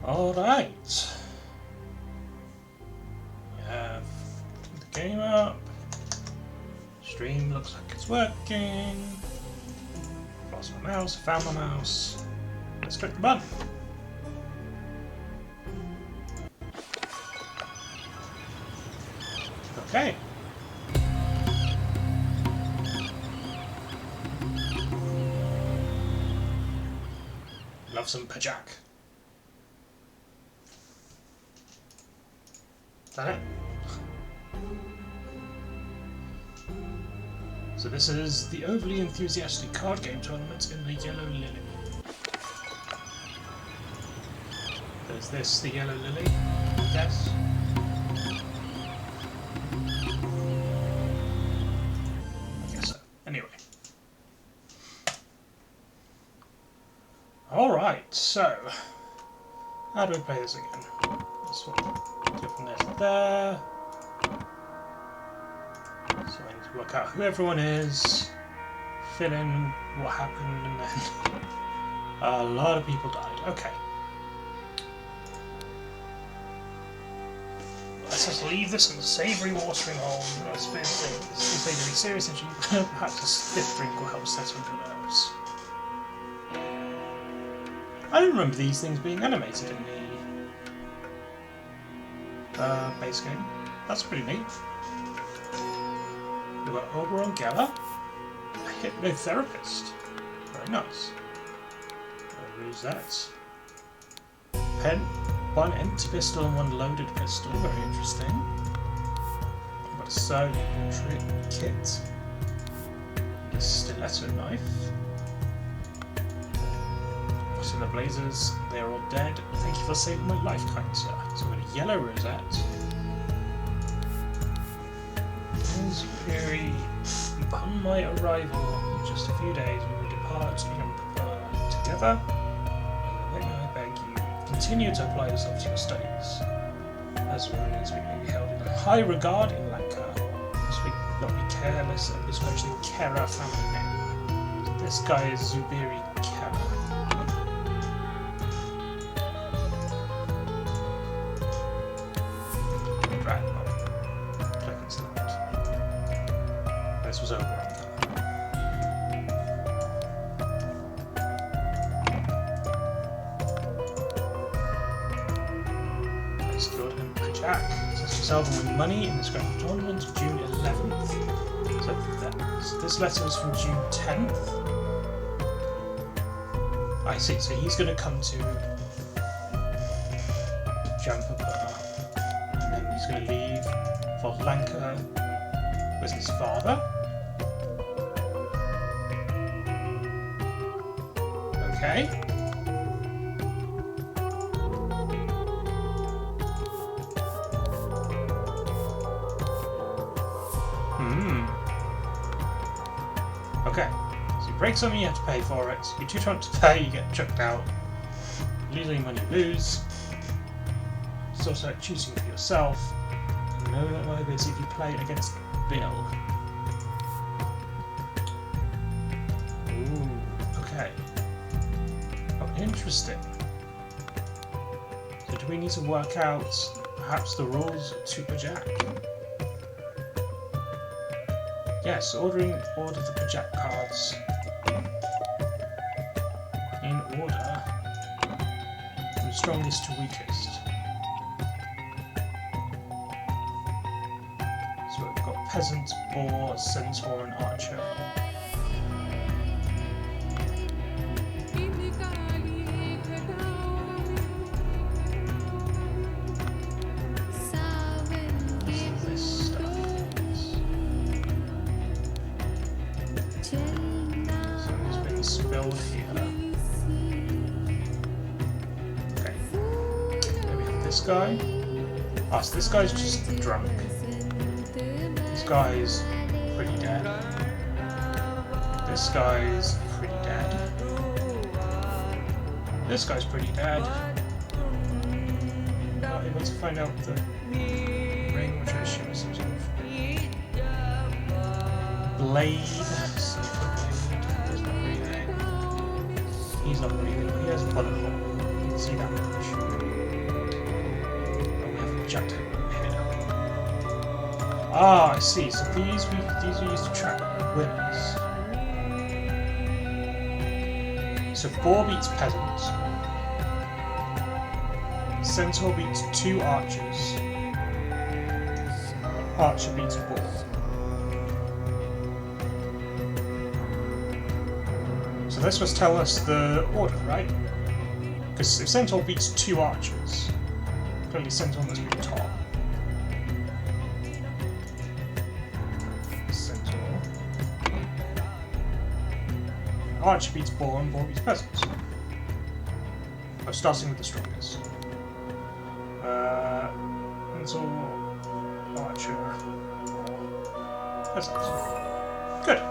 Alright. We have the game up. Stream looks like it's working. Lost my mouse, found my mouse. Let's click the button. Okay. Love some pajak. Is that it? So this is the overly enthusiastic card game tournament in the Yellow Lily. Is this the Yellow Lily? Yes. I guess so. Anyway. Alright, so how do we play this again? This one. Go from there to there. So I need to work out who everyone is, fill in what happened, and then a lot of people died. Okay. Let's just leave this in the savoury watering hole. I suppose if they do a serious issue, perhaps a stiff drink will help settle the nerves. I don't remember these things being animated in the base game. That's pretty neat. We've got Oberon Geller, a hypnotherapist. Very nice. Who's that? Pen, one empty pistol and one loaded pistol. Very interesting. We've got a surgery kit, a stiletto knife. What's in the blazers? They're all dead. Thank you for saving my life, kind sir. So we've got a yellow rosette. Very. Upon my arrival, in just a few days, we will depart together. I beg you, continue to apply yourself to your studies. As runners, we may be held in high regard in Lanka. Must we not be careless, especially Kera family name. So this guy is Zubiri Kera. This was over. Secured in Pajak. Test yourself and win money in this grand tournament, June 11th. So this letter was from June 10th. I see, so he's going to come to Jampapa, and then he's going to leave for Lanka with his father. Okay. Okay. So you break something, you have to pay for it. You're too drunk to pay, you get chucked out. Losing money, you lose. It's also like choosing for yourself. And know that way is if you play against Bill. Ooh, okay. Oh, interesting. So do we need to work out perhaps the rules to Pajak? Yes, order the Pajak cards in order from strongest to weakest. So we've got peasant, boar, centaur, and archer. Guy. Ah, so this guy's just drunk. This guy's pretty dead. This guy's pretty dead. This guy's pretty dead. Not able to find out the ring, which I assume is some sort of blade. He's not breathing. He's not breathing. He has a bullet hole. didn't see that much. Oh, we have a projector here. Ah, I see. So these are used to track winners. So boar beats peasant. Centaur beats 2 archers. Archer beats boar. So this must tell us the order, right? Because if Centaur beats 2 archers, clearly Centaur must be top. Centaur. Archer beats boar and boar beats peasants. I'm starting with the strongest. Centaur, archer, boar, peasants. Good.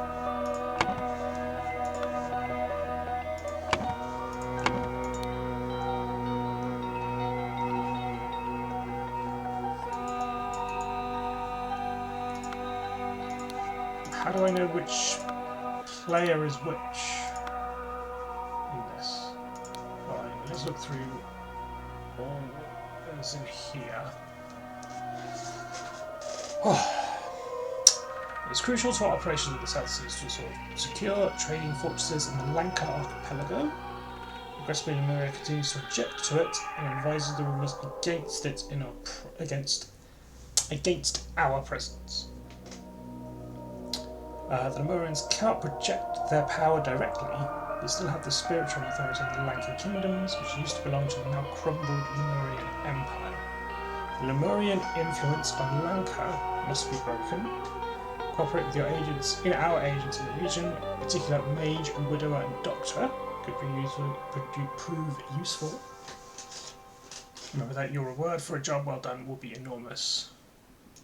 How do I know which player is which in this? Right, let's look through all that's in here. It's crucial to our operations of the South Seas to secure trading fortresses in the Lanka archipelago. Aggressively, Lemuria continues to object to it and advises the rulers against it in our against our presence. The Lemurians cannot project their power directly. They still have the spiritual authority of the Lanka kingdoms, which used to belong to the now crumbled Lemurian Empire. The Lemurian influence on Lanka must be broken. Cooperate with your agents in our agents in the region, in particular Mage, Widower, and Doctor, could prove useful. Remember that your reward for a job well done will be enormous.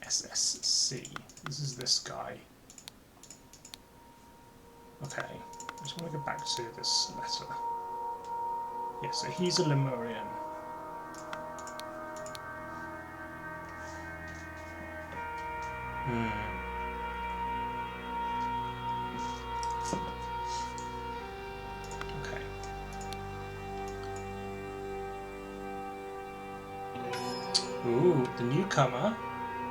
SSC. This is this guy. Okay, I just want to go back to this letter. Yeah, so he's a Lemurian. Okay. Ooh, the newcomer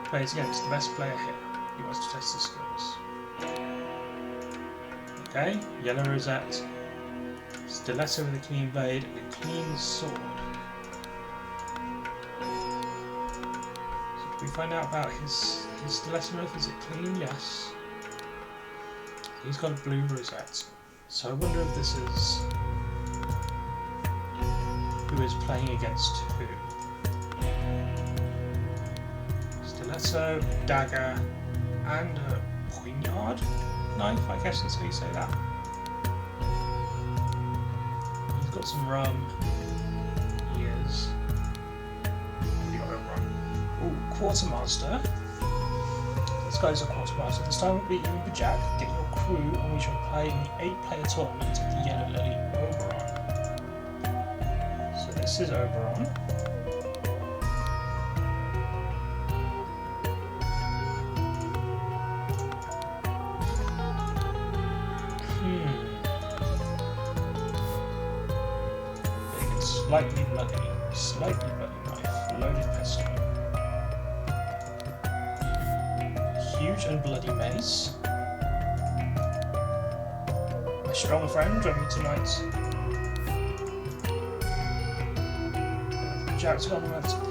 plays against the best player here. He wants to test his skills. Okay, yellow rosette, stiletto with a clean blade, and a clean sword. So if we find out about his stiletto knife, is it clean? Yes. He's got a blue rosette. So I wonder if this is who is playing against who. Stiletto, dagger, and a poignard knife, I guess that's how you say that. He's got some rum. He is. What do you got over on? Ooh, quartermaster. This guy's a quartermaster. This time we'll beat you with Jack, get your crew, and we shall play in the 8-player tournament at the Yellow Lily Oberon. So this is Oberon. Slightly bloody knife, loaded pistol. Huge and bloody mace. A strong friend, join me tonight. Jack's gone around to the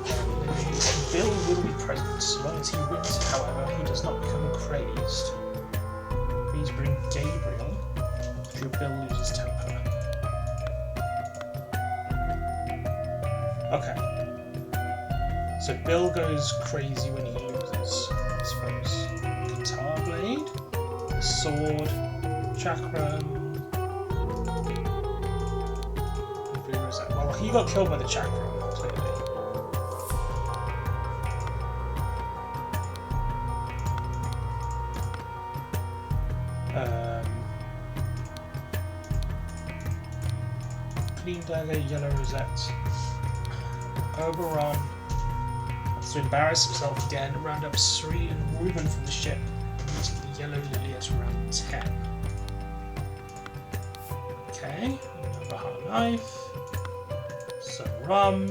Bill will be present, so long as he wins, however, he does not become crazed. Please bring Gabriel, if your Bill loses temper. Okay. So Bill goes crazy when he loses, I suppose. Guitar blade, sword, chakram. Well, he got killed by the chakram, clearly. Clean dagger, yellow rosette. Oberon has to embarrass himself again, round up Sri and Reuben from the ship, and meet the Yellow Lily at around 10. Okay, another hard knife, Some rum.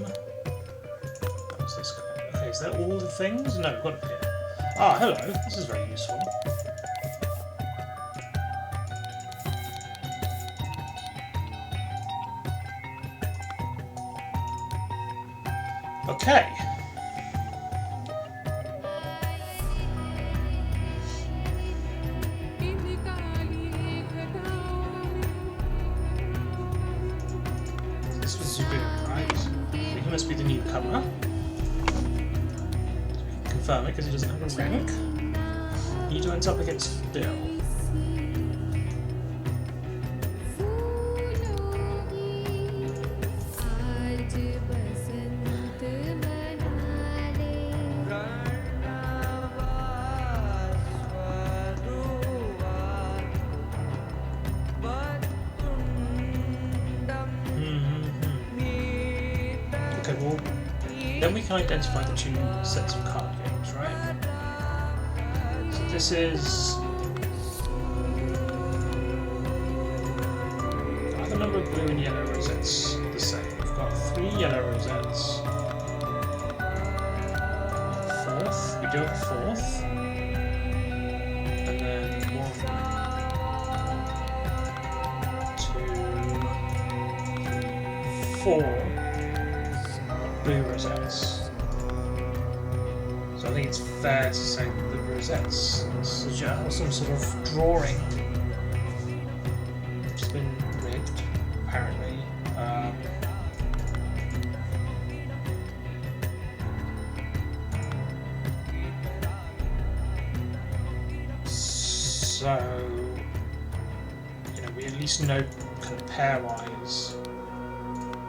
What's this guy? Okay, is that all the things? No, we've got it here. Ah, hello. This is very useful. Okay. This was Zubir, right? So he must be the newcomer. Confirm it because he doesn't have a rank. He joins up against Phil. Then we can identify the two sets of card games, right? So this is... Are the number of blue and yellow rosettes the same? We've got 3 yellow rosettes. Fourth, we do have a fourth. And then 1, 2, 4. Blue rosettes. So I think it's fair to say that the rosettes suggest some sort of drawing which has been rigged, apparently. So, you know, we at least know kind of pairwise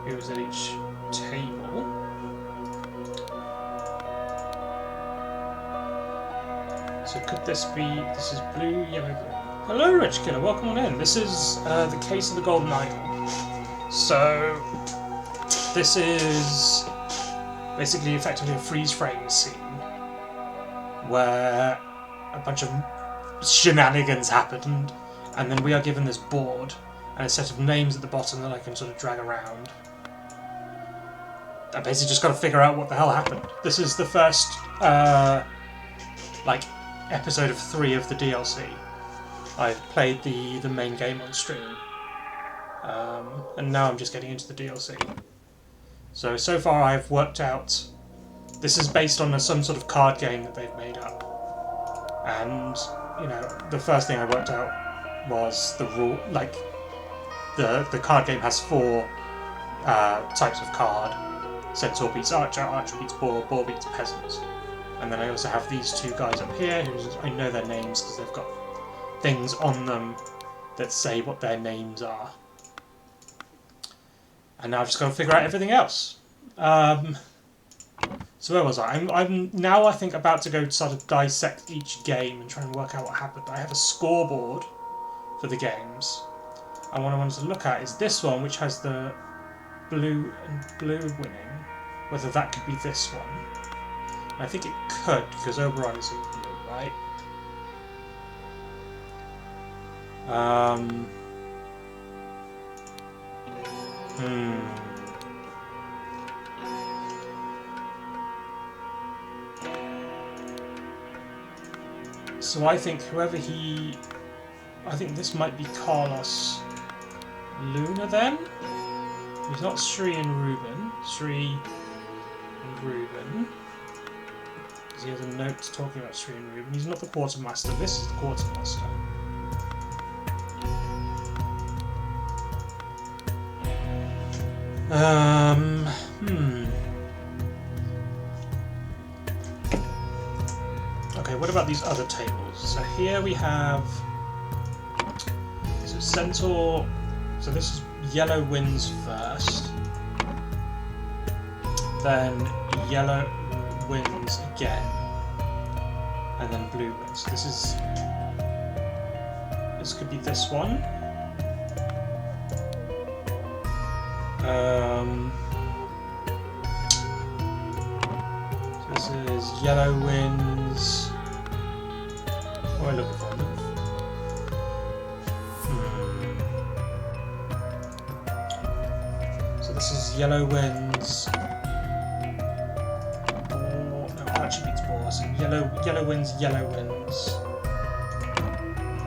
who's at each table. So could this be... This is blue, yellow, blue. Hello, Rich Killer, welcome on in. This is the case of the Golden Idol. So this is basically effectively a freeze frame scene where a bunch of shenanigans happened, and then we are given this board and a set of names at the bottom that I can sort of drag around. I basically just got to figure out what the hell happened. This is the first like episode of 3 of the DLC. I've played the main game on stream, and now I'm just getting into the DLC. So far I've worked out this is based on some sort of card game that they've made up, and you know, the first thing I worked out was the rule, like the card game has 4 types of card. Centaur beats Archer, Archer beats Boar, Boar beats Peasant. And then I also have these 2 guys up here, who I know their names because they've got things on them that say what their names are. And now I've just got to figure out everything else. So where was I? I'm now, I think, about to go sort of dissect each game and try and work out what happened. I have a scoreboard for the games. And what I wanted to look at is this one, which has the blue and blue winning. Whether that could be this one. I think it could, because Oberon is in blue, right? So I think I think this might be Carlos Luna then? He's not Sri and Ruben. Sri and Ruben. He has a note talking about Sri and Ruben. He's not the quartermaster. This is the quartermaster. Okay, what about these other tables? So here we have... So Centaur... So this is yellow wins first. Then yellow wins again. And then blue wins. This could be this one. So this is yellow wins. What am I looking for? So So this is yellow wins. Boar. No, archer beats boar. So yellow wins. Yellow wins.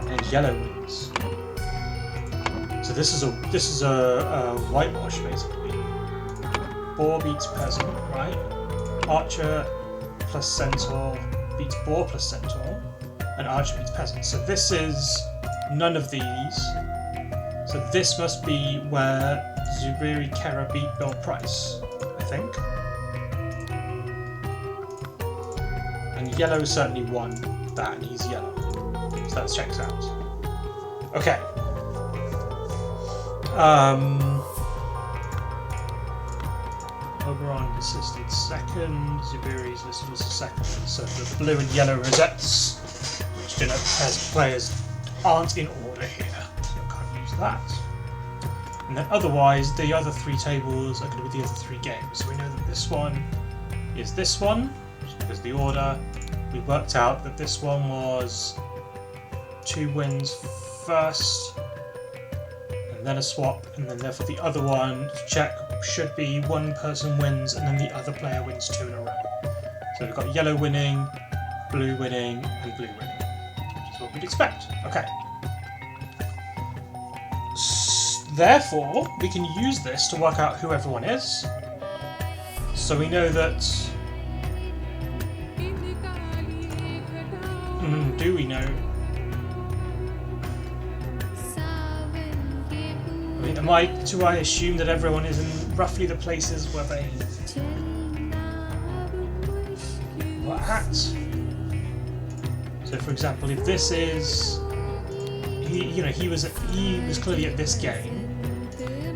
And yellow wins. So this is a whitewash basically. Boar beats peasant, right? Archer plus centaur beats boar plus centaur, and archer beats peasant. So this is none of these. So this must be where Zubiri Kera beat Bill Price, I think. And yellow certainly won that, and he's yellow. So that checks out. Okay. Oberon listed second, Zubiri's listed also second. So the blue and yellow rosettes, which denote players aren't in order here. So you can't use that. And then otherwise, the other three tables are going to be the other three games. So we know that this one is this one, because the order. We worked out that this one was 2 wins first, and then a swap, and then therefore the other one, to check, should be 1 person wins, and then the other player wins 2 in a row. So we've got yellow winning, blue winning, and blue winning, which is what we'd expect. Okay. Therefore, we can use this to work out who everyone is. So we know that... do we know? I mean, do I assume that everyone is in roughly the places where they were at? So, for example, if this is, he was clearly at this game.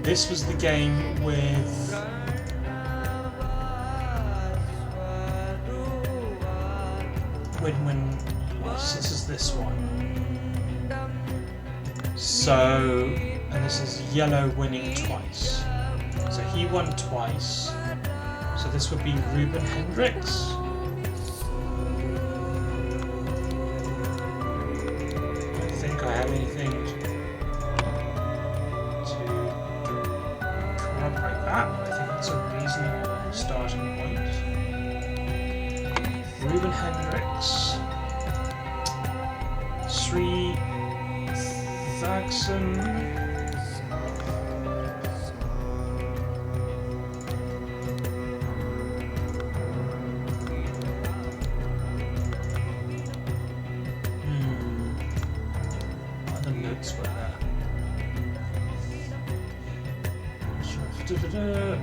This was the game with when this is this one. So, and this is yellow winning twice. So he won twice. So this would be Ruben Hendricks. I don't think I have anything to corroborate that, but I think that's a reasonable starting point. Ruben Hendricks. Sri Thagson. What other notes were there?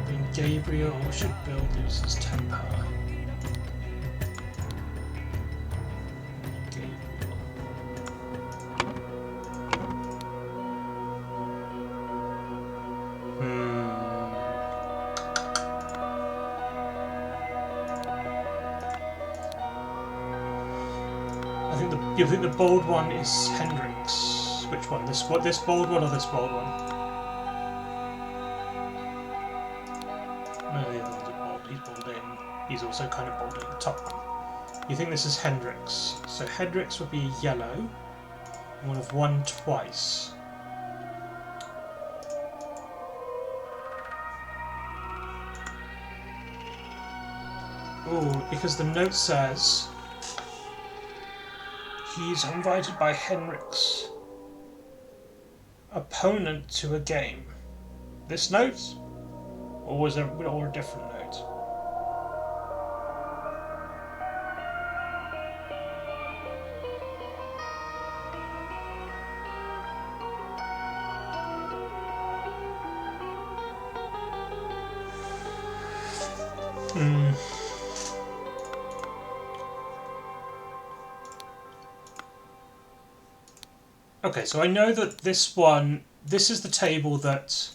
Being Gabriel, should Bill lose his temper? You think the bold one is Hendricks? Which one? This bold one or this bold one? No, the other one's bold. He's bolding. He's also kind of bolding the top one. You think this is Hendricks? So Hendricks would be yellow. And would have won twice. Ooh, because the note says he's invited by Hendricks' opponent to a game. This note? Or was there a different note? Okay, so I know that this is the table that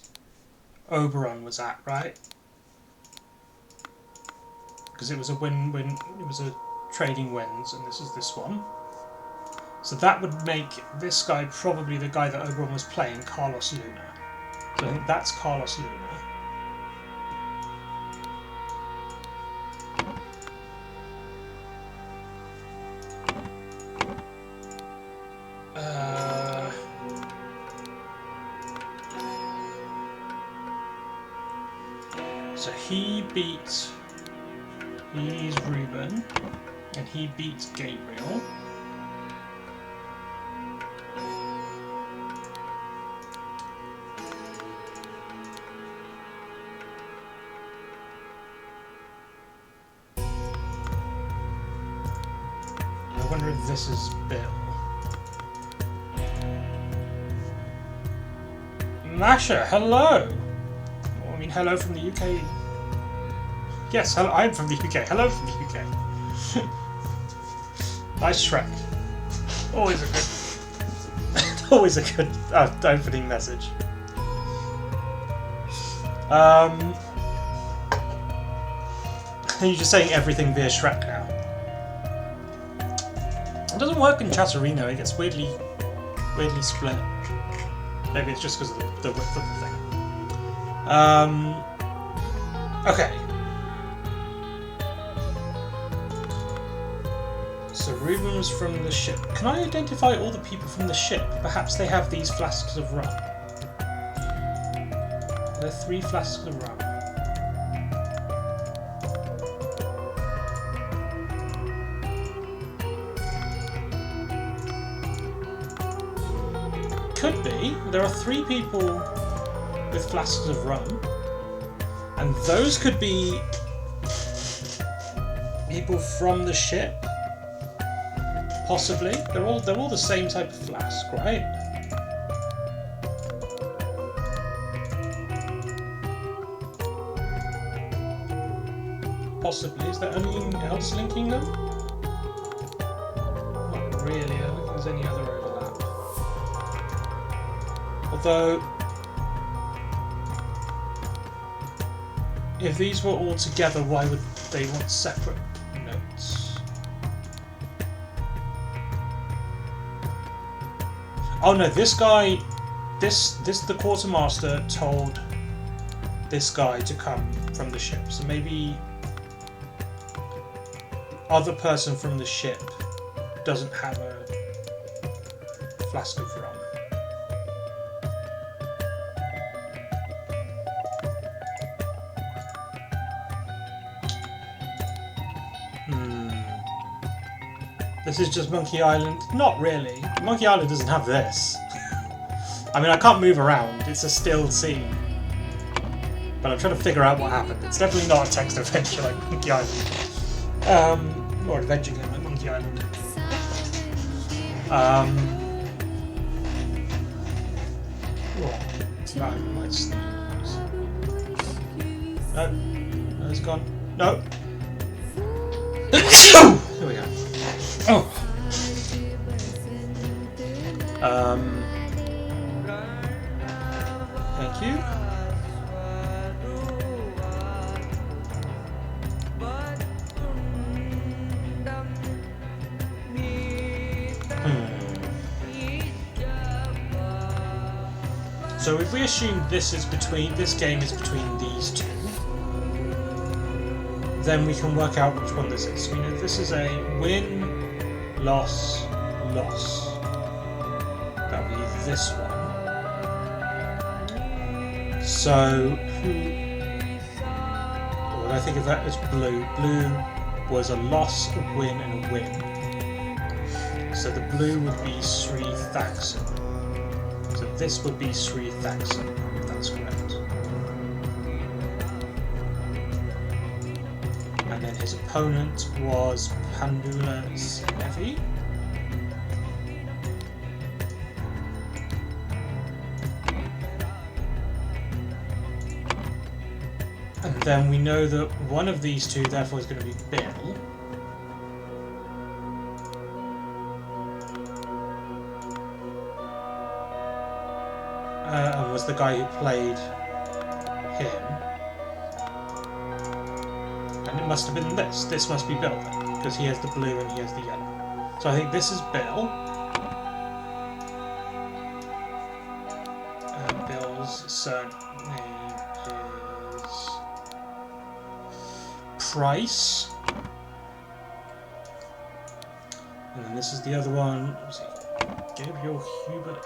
Oberon was at, right? Because it was a win-win, it was a trading wins, and this is this one. So that would make this guy probably the guy that Oberon was playing, Carlos Luna. So I think that's Carlos Luna. So he's Ruben, and he beats Gabriel. I wonder if this is Bill. Masha, hello! Well, I mean, hello from the UK. Yes, hello, I'm from the UK. Hello from the UK. Nice Shrek. Always a good, always a good opening message. You're just saying everything via Shrek now. It doesn't work in Chatterino. It gets weirdly split. Maybe it's just because of the width of the thing. Okay. So Ruben was from the ship. Can I identify all the people from the ship? Perhaps they have these flasks of rum. There are 3 flasks of rum. Could be. There are 3 people with flasks of rum, and those could be people from the ship. Possibly. They're all the same type of flask, right? Possibly. Is there anything else linking them? Not really. I don't think there's any other overlap. Although, if these were all together, why would they want separate notes? Oh no, this guy, the quartermaster told this guy to come from the ship. So maybe other person from the ship doesn't have a flask of rum. This is just Monkey Island. Not really. Monkey Island doesn't have this. I mean, I can't move around. It's a still scene. But I'm trying to figure out what happened. It's definitely not a text adventure like Monkey Island. Or adventure game like Monkey Island. Oh, I might sneeze. No. No, it's gone. No. Here we go. Oh. Thank you. So if we assume this game is between these 2, then we can work out which one this is. So we know this is a win, loss, loss. That would be this one. So, when I think of that as blue, blue was a loss, a win, and a win. So the blue would be Sri Thaxon. So this would be Sri Thaxon, if that's correct. And then his opponent was Pandula Snevi. And then we know that one of these 2 therefore is going to be Bill. And was the guy who played him. And it must have been this. This must be Bill then, because he has the blue and he has the yellow. So I think this is Bill. Bill's surname is Price. And then this is the other one. What was he? Gabriel Hubert.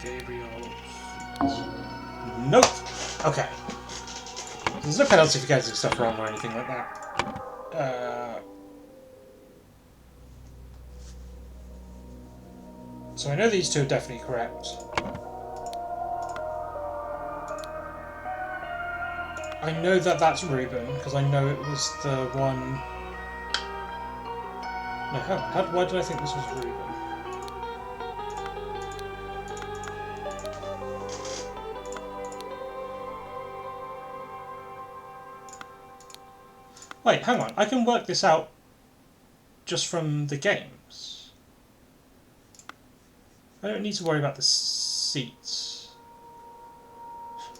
Gabriel. Nope. Okay. There's no penalty for getting stuff wrong or anything like that. So I know these two are definitely correct. I know that that's Reuben, because I know it was the one... No, why did I think this was Reuben? Wait, hang on. I can work this out just from the games. I don't need to worry about the seats.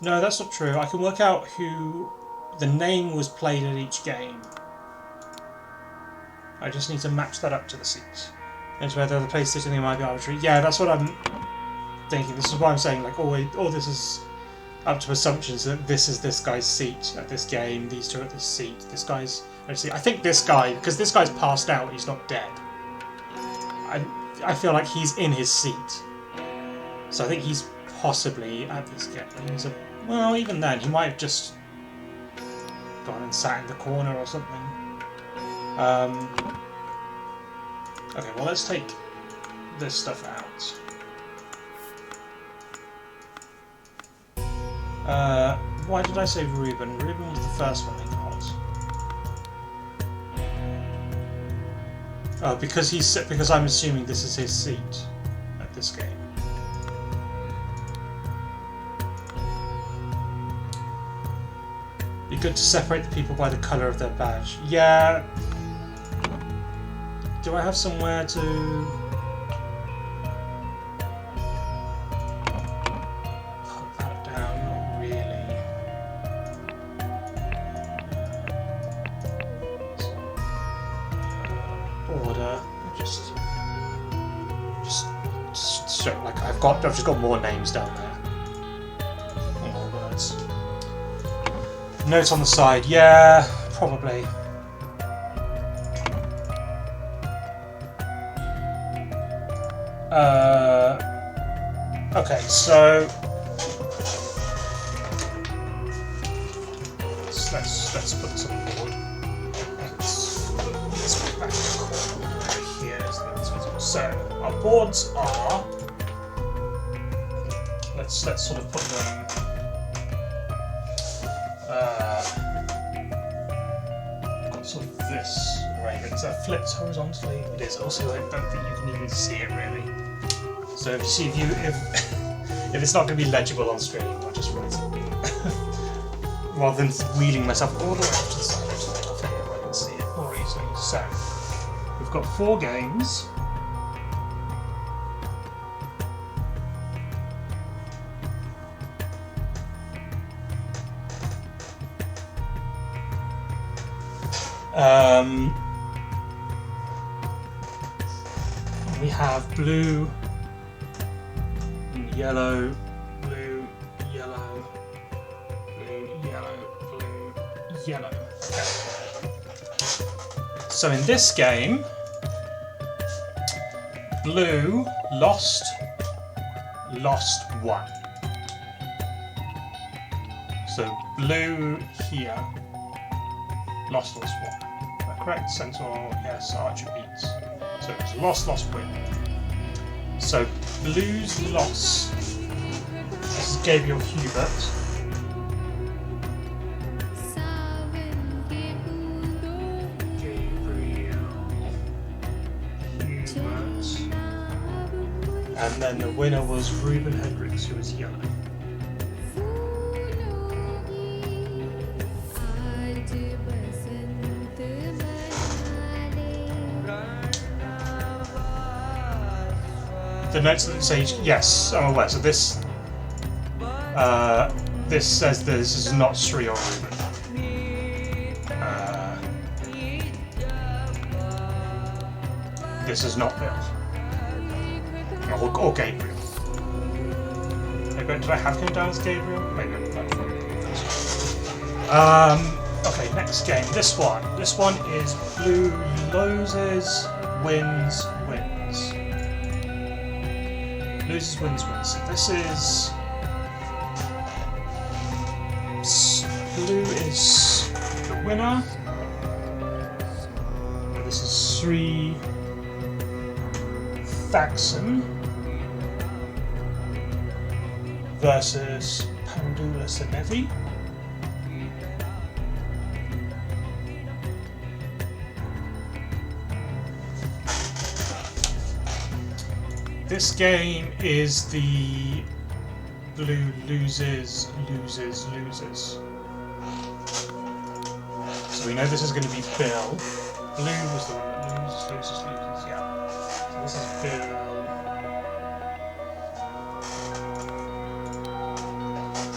No, that's not true. I can work out who the name was played at each game. I just need to match that up to the seats. And whether the place sitting might be arbitrary. Yeah, that's what I'm thinking. This is why I'm saying, like, all this is up to assumptions that this is this guy's seat at this game, these two at this seat, this guy's... Actually, I think this guy, because this guy's passed out, he's not dead. I feel like he's in his seat. So I think he's possibly at this game. Well, even then, he might have just gone and sat in the corner or something. Okay, well, let's take this stuff out. Why did I say Reuben? Reuben was the first one I got. Oh, because I'm assuming this is his seat at this game. Be good to separate the people by the colour of their badge. Yeah. Do I have somewhere to... put that down? Not really. Order. Just so like I've just got more names down there. More words. Notes on the side. Yeah, probably. Okay, so let's put this on the board. Let's put it back in the corner right here. So our boards are. Let's sort of put them. Got sort of this arrangement. Is that flipped horizontally? It is. Also, I don't think you can even see it really. So if it's not going to be legible on screen, I'll just write it. Rather than wheeling myself all the way up to the side, I'll figure I can see it more easily. So we've got 4 games. We have blue, yellow, blue, yellow, blue, yellow, blue, yellow. Okay. So in this game, blue lost 1. So blue here lost 1. Correct, Centaur, yes, Archer beats. So it was lost, win. So blue's loss. This is Gabriel Hubert. And then the winner was Ruben Hendricks, who was yellow. The notes that say yes, I'm aware. So this says this is not Sri or Ruben. This is not Bill or Gabriel. Maybe, did I have him down as Gabriel? Maybe I'm okay, next game. This one. This one is blue loses, wins. Loses, wins. So this is blue is the winner. And this is Sri Thaxon versus Pandula Senevi. This game is the blue loses. So we know this is going to be Bill. Blue was the one that loses, yeah. So this is Bill.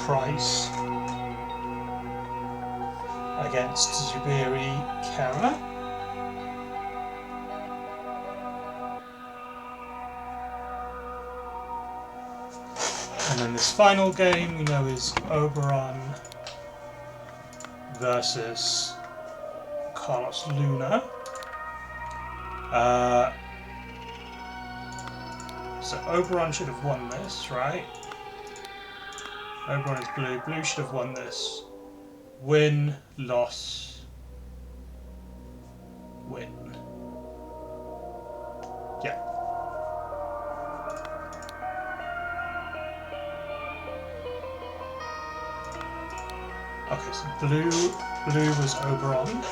Price against Zuberi Kara. And then this final game we know is Oberon versus Carlos Luna. So Oberon should have won this, right? Oberon is blue. Blue should have won this. Win, loss, win. Yeah. Okay, so blue was Oberon.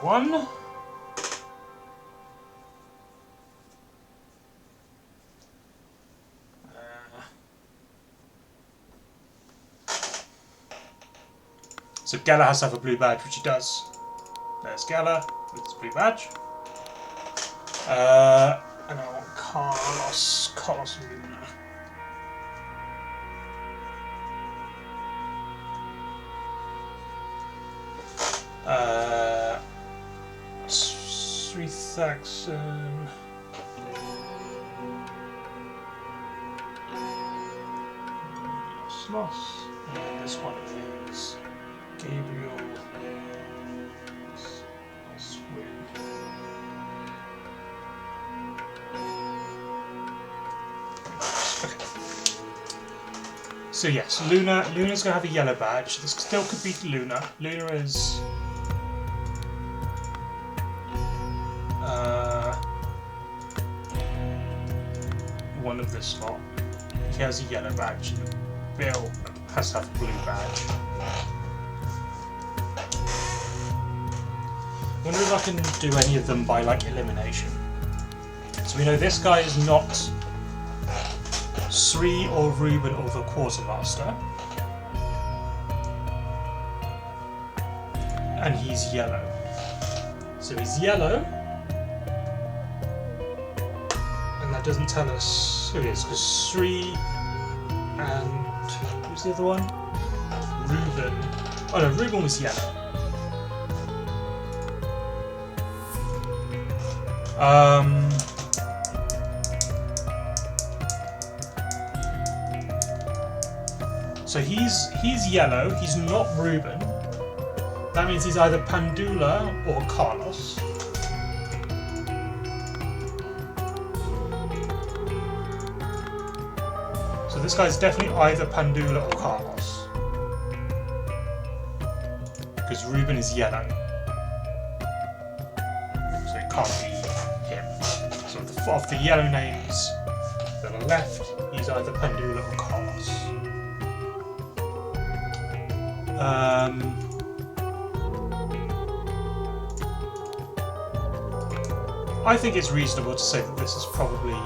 One. So Gala has to have a blue badge, which he does. There's Gala with his blue badge. And I want Carlos Luna. Sri Thaxon. Loss. And this one is Gabriel. So yes, Luna's going to have a yellow badge. This still could be Luna. Luna is one of this lot. He has a yellow badge. Bill has to have a blue badge. I wonder if I can do any of them by like elimination. So we know this guy is not Sri or Ruben or the Quartermaster. And he's yellow. So he's yellow. And that doesn't tell us who he is, because Sri and who's the other one? Ruben. Oh no, Ruben was yellow. So he's yellow, he's not Ruben. That means he's either Pandula or Carlos. So this guy's definitely either Pandula or Carlos. Because Ruben is yellow. So it can't be him. So of the yellow names that are left, he's either Pandula or Carlos. I think it's reasonable to say that this is probably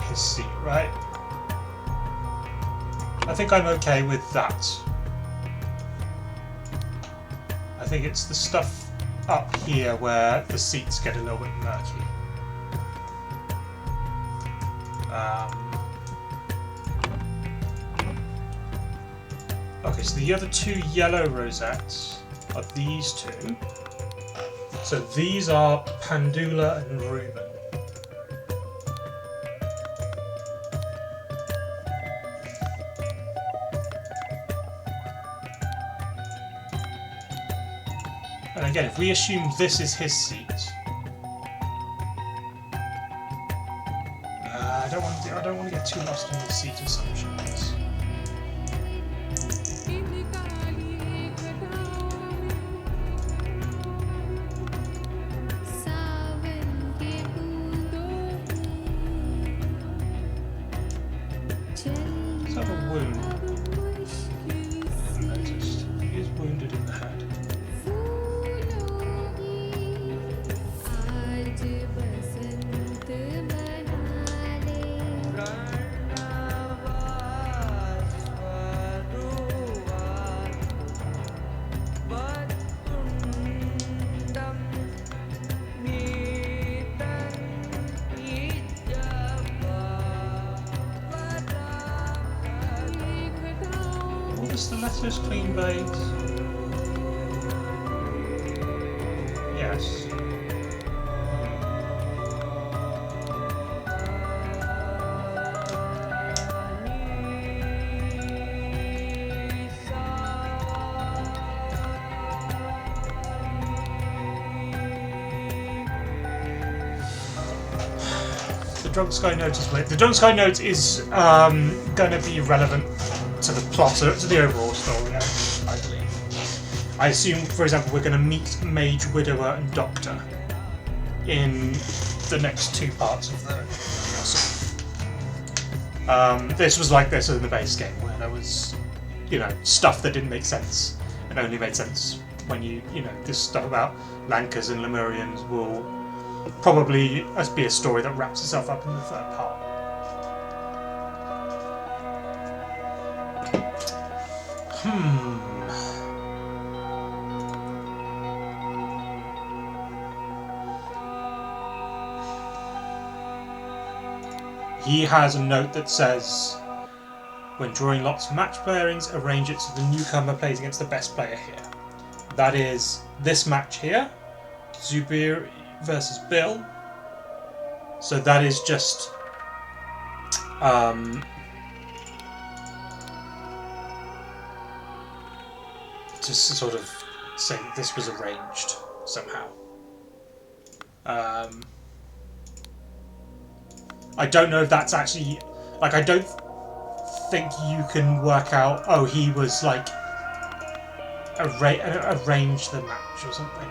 his seat, right? I think I'm okay with that. I think it's the stuff up here where the seats get a little bit murky. Okay, so the other two yellow rosettes are these two. So these are Pandula and Ruben. And again, if we assume this is his seat, I don't want to get too lost in the seat assumptions. Does have a wound? I haven't noticed. He is wounded in the head. The letters clean blades. Yes. The Drunk Sky Note is weird. The Drunk Sky Note is going to be relevant to the plot, to the overall story, I believe. I assume, for example, we're going to meet Mage, Widower, and Doctor in the next two parts of the puzzle. This was like this in the base game, where there was, stuff that didn't make sense, and only made sense when this stuff about Lankas and Lemurians will probably be a story that wraps itself up in the third part. He has a note that says, when drawing lots of match pairings, arrange it so the newcomer plays against the best player here. That is this match here, Zubir versus Bill. So that is just sort of say this was arranged somehow. I don't know if that's actually, like, I don't think you can work out, oh, he was like arrange the match or something.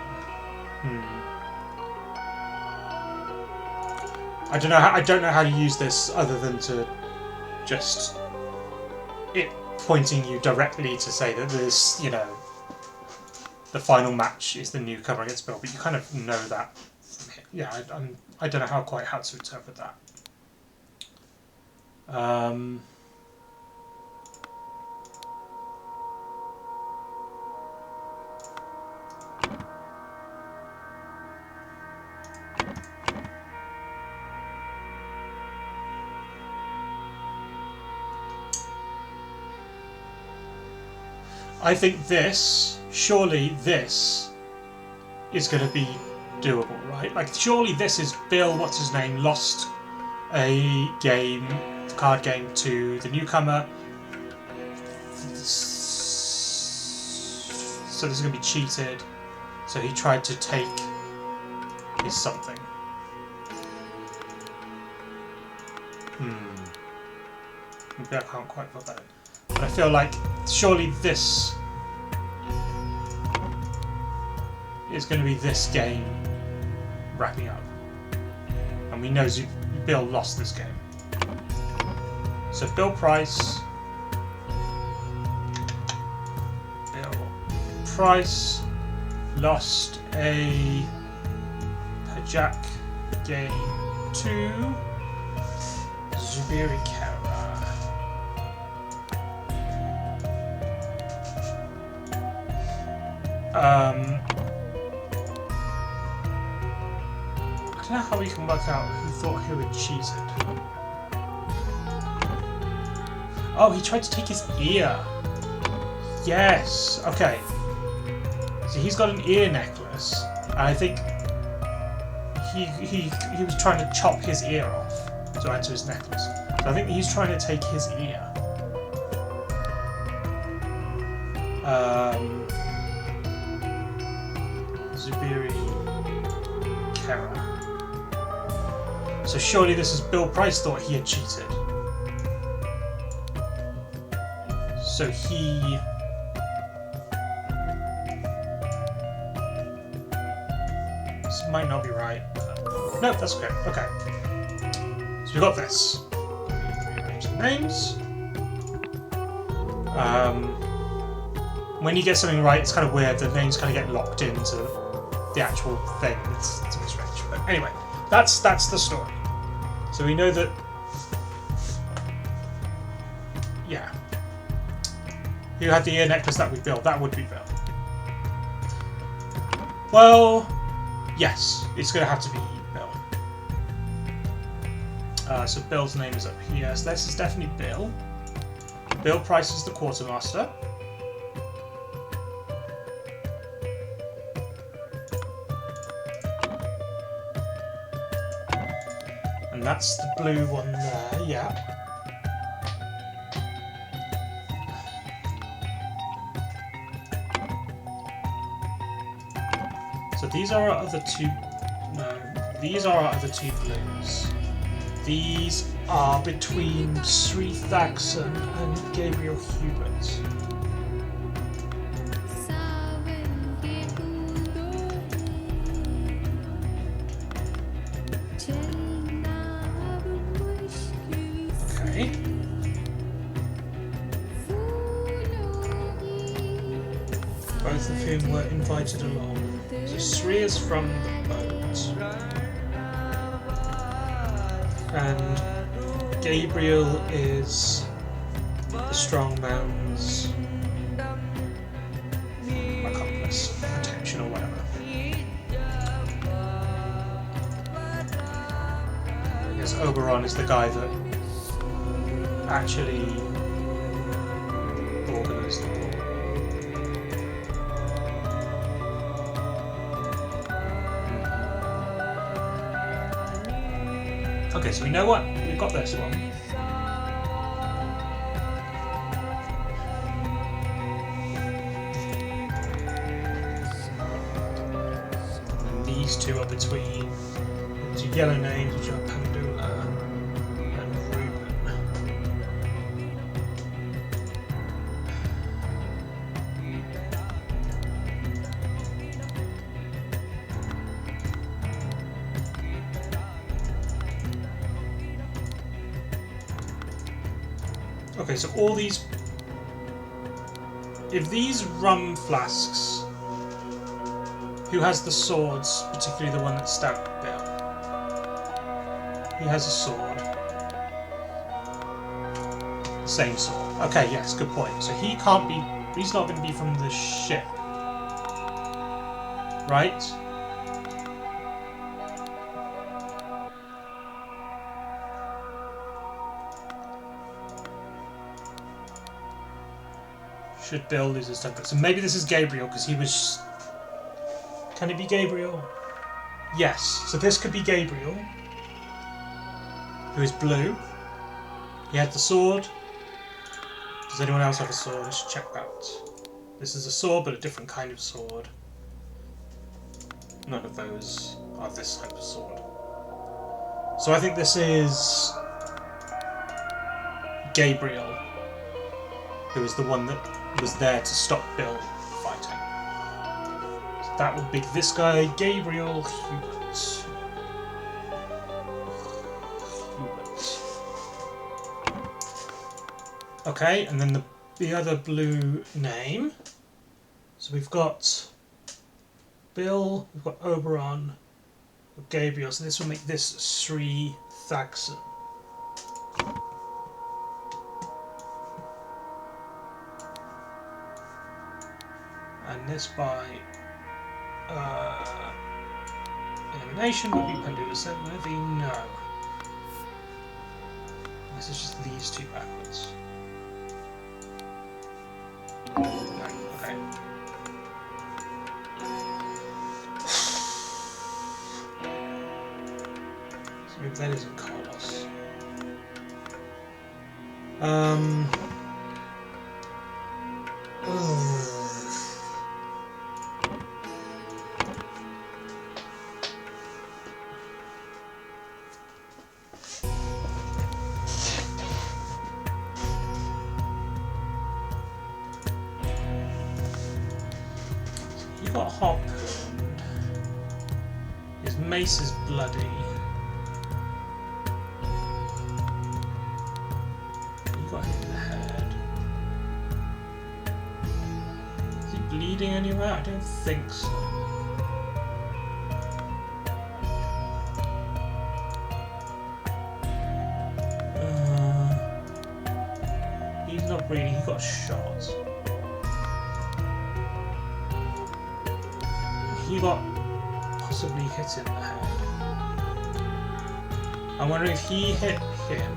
I don't know how to use this other than to just it pointing you directly to say that this, the final match is the newcomer against Bill, but you kind of know that from here. Yeah, I don't know how to interpret that. I think surely this is going to be doable, right? Like, surely this is Bill, what's his name, lost a card game to the newcomer. So this is going to be cheated. So he tried to take his something. Maybe I can't quite put that in. But I feel like surely this is going to be this game wrapping up. And we know Bill lost this game. So Bill Price lost a Pajak game to Zubiri Kara. I don't know how we can work out who thought who had cheated. Oh, he tried to take his ear. Yes. Okay. So he's got an ear necklace, and I think he was trying to chop his ear off to add to his necklace. So I think he's trying to take his ear. Zubiri Kara. So surely this is Bill Price thought he had cheated. So he... This might not be right. No, that's okay. Okay. So we got this. Rearrange the names. When you get something right, it's kind of weird. The names kind of get locked into the actual thing. It's a bit strange. But anyway, that's the story. So we know that... Yeah. Who had the ear necklace that we built? That would be Bill. Well, yes. It's going to have to be Bill. So Bill's name is up here. So this is definitely Bill. Bill Price is the quartermaster. And that's the blue one there, yeah. So these are our other two... No, these are our other two blues. These are between Sri Thaxon and Gabriel Hubert. Okay. Both of whom were invited along. So Sri is from the boat. And Gabriel is the strong man's accomplice, protection or whatever. I guess Oberon is the guy that actually organised the ball. Okay, so we know what we've got this one. And these two are between the yellow names, which are Pandula and Reuben. Okay, so all these... If these rum flasks... Who has the swords, particularly the one that stabbed Bill? He has a sword. Same sword. Okay, yes, good point. So he can't be... He's not going to be from the ship. Right? Should Bill lose his temper? So maybe this is Gabriel, because he was... Can it be Gabriel? Yes. So this could be Gabriel, who is blue. He had the sword. Does anyone else have a sword? I should check that. This is a sword, but a different kind of sword. None of those are this type of sword. So I think this is Gabriel, who is the one that was there to stop Bill fighting. So that would be this guy, Gabriel Hubert. Okay, and then the other blue name. So we've got Bill, we've got Oberon, we've got Gabriel. So this will make this Sri Thaxon. And this by elimination would be Pandula 7 Levy, no. This is just these two backwards. No, okay. So maybe that isn't Carlos. got harpooned. His mace is bloody. He got hit in the head. Is he bleeding anywhere? I don't think so. He's not bleeding, he got shot. He got possibly hit in the head. I'm wondering if he hit him.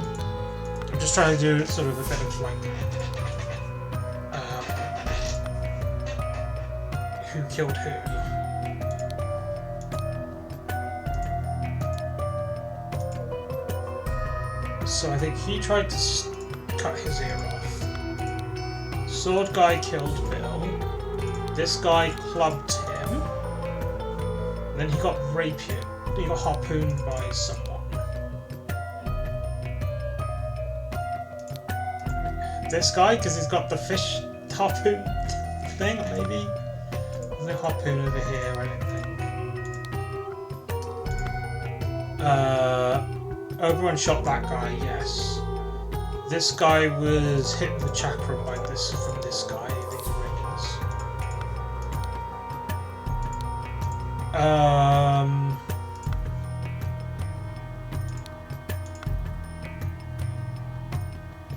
I'm just trying to do sort of a bit of like who killed who. So I think he tried to cut his ear off. Sword guy killed Bill. This guy clubbed him. Then he got rapiered. He got harpooned by someone. This guy, because he's got the fish harpoon thing, maybe? There's no harpoon over here or anything. Everyone shot that guy, yes. This guy was hit with chakram by this from this guy, these rings.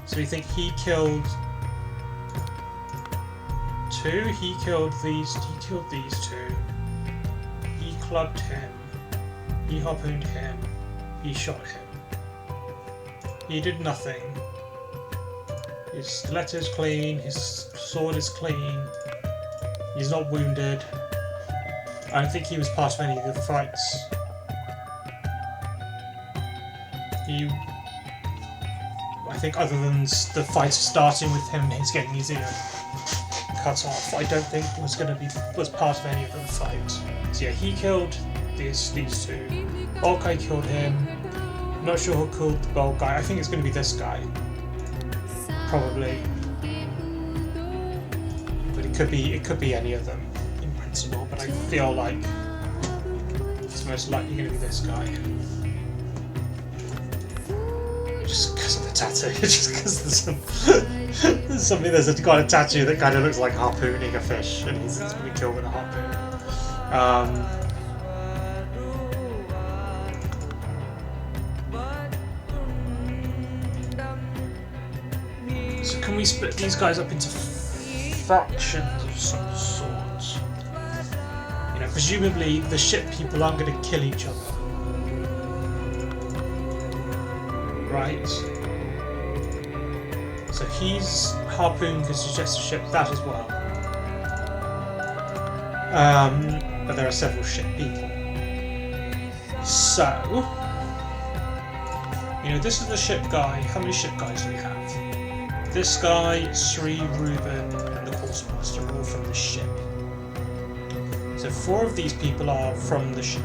So we think he killed two, he killed these two. He clubbed him. He harpooned him. He shot him. He did nothing. His stiletto's clean, his sword is clean. He's not wounded. I don't think he was part of any of the fights. I think other than the fight starting with him, he's getting his ear cut off, I don't think was part of any of the fights. So yeah, he killed these two. Old guy killed him. I'm not sure who killed the bald guy. I think it's going to be this guy. Probably. But it could be any of them in principle, but I feel like it's most likely going to be this guy. Just because of the tattoo, just because there's got a tattoo that kind of looks like harpooning a fish, and he's going to be killed with a harpoon. So can we split these guys up into factions of some sort? You know, presumably the ship people aren't going to kill each other. Right. So he's harpooned because he's just a ship, that as well. But there are several ship people. So, you know, this is the ship guy. How many ship guys do we have? This guy, Sri, Reuben, and the quartermaster are all from the ship. So 4 of these people are from the ship.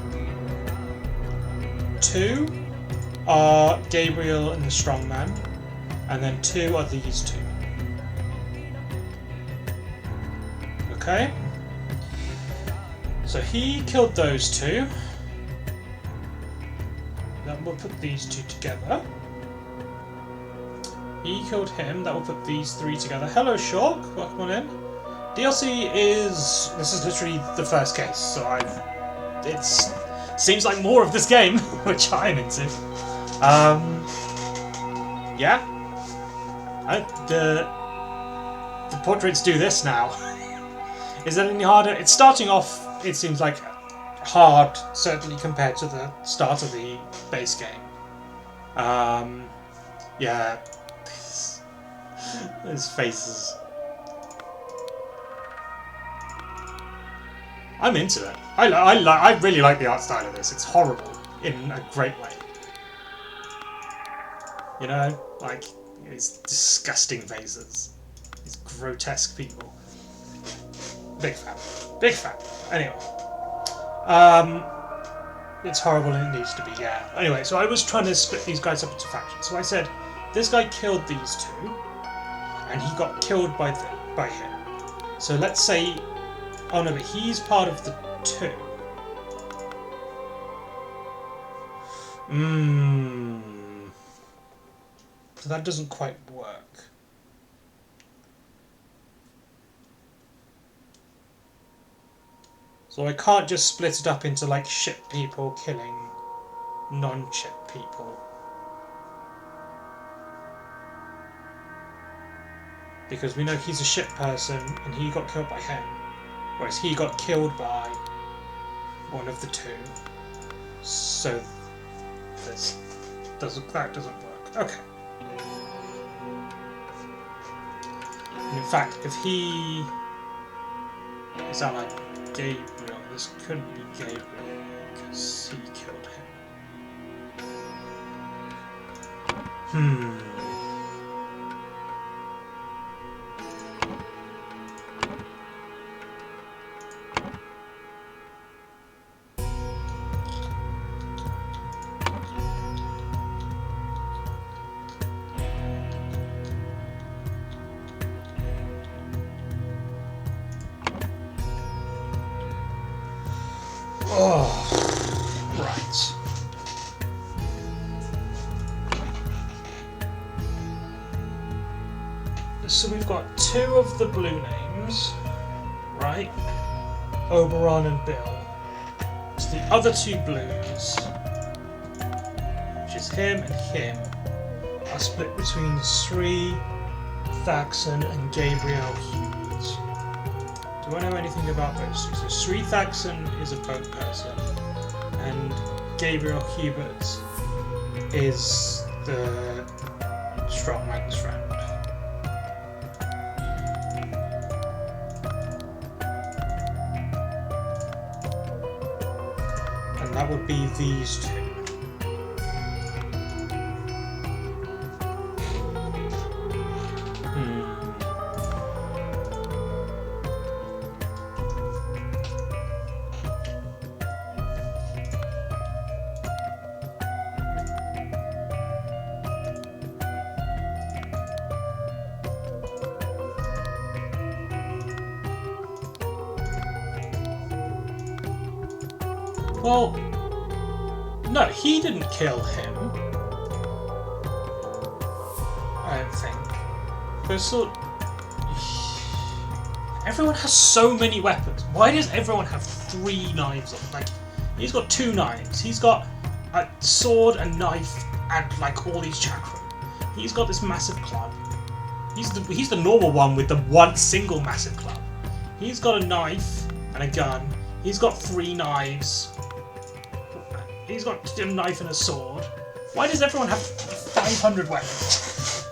2 are Gabriel and the strongman, and then 2 are these 2. Okay? So he killed those 2. Then we'll put these 2 together. He killed him, that will put these 3 together. Hello Shork, welcome on in. DLC this is literally the first case, so seems like more of this game, which I'm into. Yeah. The portraits do this now. Is it any harder? It's starting off, it seems like, hard, certainly compared to the start of the base game. Yeah. His faces. I'm into it. I really like the art style of this. It's horrible in a great way. You know, like these disgusting faces, these grotesque people. Big fan. Big fan. Anyway, it's horrible and it needs to be. Yeah. Anyway, so I was trying to split these guys up into factions. So I said this guy killed these 2, and he got killed by him. So let's say Oh no, but he's part of the 2. So that doesn't quite work. So I can't just split it up into like ship people killing non-ship people. Because we know he's a ship person and he got killed by him. Whereas he got killed by one of the 2. So that doesn't work. Okay. And in fact, if he is that like Gabriel, this couldn't be Gabriel because he killed him. Oh, right. So we've got 2 of the blue names, right? Oberon and Bill. So the other 2 blues, which is him and him, are split between Sri Thaxon and Gabriel Hughes. Do I know anything about those 2? So Sri Thaxon is a boat person, and Gabriel Hubert is the strongman's friend. And that would be these 2. Well, no, he didn't kill him. I don't think. There's everyone has so many weapons. Why does everyone have 3 knives on? Like, he's got 2 knives. He's got a sword, a knife, and like all these chakram. He's got this massive club. He's the normal one with the one single massive club. He's got a knife and a gun. He's got 3 knives. He's got a knife and a sword. Why does everyone have 500 weapons?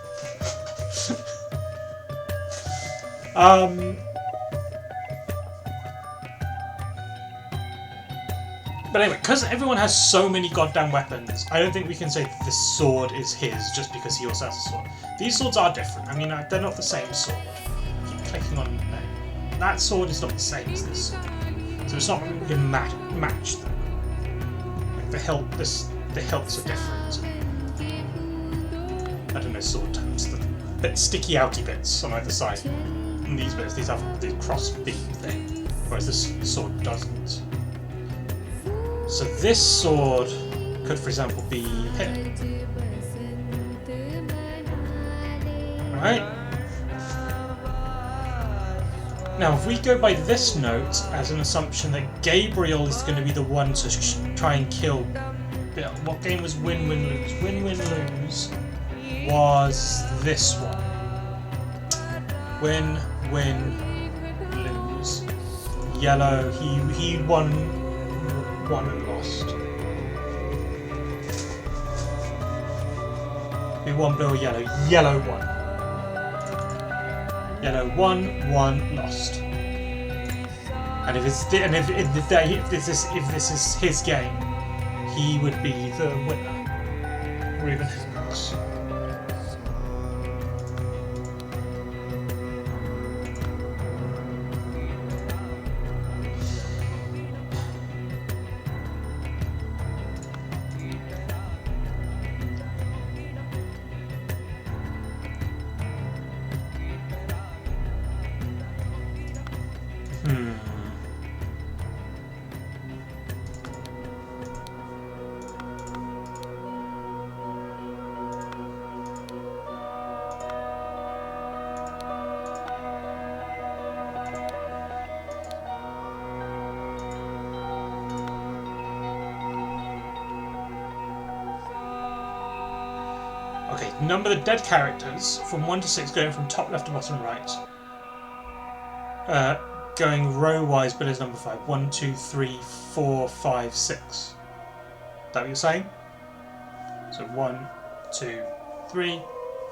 But anyway, because everyone has so many goddamn weapons, I don't think we can say that this sword is his just because he also has a sword. These swords are different. I mean, they're not the same sword. I keep clicking on no. That sword is not the same as this sword. So it's not really going to match them. Like the hilts are different. I don't know sword terms. The bit sticky outy bits on either side. And these bits, these have the cross beam thing, whereas this sword doesn't. So this sword could, for example, be him. Right? Now, if we go by this note as an assumption that Gabriel is going to be the one to try and kill Bill, what game was win-win-lose? Win-win-lose was this one. Win-win-lose. Yellow, he won and lost. We won, blue or yellow? Yellow won. Yellow won, lost. And if this is his game, he would be the winner. Or even his loss. Okay, number the dead characters from 1 to 6, going from top left to bottom right. Going row-wise, but is number 5. 1, 2, 3, 4, 5, 6. Is that what you're saying? So 1, 2, 3,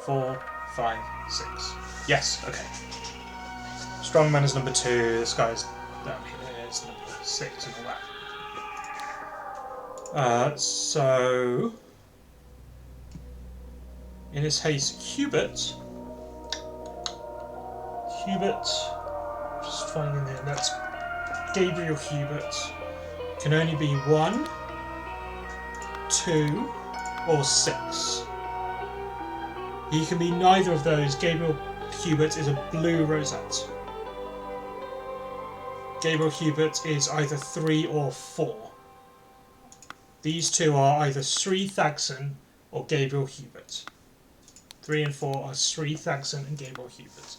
4, 5, 6. Yes, okay. Strongman is number 2, this guy's down here is number 6 and all that. So in this case, Hubert, just finding there, that's Gabriel Hubert, can only be 1, 2, or 6. He can be neither of those. Gabriel Hubert is a blue rosette. Gabriel Hubert is either 3 or 4. These two are either Sri Thagson or Gabriel Hubert. 3 and 4 are Sri Thagson and Gabriel Hubert.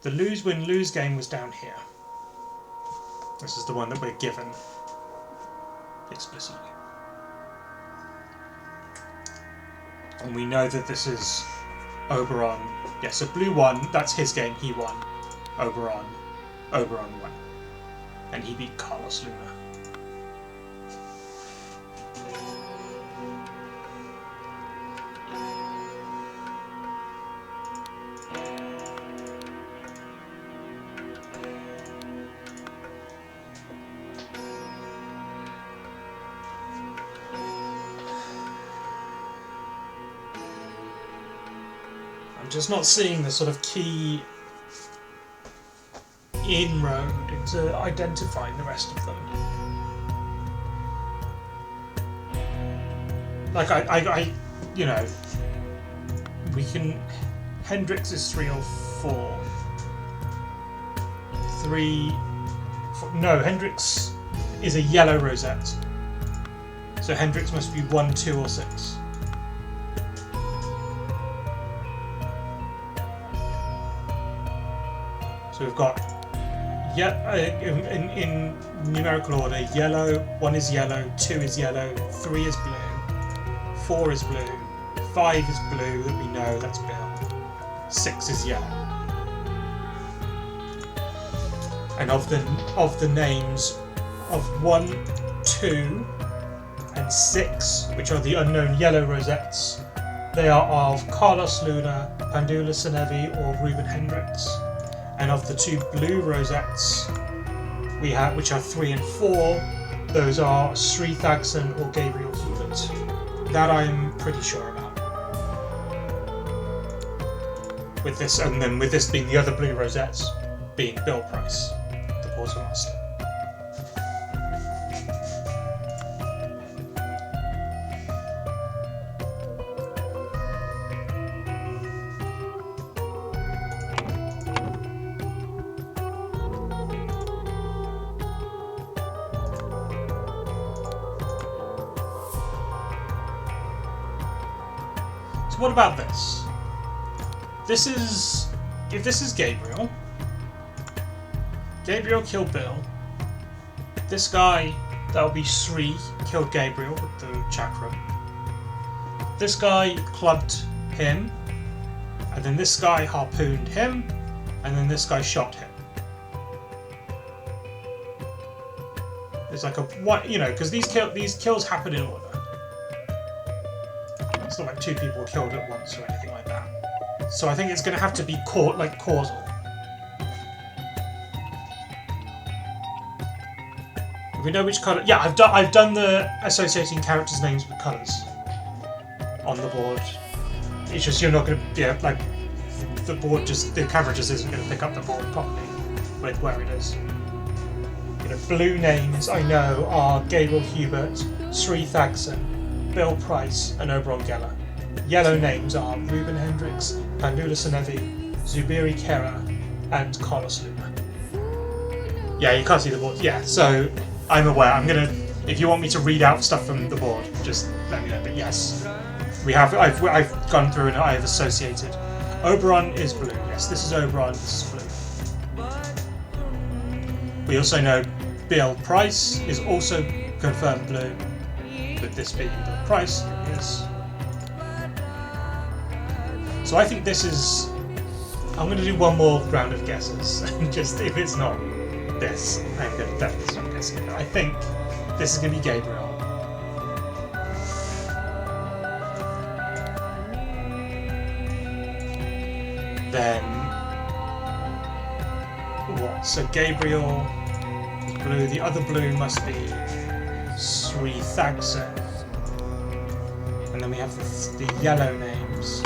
The lose-win-lose game was down here. This is the one that we're given explicitly. And we know that this is Oberon. Yeah, so blue won, that's his game, he won. Oberon won. And he beat Carlos Luna. I'm just not seeing the sort of key inroad into identifying the rest of them. Like I you know, we can. Hendrix is 3 or 4. 3. 4, no, Hendrix is a yellow rosette. So Hendrix must be 1, 2, or 6. So we've got in numerical order, yellow, 1 is yellow, 2 is yellow, 3 is blue, 4 is blue, 5 is blue that we know, that's Bill, 6 is yellow. And of the names of 1, 2, and 6, which are the unknown yellow rosettes, they are of Carlos Luna, Pandula Senevi, or Ruben Hendrix. And of the 2 blue rosettes we have, which are 3 and 4, those are Sri Thagson or Gabriel Hubert. That I'm pretty sure about. With this, and then with this being the other blue rosettes, being Bill Price, the quartermaster. So what about this? If this is Gabriel. Gabriel killed Bill. This guy, that'll be Sri, killed Gabriel with the chakram. This guy clubbed him, and then this guy harpooned him, and then this guy shot him. It's like a what, you know, because these kills happen in order. It's not like 2 people were killed at once or anything like that. So I think it's going to have to be causal. We know which colour. Yeah, I've done the associating characters' names with colours on the board. It's just you're not going to, yeah, like the camera just isn't going to pick up the board properly with where it is. You know, blue names I know are Gabriel Hubert, Sri Thagson, Bill Price, and Oberon Geller. Yellow names are Ruben Hendrix, Pandula Senevi, Zubiri Kera, and Carlos Luna. Yeah, you can't see the board. Yeah, so I'm aware. I'm gonna. If you want me to read out stuff from the board, just let me know. But yes, we have. I've gone through and I've associated. Oberon is blue. Yes, this is Oberon. This is blue. We also know Bill Price is also confirmed blue. With this being Bill Price, here it is. So I think this is... I'm going to do one more round of guesses, and just if it's not this, I'm going to definitely stop guessing. But I think this is going to be Gabriel. Then what? So Gabriel is blue. The other blue must be Sri Thagson. And then we have the yellow names.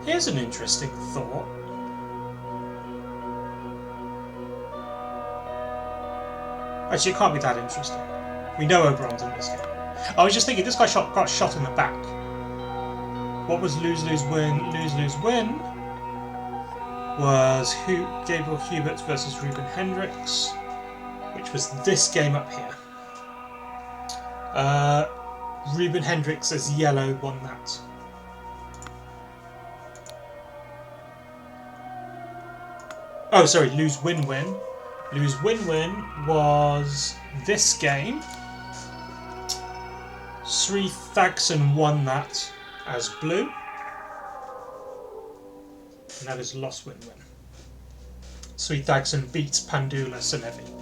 Here's an interesting thought. Actually, it can't be that interesting. We know Oberon's in this game. I was just thinking, this guy got shot in the back. What was lose, lose, win? Lose, lose, win was Gabriel Hubert versus Ruben Hendricks, which was this game up here. Ruben Hendricks as yellow won that. Oh, sorry, lose, win, win. Lose, win, win was this game. Sri Thagson won that as blue. And that is loss, win, win. Sri Thagson beats Pandula Senevi.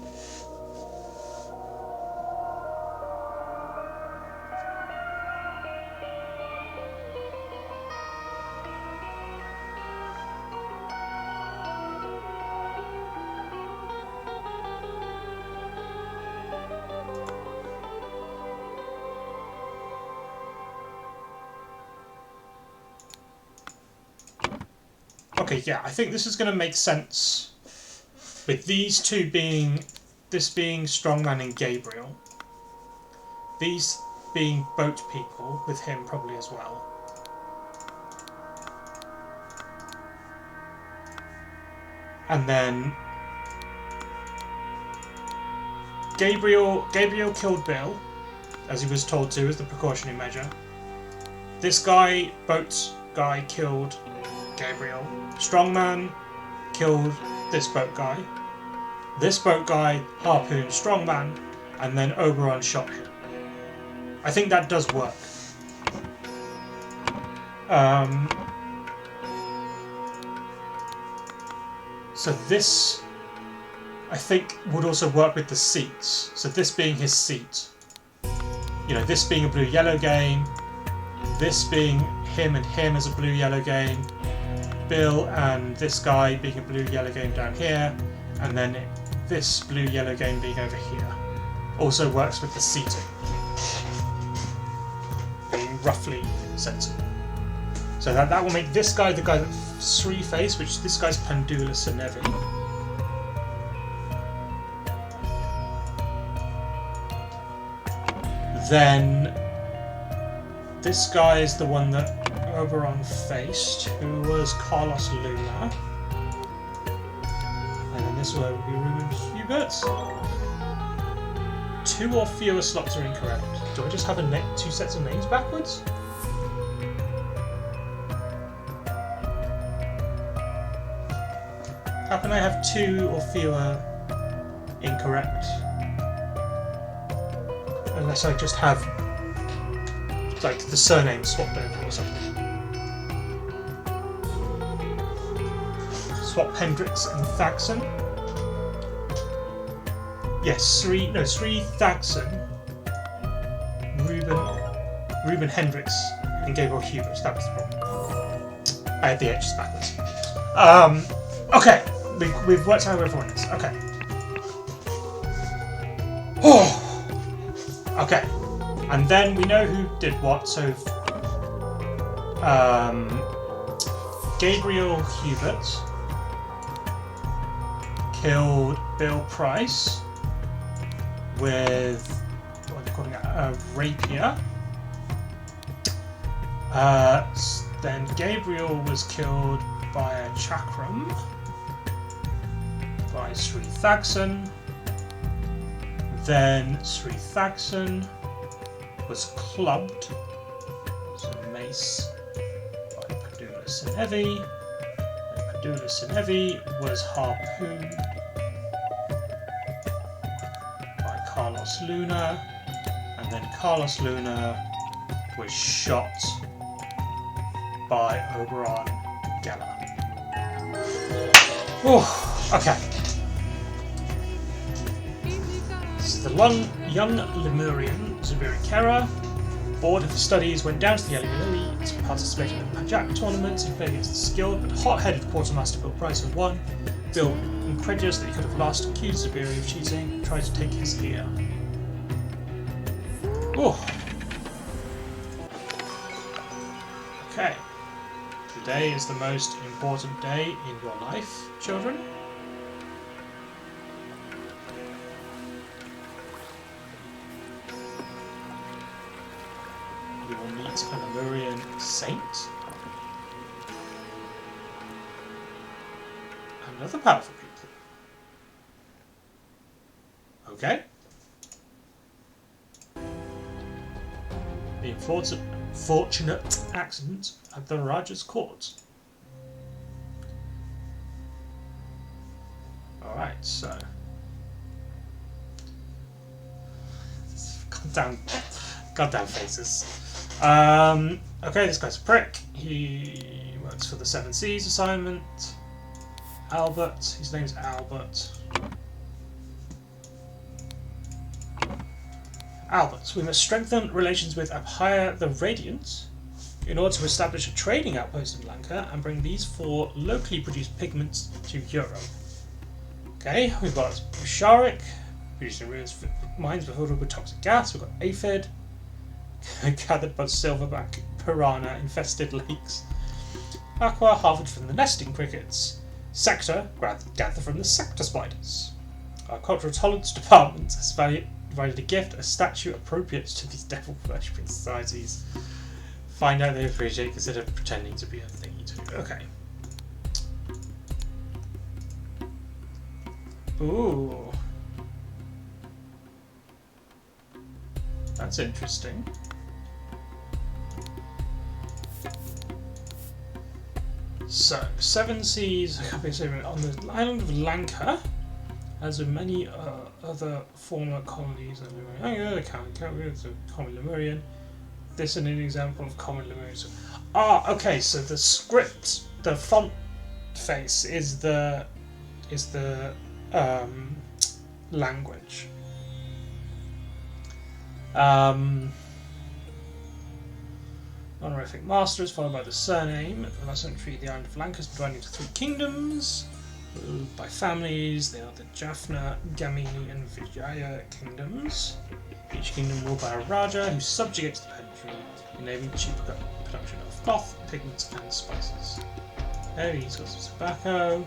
Okay, yeah, I think this is going to make sense with these two being, this being Strongman and Gabriel, these being boat people, with him probably as well. And then Gabriel killed Bill, as he was told to as the precautionary measure. This guy, boat guy, killed Gabriel. Strongman killed this boat guy. This boat guy harpooned Strongman, and then Oberon shot him. I think that does work. So this, I think, would also work with the seats. So this being his seat. You know, this being a blue-yellow game, this being him and him as a blue-yellow game, Bill and this guy being a blue-yellow game down here, and then this blue-yellow game being over here. Also works with the seating being roughly sensible. So that will make this guy the guy that's three face, which this guy's Pandula Senevi. Then this guy is the one that Oberon faced, who was Carlos Luna. And then this one would be Ruben Hubert. 2 or fewer slots are incorrect. Do I just have two sets of names backwards? How can I have 2 or fewer incorrect? Unless I just have like the surname swapped over or something. Swap Hendricks and Thagson. Yes, Sri Thagson, Ruben Hendricks, and Gabriel Hubert. That was the problem. I had the H's backwards. Okay, we've worked out who everyone is. Okay. Okay, and then we know who did what. So, Gabriel Hubert killed Bill Price with, what are they calling it, a rapier. Then Gabriel was killed by a chakram by Sri Thagson. Then Sri Thaksan was clubbed, so mace, by Padula Senevi. Padula Senevi was harpooned by Carlos Luna, and then Carlos Luna was shot by Oberon Geller. Oh, okay. So the young Lemurian Zubiri Kera, bored of his studies, went down to the Ellie to participate in the Pajak tournaments and play against the skilled but hot-headed quartermaster Bill Price, who won. Bill, incredulous that he could have lost, accused Zubiri of cheating and tried to take his ear. Oh. Okay. Today is the most important day in your life, children. You will meet a Lemurian saint and other powerful people. Okay? The unfortunate accident at the Raja's court. Alright, so. Goddamn faces. Okay, this guy's a prick. He works for the Seven Seas assignment. Albert, his name's Albert. Albert, we must strengthen relations with Abhaya the Radiant in order to establish a trading outpost in Lanka and bring these 4 locally produced pigments to Europe. Okay, we've got Sharik, producing mines filled with toxic gas. We've got Aphid, gathered by silverback piranha infested lakes. Aqua, harvested from the nesting crickets. Sector, gathered from the sector spiders. Our cultural tolerance department has provided a gift, a statue appropriate to these devil worshipping societies. Find out they appreciate, consider pretending to be a thingy too. Okay. Ooh. That's interesting. So, Seven Seas on the island of Lanka, as with many other former colonies of Lemurian, common Lemurian. This is an example of common Lemurian. Okay, so the script, the font face is the language. Honorific master is followed by the surname. In the last century, the island of Lanka is divided into 3 kingdoms. Ruled by families, they are the Jaffna, Gamini, and Vijaya kingdoms. Each kingdom ruled by a Raja who subjugates the country, enabling cheap production of cloth, pigments, and spices. There, he's got some tobacco.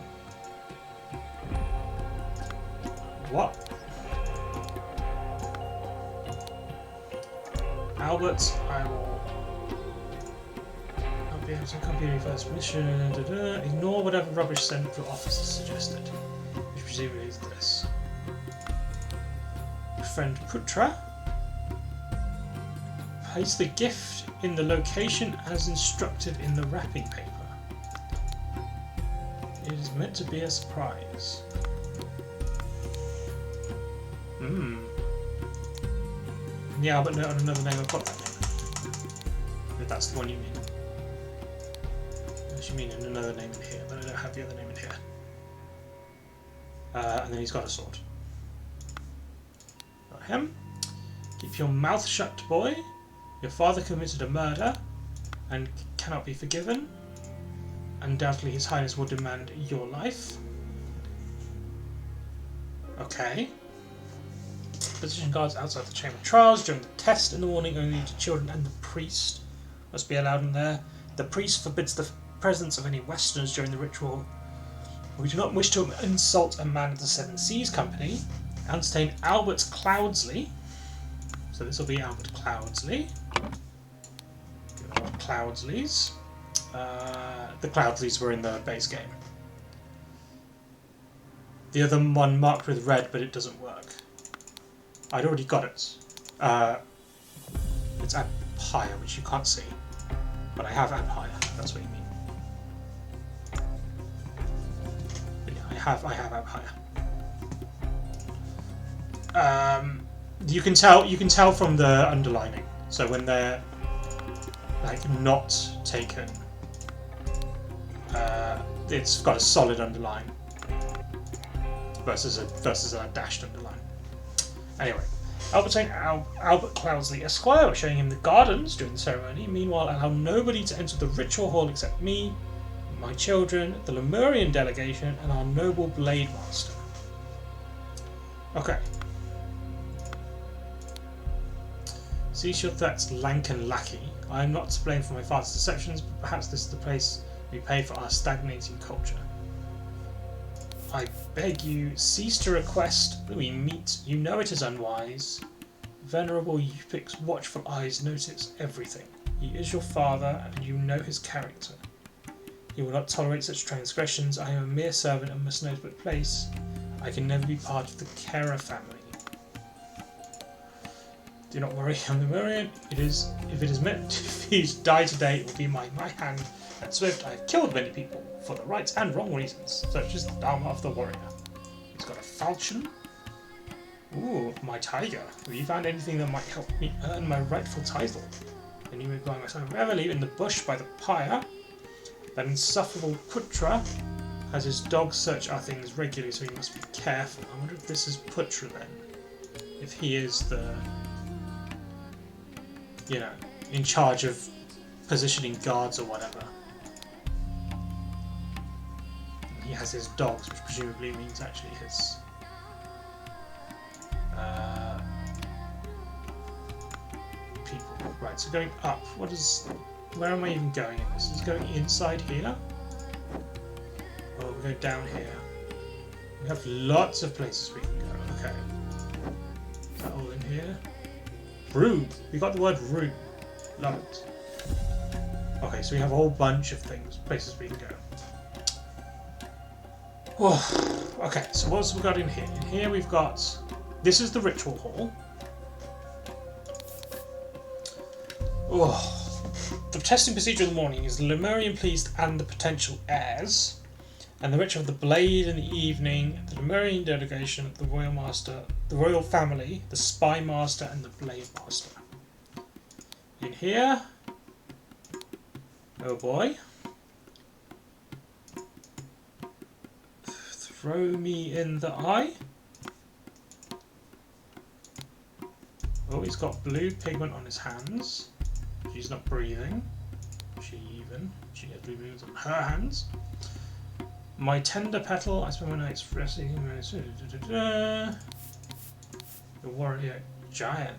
What? Albert, I will not be able to copy your first mission. Ignore whatever rubbish central officers suggested, which presumably is this. Friend Putra, place the gift in the location as instructed in the wrapping paper. It is meant to be a surprise. Yeah, but no, on another name I've got that name. If that's the one you mean. Unless you mean in another name in here, but I don't have the other name in here. And then he's got a sword. Got him. Keep your mouth shut, boy. Your father committed a murder and cannot be forgiven. Undoubtedly His Highness will demand your life. Okay. Position guards outside the chamber of trials during the test in the morning. Only the children and the priest must be allowed in there. The priest forbids the presence of any Westerners during the ritual. We do not wish to insult a man of the Seven Seas Company. Entertain Albert Cloudsley. So this will be Albert Cloudsley. Cloudsleys. The Cloudsleys were in the base game. The other one marked with red, but it doesn't work. I'd already got it. It's Empire, which you can't see. But I have Empire, that's what you mean. But yeah, I have Empire. You can tell from the underlining. So when they're like not taken, it's got a solid underline versus a dashed underline. Anyway, Albert Cloudsley Esquire, showing him the gardens during the ceremony. Meanwhile, allow nobody to enter the ritual hall except me, my children, the Lemurian delegation, and our noble blade master. Okay. Cease your threats, Lankan lackey. I am not to blame for my father's deceptions, but perhaps this is the place we pay for our stagnating culture. I beg you, cease to request that we meet. You know it is unwise. Venerable Upic's watchful eyes notice everything. He is your father, and you know his character. He will not tolerate such transgressions. I am a mere servant and must know but place. I can never be part of the Kera family. Do not worry, I'm the Lemurian. If it is meant to die today, it will be my hand and swift. I have killed many people for the right and wrong reasons, such as the Dharma of the warrior. He's got a falchion. Ooh, my tiger. Have you found anything that might help me earn my rightful title? Then you may buy my son reveille in the bush by the pyre. That insufferable Putra has his dogs search our things regularly, so he must be careful. I wonder if this is Putra then. If he is the, you know, in charge of positioning guards or whatever. He has his dogs, which presumably means actually his people. Right, so going up, where am I even going in this? Is it going inside here? Or we go down here? We have lots of places we can go. Okay. Is that all in here? Room! We got the word room. Love it. Okay, so we have a whole bunch of places we can go. Oh, okay, so what else have we got in here? In here we've got... This is the ritual hall. Oh. The testing procedure in the morning is the Lemurian pleased and the potential heirs. And the ritual of the blade in the evening, the Lemurian delegation, the royal master, the royal family, the spy master, and the blade master. In here... Oh boy. Throw me in the eye. Oh, he's got blue pigment on his hands. She's not breathing. She has blue pigment on her hands. My tender petal, I spend my nights resting. The warrior giant.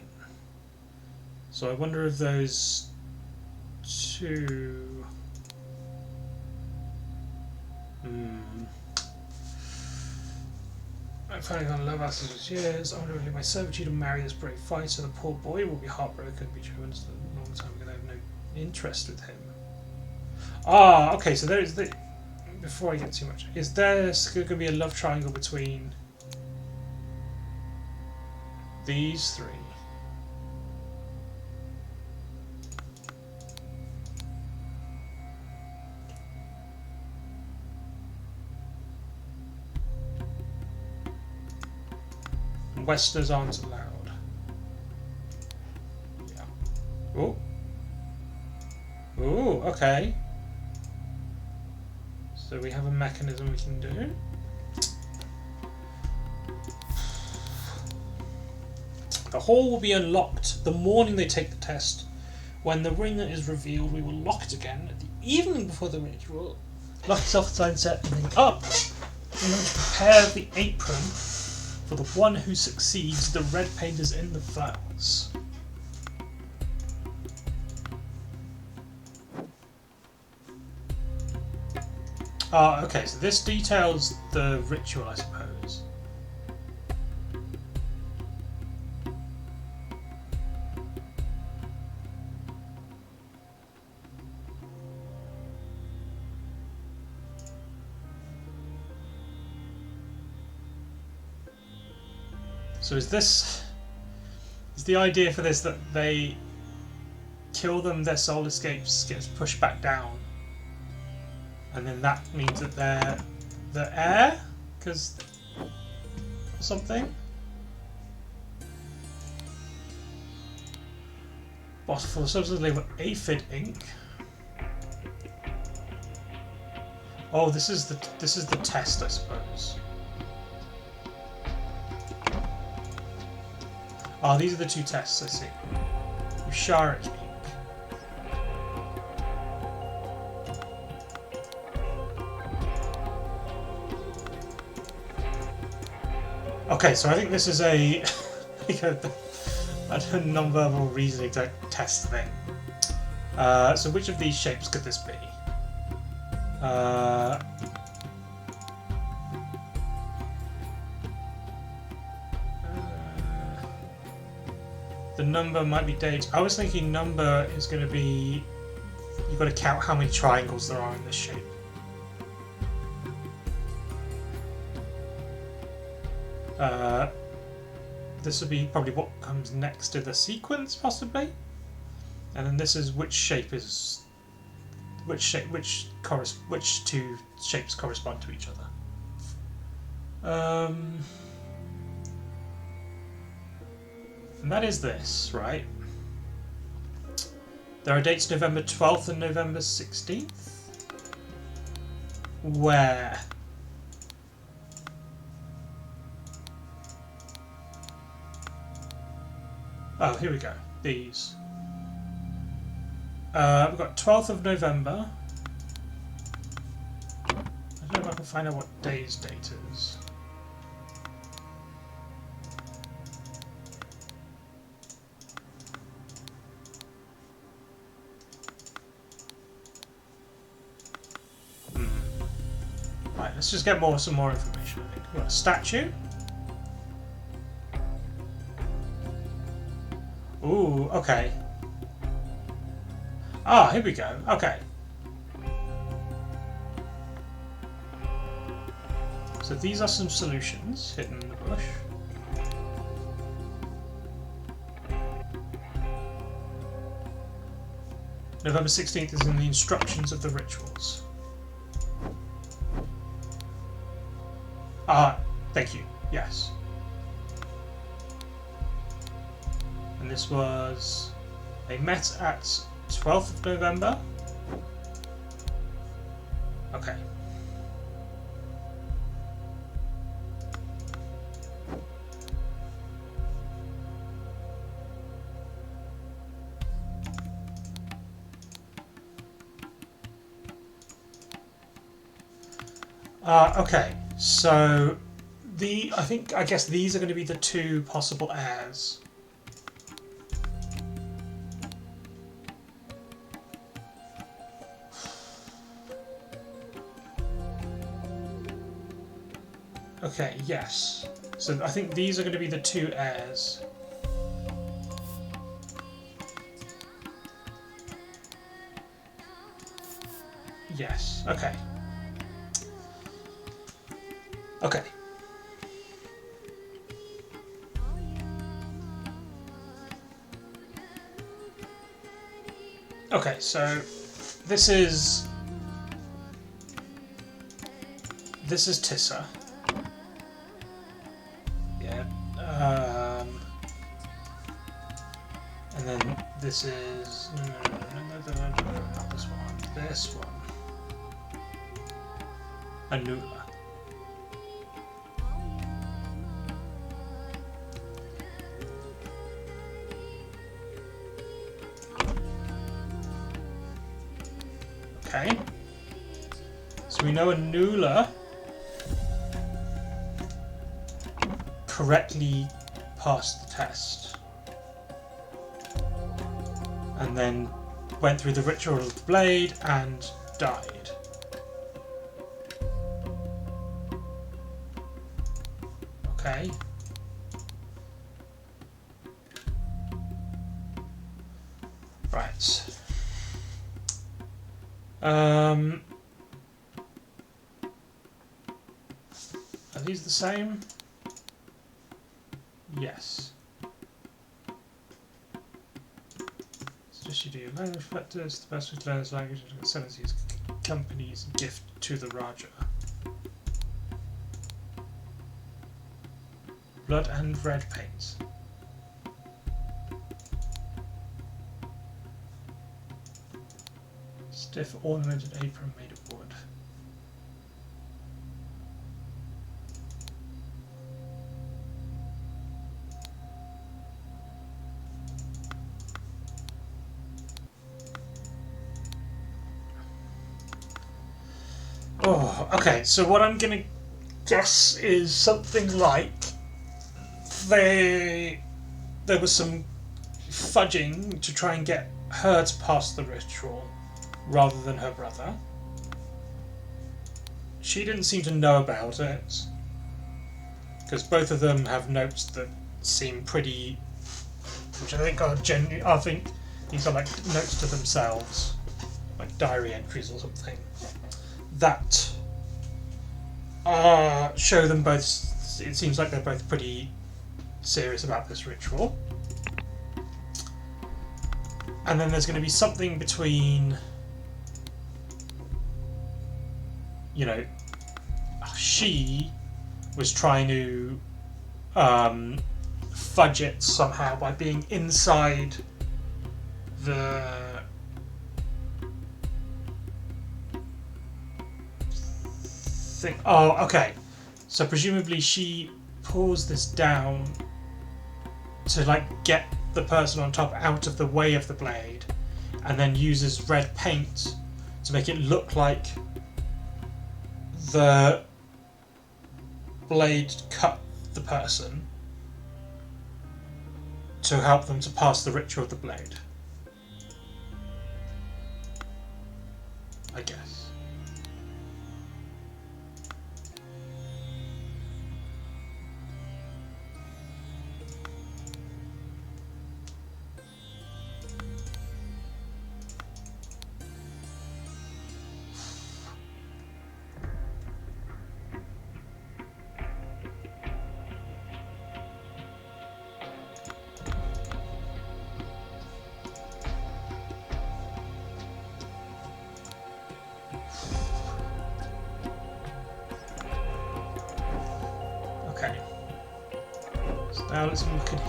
So I wonder if those two... I'm finally gonna love us as years. I want to relieve my servitude and marry this brave fighter. The poor boy will be heartbroken, be true, and a long time ago I have no interest with him. Ah, okay, so there is the... Before I get too much, is there going to be a love triangle between these three? Westers aren't allowed. Yeah. Oh. Oh, okay. So we have a mechanism we can do. The hall will be unlocked the morning they take the test. When the ring is revealed, we will lock it again. At the evening before the ritual, lock itself inside, set everything up. We're going to prepare the apron for the one who succeeds. The red paint is in the flags. Ah, okay, so this details the ritual, I suppose. So is this... Is the idea for this that they kill them, their soul escapes, gets pushed back down, and then that means that they're the air, because something. Bottle full of substance labeled aphid ink. Oh, this is the test, I suppose. Oh, these are the 2 tests, I see. Usharic ink. Okay, so I think this is a a non-verbal reasoning test thing. So which of these shapes could this be? The number might be dates. I was thinking number is going to be... You've got to count how many triangles there are in this shape. This would be probably what comes next to the sequence, possibly. And then this is which shape is... Which 2 shapes correspond to each other. And that is this, right? There are dates November 12th and November 16th. Where? Oh, here we go. These. We've got 12th of November. I don't know if I can find out what day's date is. Right, let's just get some more information, I think. We've got a statue. Ooh, okay. Ah, here we go. Okay. So these are some solutions hidden in the bush. November 16th is in the instructions of the rituals. Ah, thank you. Yes. And this was... They met at 12th of November. Okay. Okay, so I guess these are going to be the 2 possible heirs. Okay, yes. So I think these are going to be the 2 heirs. Yes, okay. Okay. Okay, so this is Tissa. Yeah. And then this is not this one. This one. Anula. Okay. So we know Anula correctly passed the test. And then went through the ritual of the blade and died. Okay. Right. Are these the same? Yes. Yes, you do. Language factors. The best way to learn this language is to use company's gift to the Raja. Blood and red paint. Stiff ornamented apron made of wood. Oh, okay, so what I'm gonna guess is something like there was some fudging to try and get her to pass the ritual rather than her brother. She didn't seem to know about it because both of them have notes that seem pretty, which I think are genuine. I think these are like notes to themselves, like diary entries or something, that show them both. It seems like they're both pretty serious about this ritual. And then there's going to be something between, you know, she was trying to fudge it somehow by being inside the thing. Oh, okay. So presumably she pulls this down to like get the person on top out of the way of the blade, and then uses red paint to make it look like the blade cut the person to help them to pass the ritual of the blade, I guess. Okay. So now let's look at.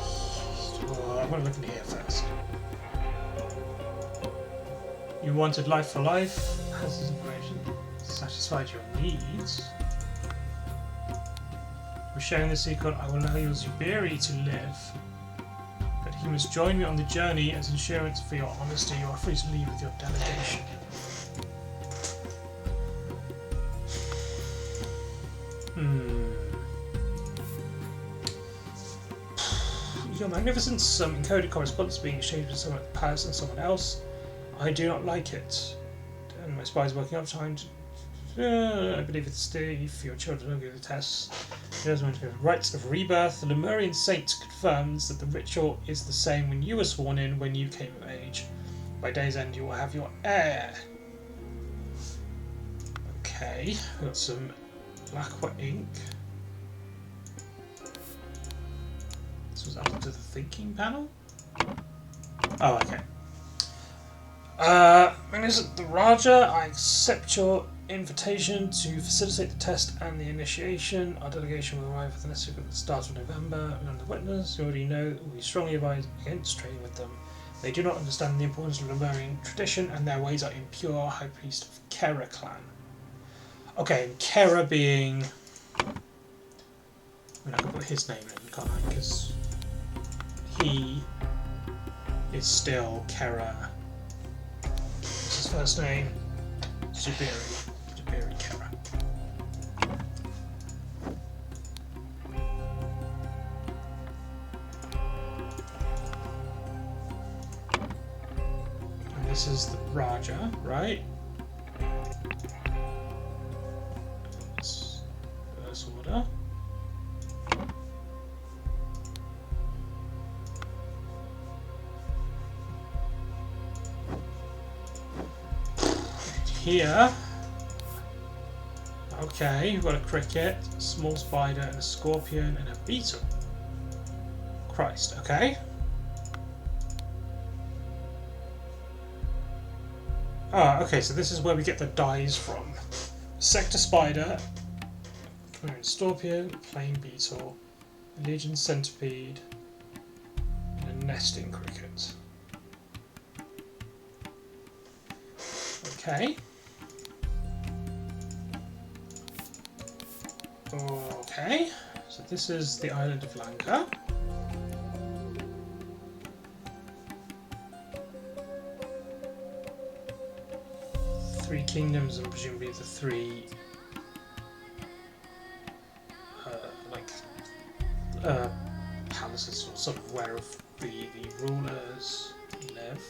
Oh, I want to look in here first. You wanted life for life. Has this information satisfied your needs? For sharing the secret, I will allow your Zubiri to live. But he must join me on the journey as insurance for your honesty. You are free to leave with your delegation. Your Magnificence, some encoded correspondence being exchanged with someone at the palace and someone else. I do not like it. And my spies working overtime to... I believe it's Steve. Your children will give the tests. Here's one to the rites of rebirth. The Lemurian saint confirms that the ritual is the same when you were sworn in when you came of age. By day's end, you will have your heir. Okay, we've got some aqua ink. This was after the thinking panel? Oh, okay. Magnificent the Raja, I accept your invitation to facilitate the test and the initiation. Our delegation will arrive at the necessary at the start of November. And the witness, you already know, we strongly advise against trading with them. They do not understand the importance of Lemurian tradition, and their ways are impure. High Priest of Kera clan. Okay, and Kera being... I mean, I can put his name in, can't I? Because he is still Kera. What's his first name? Zubiri. Zubiri Kera. And this is the Raja, right? Reverse order. Here, okay, we've got a cricket, a small spider, and a scorpion, and a beetle. Christ, okay. Ah, okay, so this is where we get the dyes from. Sector Spider, Chimerian Scorpion, Plain Beetle, Legion Centipede, and a Nesting Cricket. Okay. Okay, so this is the island of Lanka. Three kingdoms and presumably the three palaces, or sort of where the rulers live.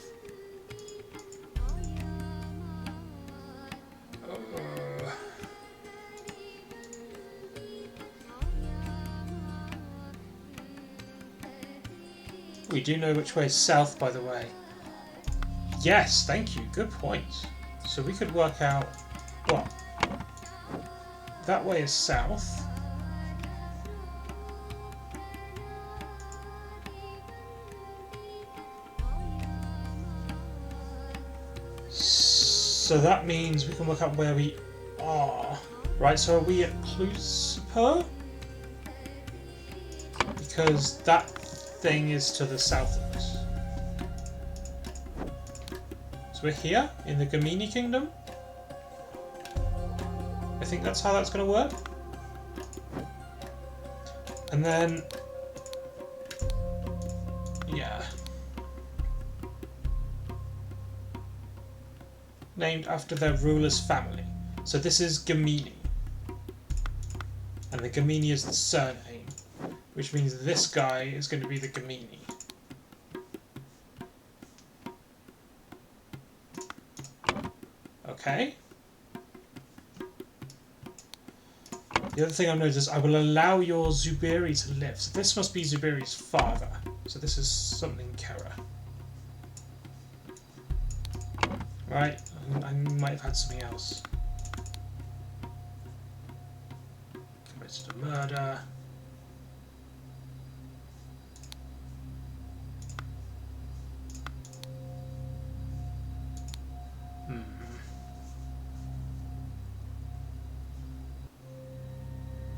We do know which way is south, by the way. Yes, thank you, good point. So we could work out, well, that way is south. So that means we can work out where we are. Right, so are we at Clusiper? Because that thing is to the south of us. So we're here, in the Gamini Kingdom. I think that's how that's going to work. And then... yeah. Named after their ruler's family. So this is Gamini. And the Gamini is the surname, which means this guy is going to be the Gamini. Okay. The other thing I've noticed is I will allow your Zubiri to live. So this must be Zubiri's father. So this is something Kera. Right, I might have had something else. Committed a murder.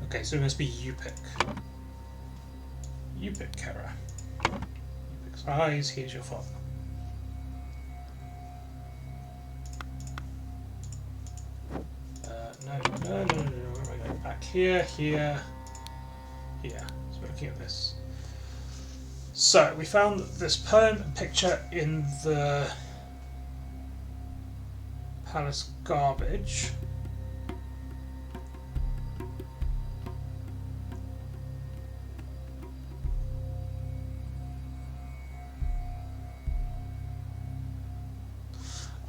Okay, so it must be Yupik. Yupik Kera. Yupik's eyes, here's your father. No. Where am I going? Back here. So we're looking at this. So we found this poem and picture in the palace garbage.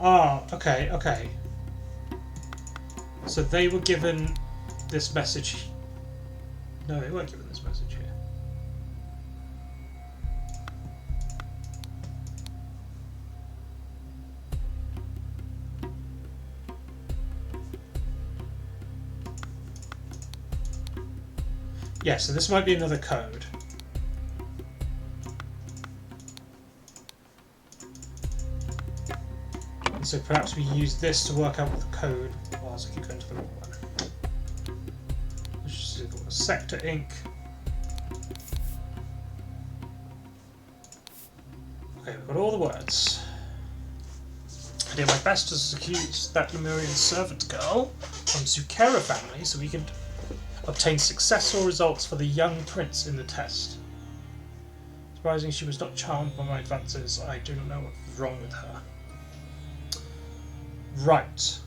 Ah, okay. So they were given this message. No, they weren't given this message here. Yeah, so this might be another code. And so perhaps we use this to work out what the code was. I keep going to the wrong one. Let's just see what Sector Inc. Okay, we've got all the words. I did my best to seduce that Lemurian servant girl from Zukera family so we could obtain successful results for the young prince in the test. Surprising she was not charmed by my advances. I do not know what was wrong with her. Right.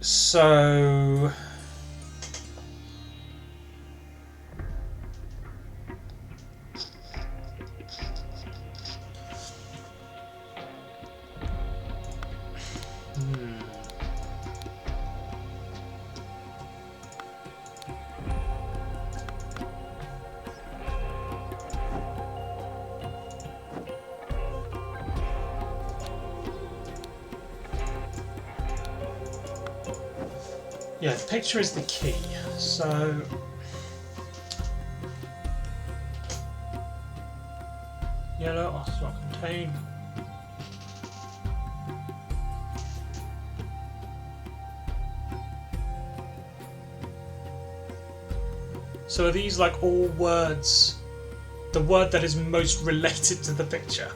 So... yeah, the picture is the key. So yellow, not contain. So are these like all words? The word that is most related to the picture.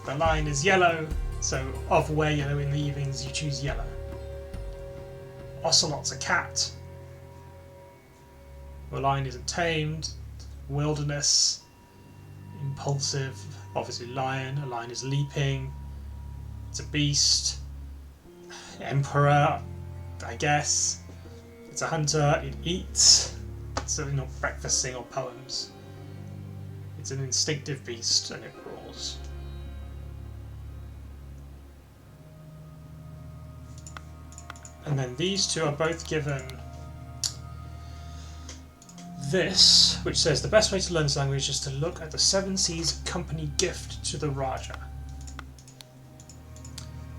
The lion is yellow, so of wear yellow in the evenings, you choose yellow. Ocelot's a cat. The lion isn't tamed. Wilderness. Impulsive. Obviously lion. A lion is leaping. It's a beast. Emperor, I guess. It's a hunter. It eats. It's certainly not breakfasting or poems. It's an instinctive beast and it roars. And then these two are both given this, which says the best way to learn this language is to look at the Seven Seas Company gift to the Raja.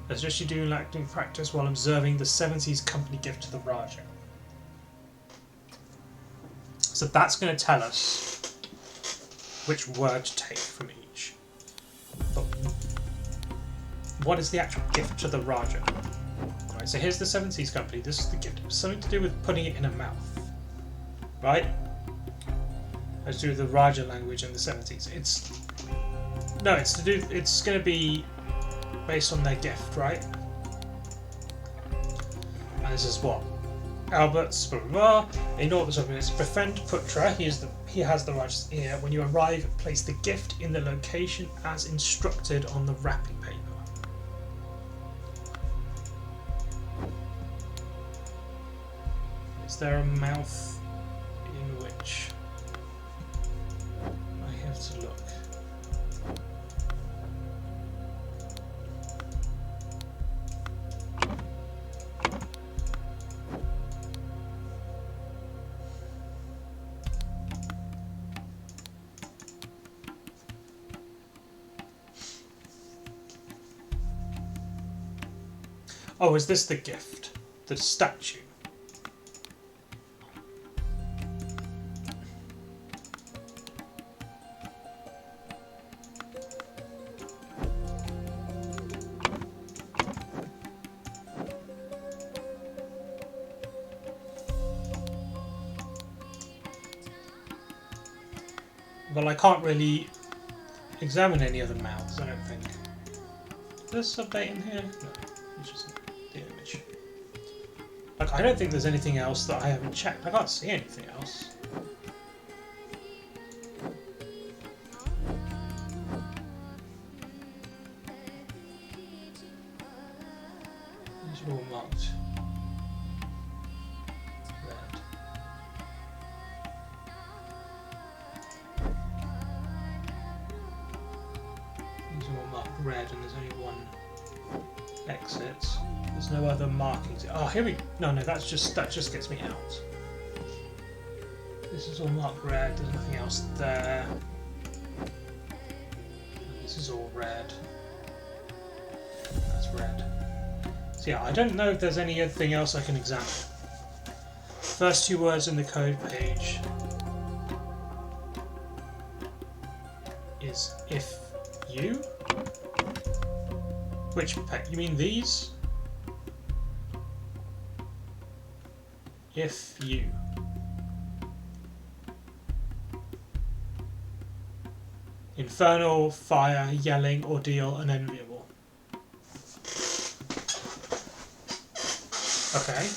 I suggest you do acting practice while observing the Seven Seas Company gift to the Raja. So that's going to tell us which word to take from each. But what is the actual gift to the Raja? Right, so here's the Seven Seas Company. This is the gift. It's something to do with putting it in a mouth. Right? Has to do with the Raja language and the Seven Seas. It's going to be based on their gift, right? And this is what? Albert's blah blah blah. They know what the topic is. Befriend Putra. He has the Raja's ear. When you arrive, place the gift in the location as instructed on the wrapping paper. Is there a mouth in which I have to look? Oh, is this the gift? The statue? Well, I can't really examine any other mouths, I don't think. Is there a update in here? No, it's just the image. Like, I don't think there's anything else that I haven't checked. I can't see anything else. These are all marked red. These are all marked red, and there's only one exit. There's no other markings. Oh, here we. No, that just gets me out. This is all marked red. There's nothing else there. This is all red. That's red. So yeah, I don't know if there's anything else I can examine. First two words in the code page is if you. Which page? You mean these? If you. Infernal, fire, yelling, ordeal, unenviable. Okay.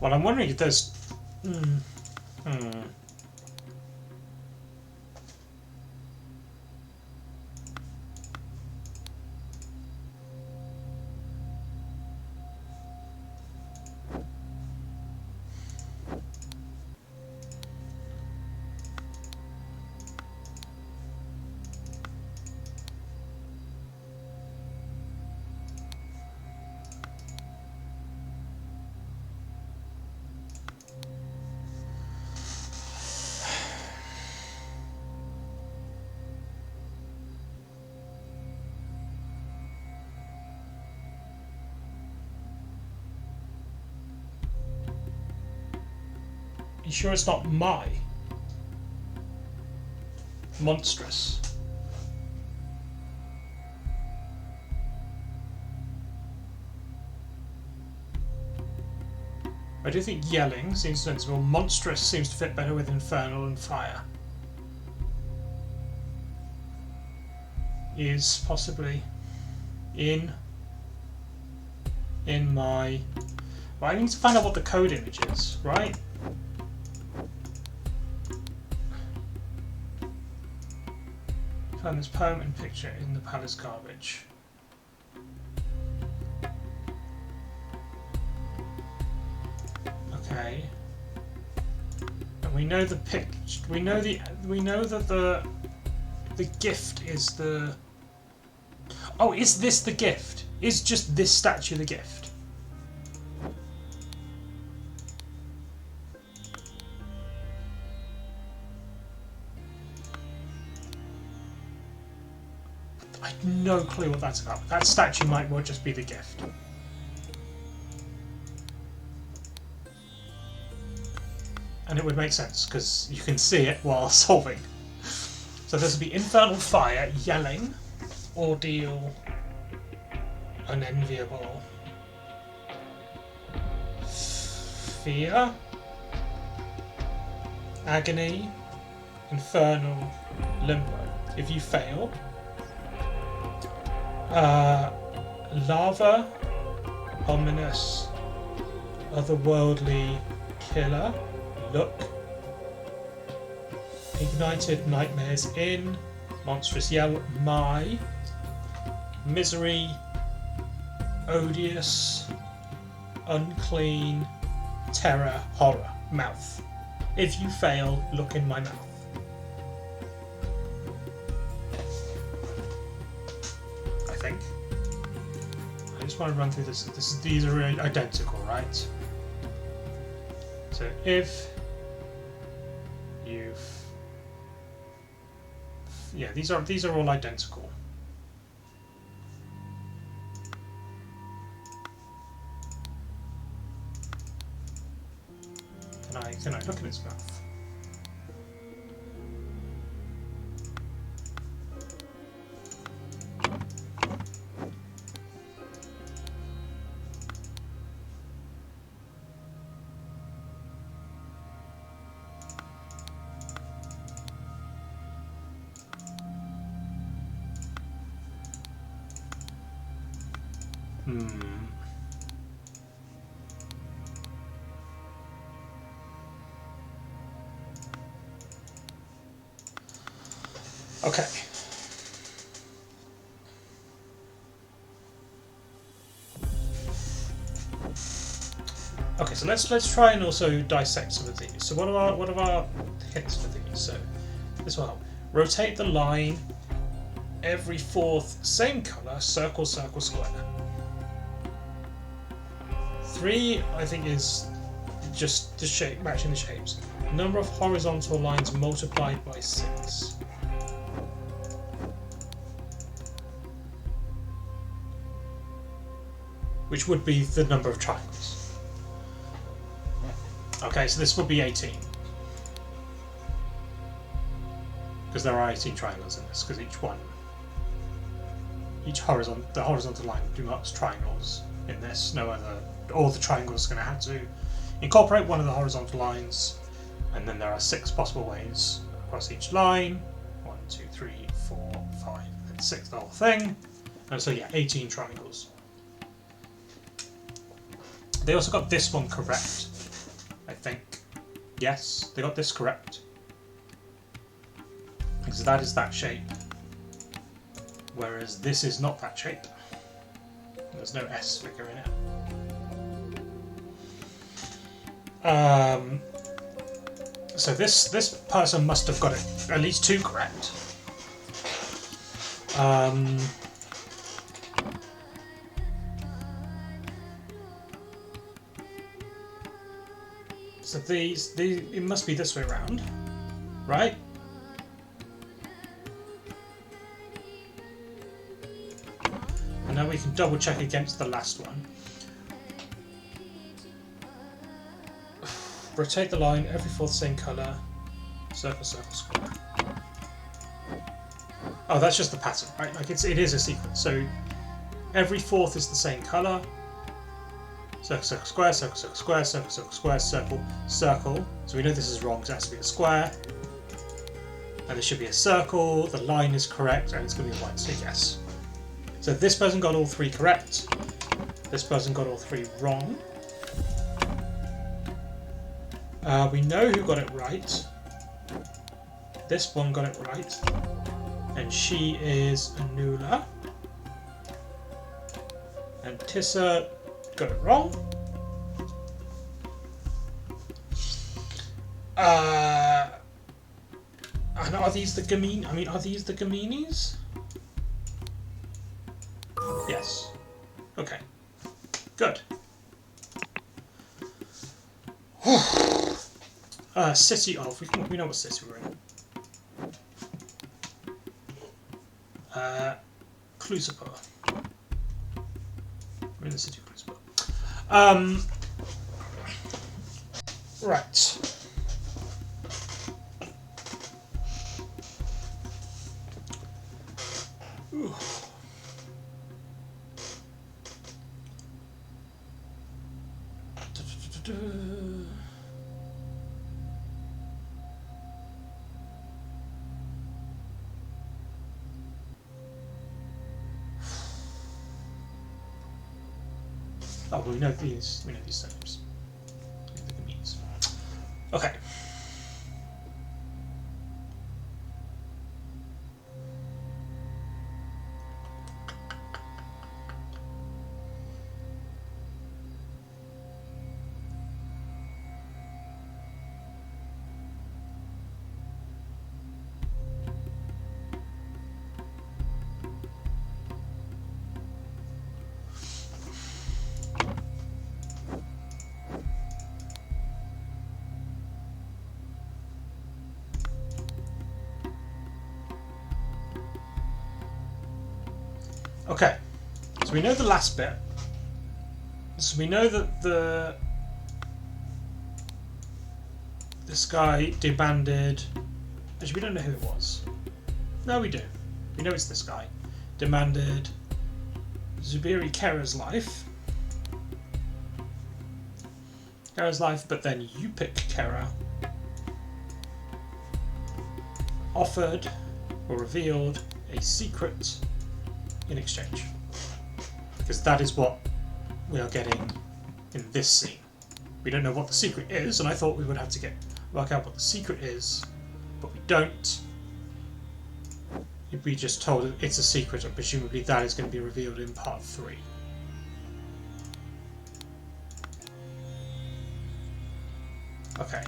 Well, I'm wondering if there's... You sure it's not my? Monstrous. I do think yelling seems sensible. Monstrous seems to fit better with infernal and fire. Is possibly in my... Well, I need to find out what the code image is, right? Find this permanent picture in the palace garbage. Okay. And we know the picture. We know that the gift is the. Oh, is this the gift? Is just this statue the gift? I have no clue what that's about. That statue might well just be the gift. And it would make sense, because you can see it while solving. So this would be infernal fire, yelling, ordeal, unenviable, fear, agony, infernal, limbo. If you fail, lava, ominous, otherworldly, killer, look, ignited nightmares in, monstrous yell, my, misery, odious, unclean, terror, horror, mouth. If you fail, look in my mouth. I think. I just want to run through this. These are identical, right? So if you've, yeah, these are all identical. Can I look in its mouth? Okay. Okay, so let's try and also dissect some of these. So what are our hints for these? So this will help. Rotate the line every fourth, same colour, circle, circle, square. 3, I think, is just the shape, matching the shapes. Number of horizontal lines multiplied by 6. Which would be the number of triangles. Okay, so this would be 18. Because there are 18 triangles in this, because the horizontal line denotes triangles in this. No other, all the triangles are going to have to incorporate one of the horizontal lines, and then there are 6 possible ways across each line. 1, 2, 3, 4, 5, and then 6, the whole thing. And so yeah, 18 triangles. They also got this one correct, I think. Yes, they got this correct. Because that is that shape. Whereas this is not that shape. There's no S figure in it. So this person must have got it at least 2 correct. So these, it must be this way around, right? And now we can double check against the last one. rotate the line every fourth same colour. Circle, circle, square. Oh, that's just the pattern, right? Like it is a sequence. So every fourth is the same colour. Circle, circle, square, circle, circle, square, circle, circle, square, circle, circle. So we know this is wrong because it has to be a square. And there should be a circle, the line is correct, and it's going to be white, so yes. So this person got all three correct. This person got all three wrong. We know who got it right. This one got it right. And she is Anula. And Tissa got it wrong. And are these the Gamini? I mean, are these the Gaminis? Yes. Okay. Good. City of. We know what city we're in. Clusipur. We're in the city of Clusipur. Right. Ooh. Oh, well, we know these names. Okay. Okay, so we know the last bit. So we know that this guy demanded. Actually, we don't know who it was. No, we do. We know it's this guy. Demanded Zubiri Kera's life. But then you pick Kera. Offered or revealed a secret in exchange, because that is what we are getting in this scene. We don't know what the secret is, and I thought we would have to work out what the secret is, but we don't. We just told it it's a secret, and presumably that is going to be revealed in part 3. Okay.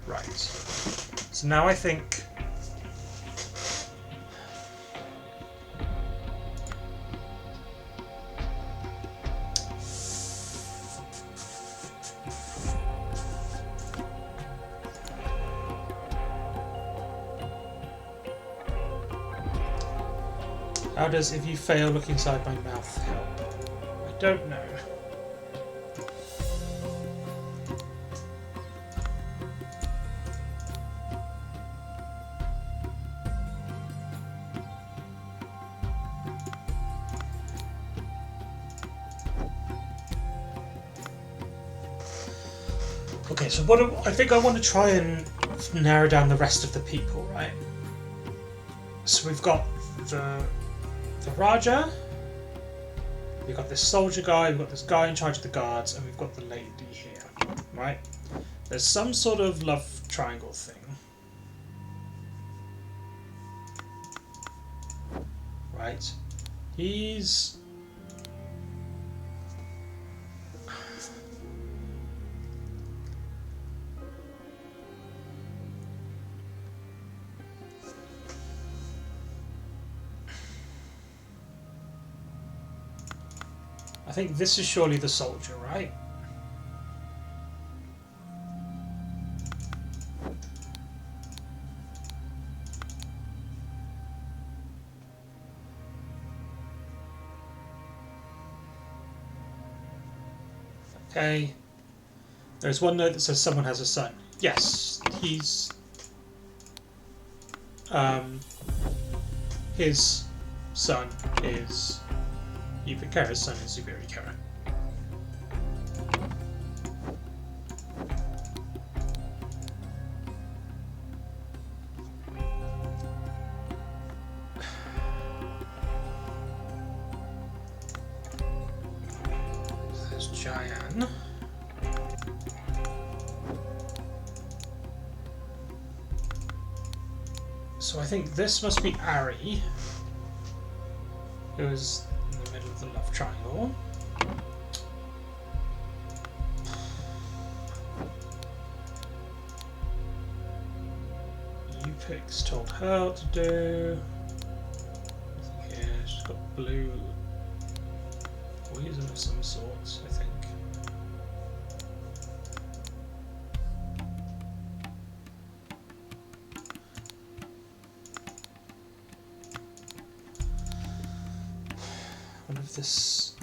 Right. So now I think how does if you fail look inside my mouth help? I don't know. Okay, so I think I want to try and narrow down the rest of the people, right? So we've got the Raja, we've got this soldier guy, we've got this guy in charge of the guards, and we've got the lady here, right? There's some sort of love triangle thing. Right? He's... I think this is surely the soldier, right? Okay. There's one note that says someone has a son. Yes, he's... his son is... Yubikara's son is Zubirikara. There's Jayan. So I think this must be Ari, who is in the middle of the love triangle. Yupix told her what to do. Yeah, she's got blue poison of some sort, I think. What if this...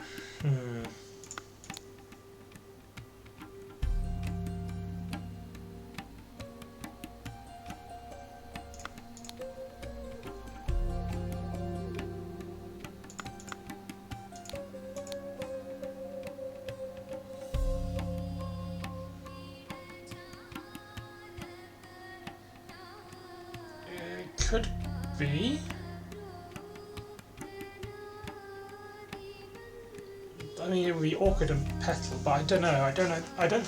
It could be. I mean, it would be Orchid and Petal, but I don't know. I don't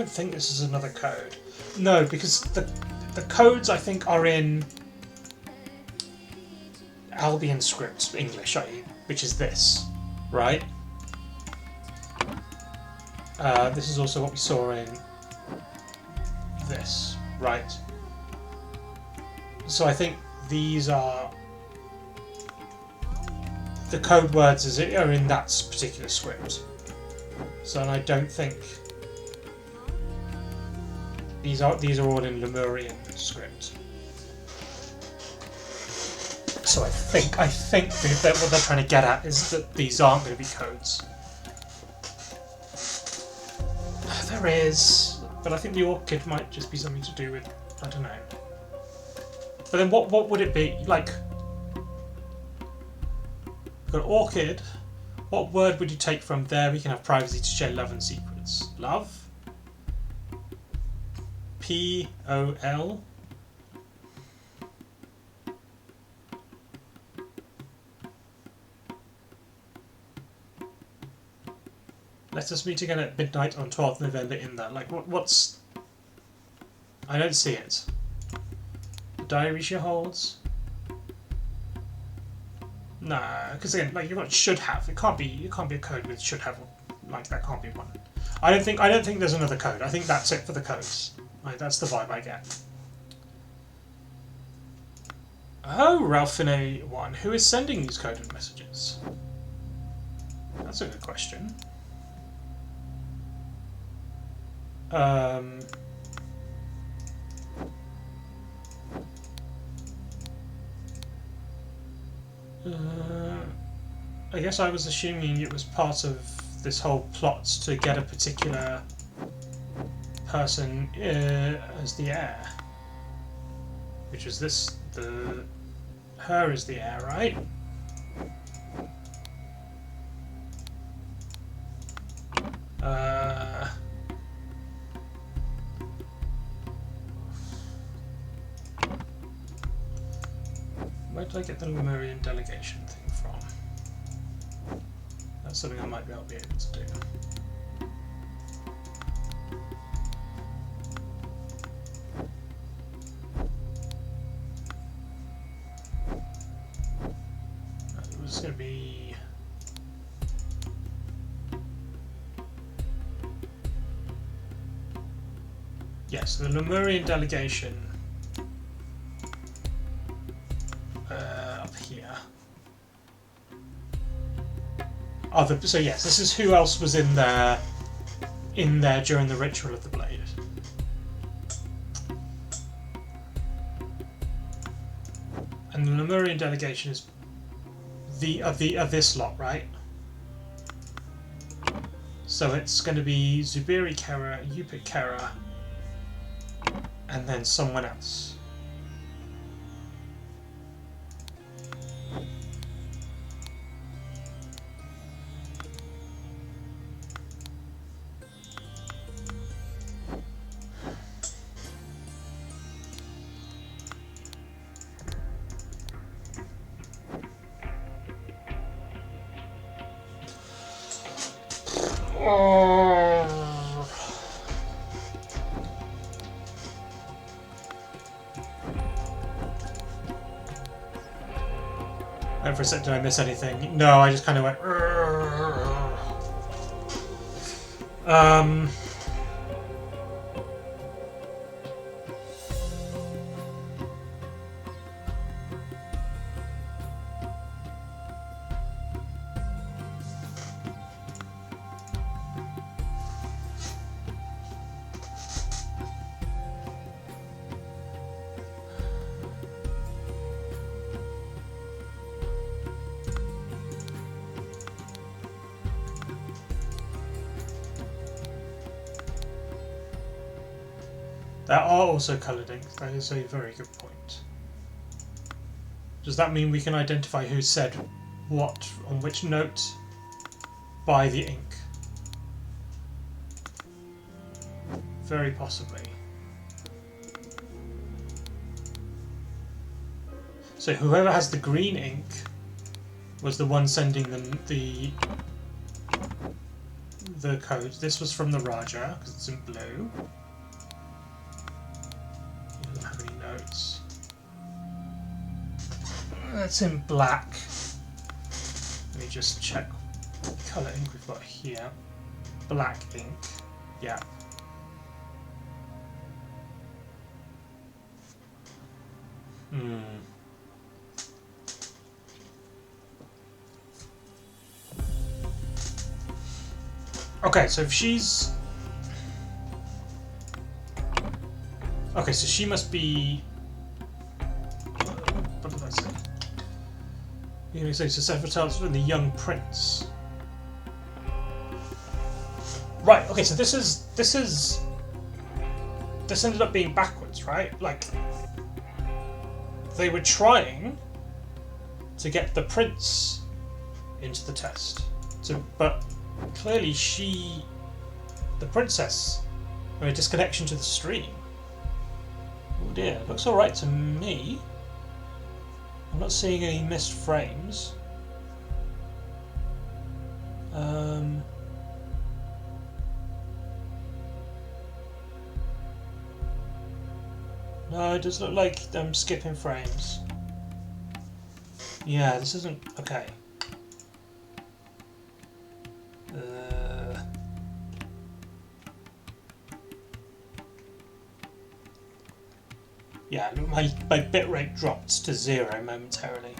think this is another code. No, because the codes I think are in Albion scripts, English, which is this, right? This is also what we saw in this, right? So I think these are the code words are in that particular script. So I don't think these are all in Lemurian script. So I think that what they're trying to get at is that these aren't going to be codes. There is, but I think the Orchid might just be something to do with, I don't know. But then what would it be? Like, we've got Orchid. What word would you take from there? We can have privacy to share love and secrets. Love? P-O-L? Let us meet again at midnight on 12th November in that. Like, what's... I don't see it. The diary she holds? Nah, because again, like, you've got should have. It can't be a code with should have. Like, that can't be one. I don't think there's another code. I think that's it for the codes. Like, that's the vibe I get. Oh, Ralphine 1. Who is sending these coded messages? That's a good question. I guess I was assuming it was part of this whole plot to get a particular person as the heir. Which was this, her is the heir, right? Where did I get the Lemurian delegation thing from? That's something I might be able to do. It was going to be... Yes, the Lemurian delegation up here. So yes, this is who else was in there during the ritual of the blade. And the Lemurian delegation is of this lot, right? So it's going to be Zubiri Kara, Yupik Kara, and then someone else. And for a sec, did I miss anything? No, I just kind of went. There are also coloured inks. That is a very good point. Does that mean we can identify who said what on which note by the ink? Very possibly. So whoever has the green ink was the one sending them the code. This was from the Raja because it's in blue. He doesn't have any notes. That's in black. Let me just check what colour ink we've got here. Black ink. Yeah. Okay, so if she's... Okay, so she must be... What did I say? You know, so several times from the young prince. Right, okay, so this ended up being backwards, right? Like, they were trying to get the prince into the test. But clearly the princess, a disconnection to the stream. Oh dear, looks alright to me. I'm not seeing any missed frames. No, it does look like I'm skipping frames. Yeah, this isn't... okay. Yeah, my bitrate dropped to 0 momentarily.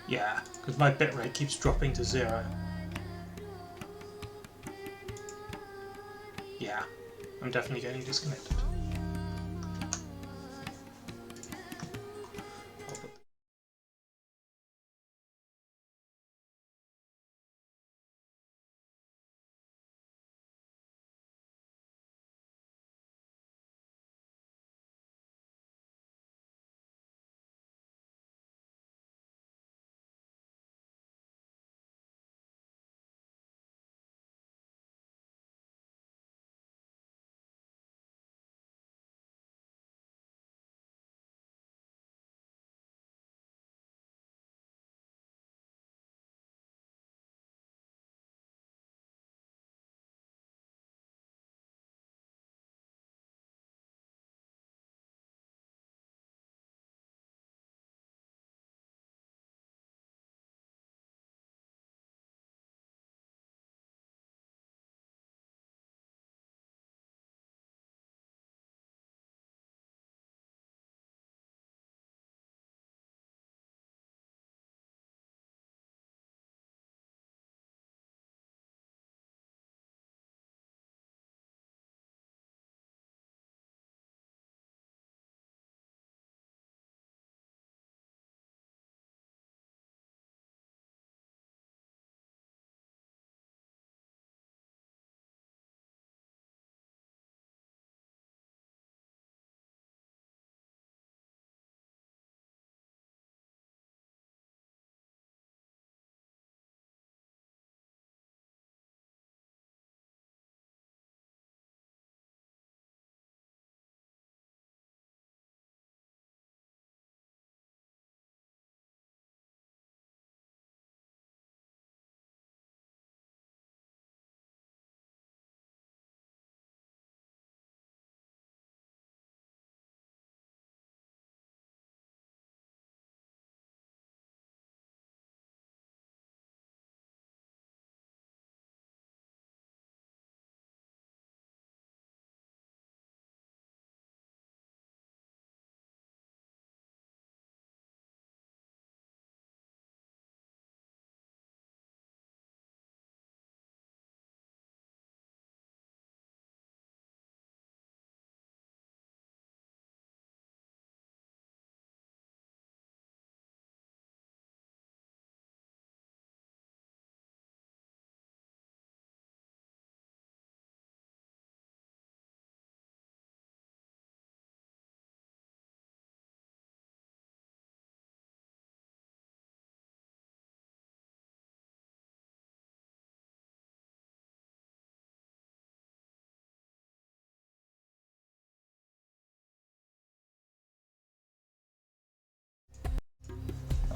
Yeah, because my bitrate keeps dropping to 0. Yeah, I'm definitely getting disconnected.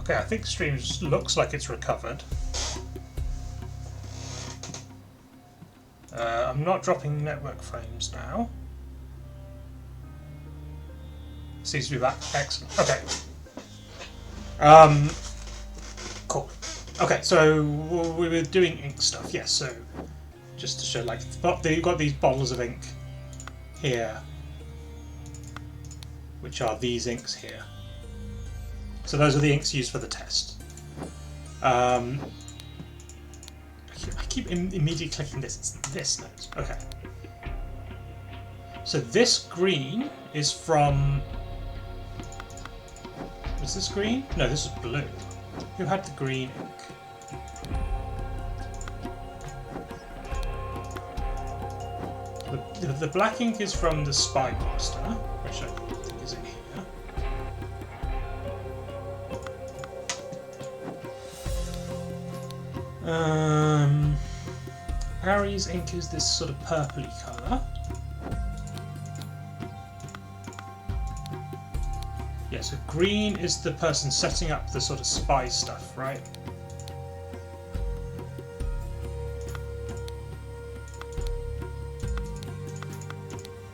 Okay, I think stream looks like it's recovered. I'm not dropping network frames now. Seems to be back. Excellent. Okay. Cool. Okay, so we were doing ink stuff. Yes, so just to show, like, you've got these bottles of ink here, which are these inks here. So those are the inks used for the test. I keep immediately clicking this. It's this note. Okay. So this green is from... Was this green? No, this is blue. Who had the green ink? The black ink is from the Spy Master, which I think is in here. Harry's ink is this sort of purpley colour. Yeah, so green is the person setting up the sort of spy stuff, right?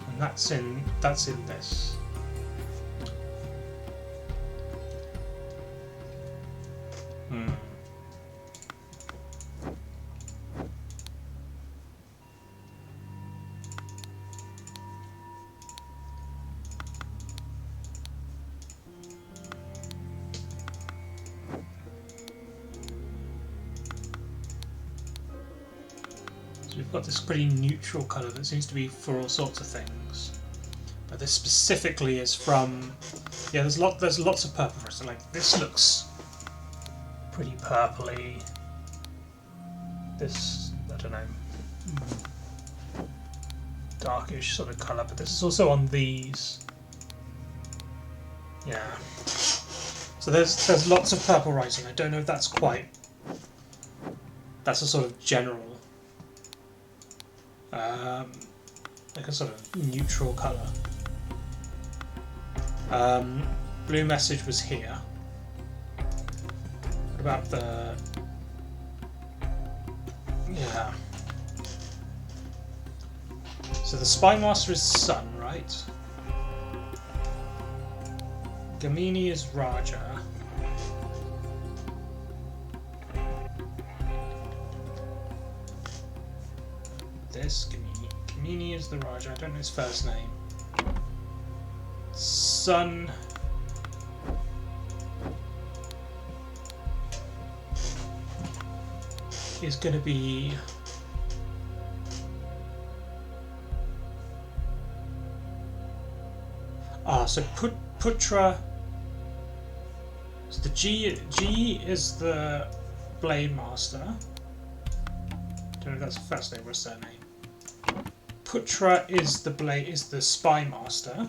And that's in this. We've got this pretty neutral colour that seems to be for all sorts of things, but this specifically is from, yeah, there's lots of purple for it. So like this looks pretty purpley. This, I don't know, darkish sort of colour, but this is also on these. Yeah. So there's lots of purple writing. I don't know if that's quite. That's a sort of general. Like a sort of neutral colour. Blue message was here. What about the... Yeah. So the Spy Master is Sun, right? Gamini is Raja. This Gamini is the Raja. I don't know his first name. Sun is going to be so Putra. So the G is the Blade Master. Don't know if that's a first name or a surname. Putra is the Spy Master,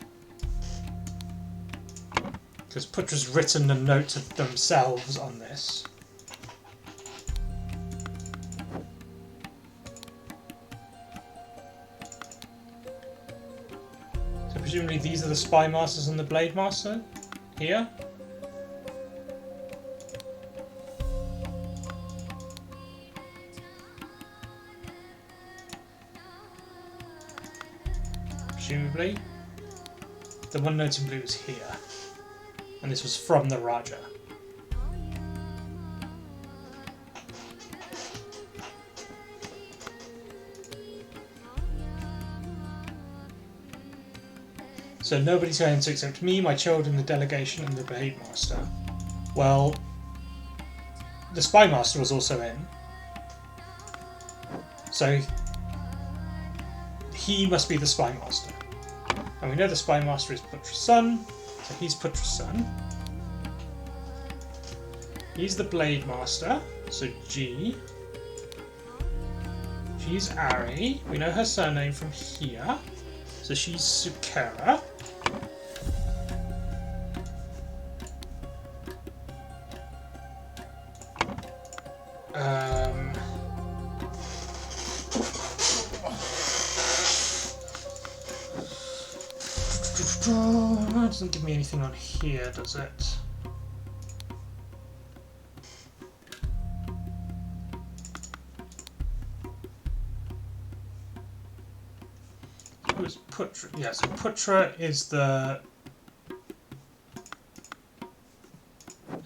because Putra's written a note to themselves on this. So presumably these are the Spy Masters and the Blade Master here. Presumably. The one note in blue is here. And this was from the Raja. So nobody's going to accept me, my children, the delegation, and the Blade Master. Well, the Spy Master was also in. So he must be the Spy Master. And we know the Spy Master is Putra's son, so he's Putra's son. He's the Blade Master, so G. She's Ari. We know her surname from here, so she's Sukera. Doesn't give me anything on here, does it? Who's Putra? Yeah, so Putra is the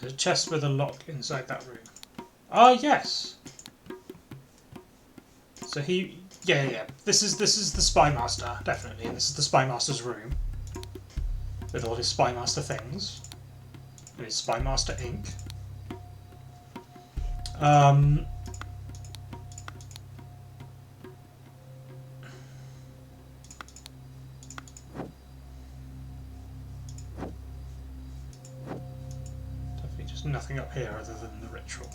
there's a chest with a lock inside that room. Ah, yes. So he, yeah. This is the Spy Master, definitely, and this is the Spy Master's room with all his Spy Master things. And his Spy Master ink. Definitely just nothing up here other than the ritual.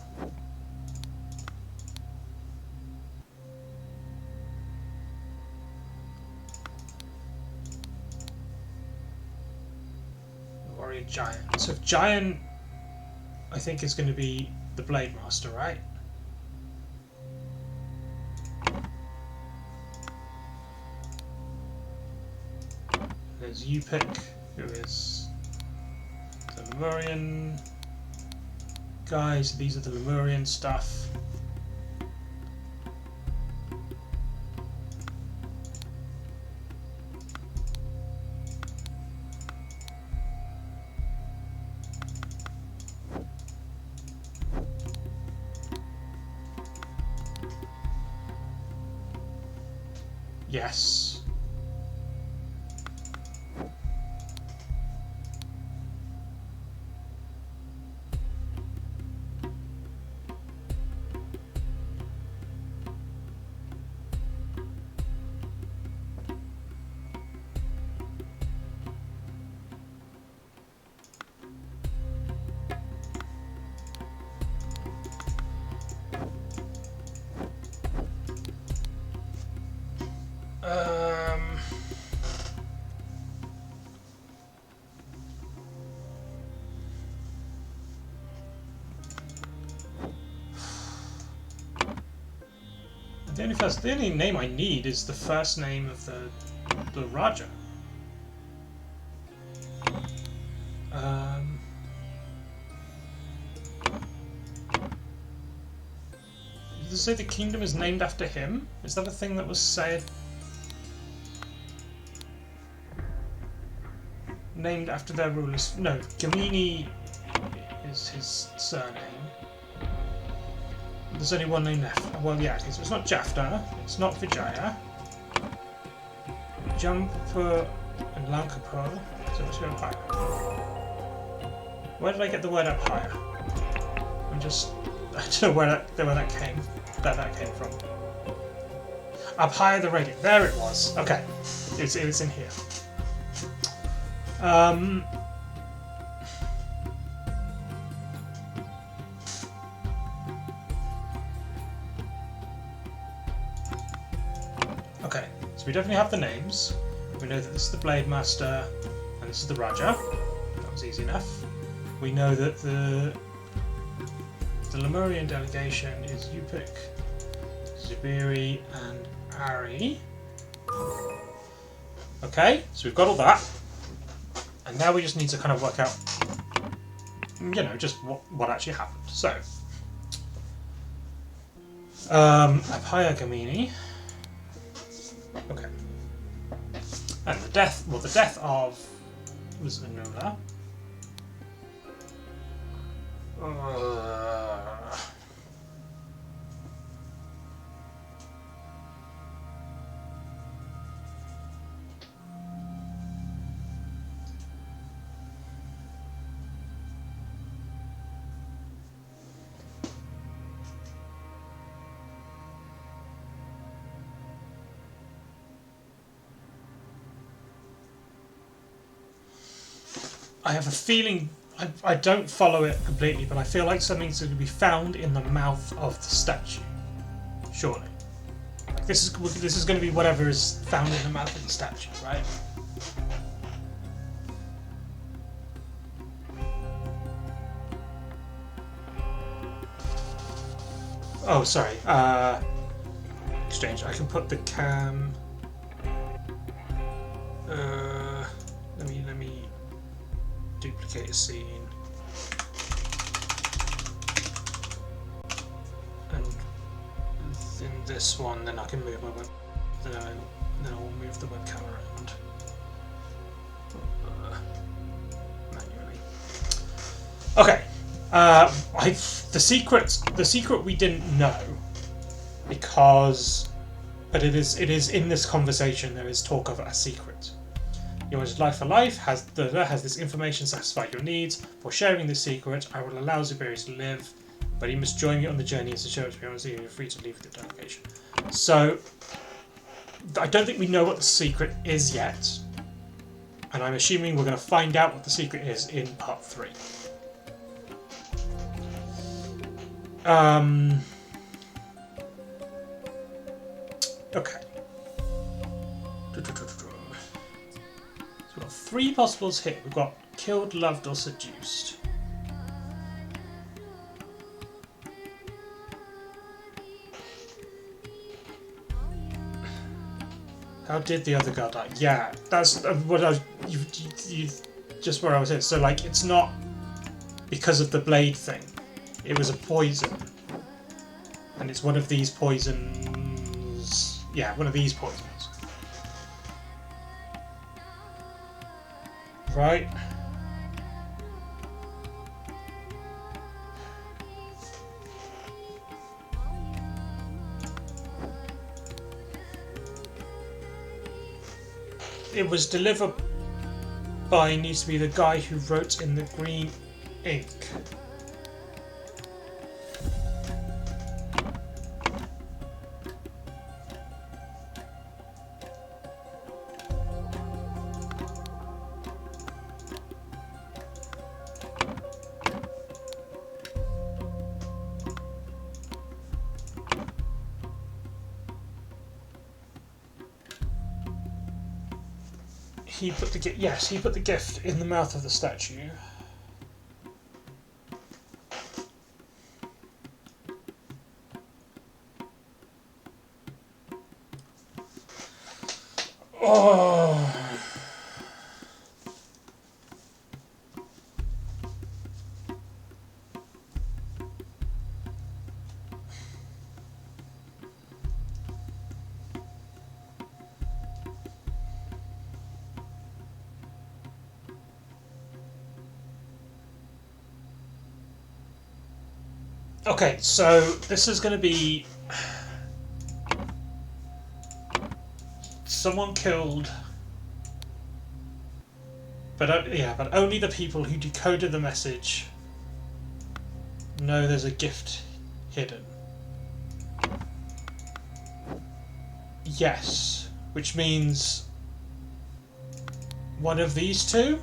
Warrior Giant. So Giant, I think, is going to be the Blade Master, right? There's Upik, who is the Lemurian guys. These are the Lemurian stuff. Yes. The only name I need is the first name of the Raja. Did it say the kingdom is named after him? Is that a thing that was said? Named after their rulers? No, Gamini is his surname. There's only one name left. Well, yeah, okay, so it's not Jafta, it's not Vijaya. Jampa and Lanka Pearl. So let's go up higher. Where did I get the word up higher? I don't know where that came from. Up higher the radio. There it was. Okay, it's in here. Okay, so we definitely have the names. We know that this is the Blade Master and this is the Raja. That was easy enough. We know that the Lemurian delegation is Upik, Zubiri, and Ari. Okay, so we've got all that. And now we just need to kind of work out, just what actually happened. So, Apaya Gamini. Okay. And the death of was Anula. I have a feeling, I don't follow it completely, but I feel like something's going to be found in the mouth of the statue. Surely. Like this is going to be whatever is found in the mouth of the statue, right? Oh, sorry. Exchange. I can put the cam. Let me duplicate a scene. And in this one, then I can move my Then I'll move the webcam around manually. Okay. The secret we didn't know because, but it is in this conversation. There is talk of a secret. Your life for life has this information satisfy your needs. For sharing this secret, I will allow Zuberi to live, but he must join me on the journey as a show to be honest. You're free to leave with the delegation. So, I don't think we know what the secret is yet, and I'm assuming we're going to find out what the secret is in part 3. Okay. So we've got 3 possibles here. We've got killed, loved, or seduced. How did the other girl die? Yeah, that's what I was. You just where I was here. So like, it's not because of the blade thing. It was a poison, and it's one of these poisons. Yeah, one of these poisons. Right. It was delivered by, needs to be the guy who wrote in the green ink. He put the gift. Yes, he put the gift in the mouth of the statue. Oh. Okay, so this is going to be someone killed, but yeah, but only the people who decoded the message know there's a gift hidden. Yes, which means one of these two,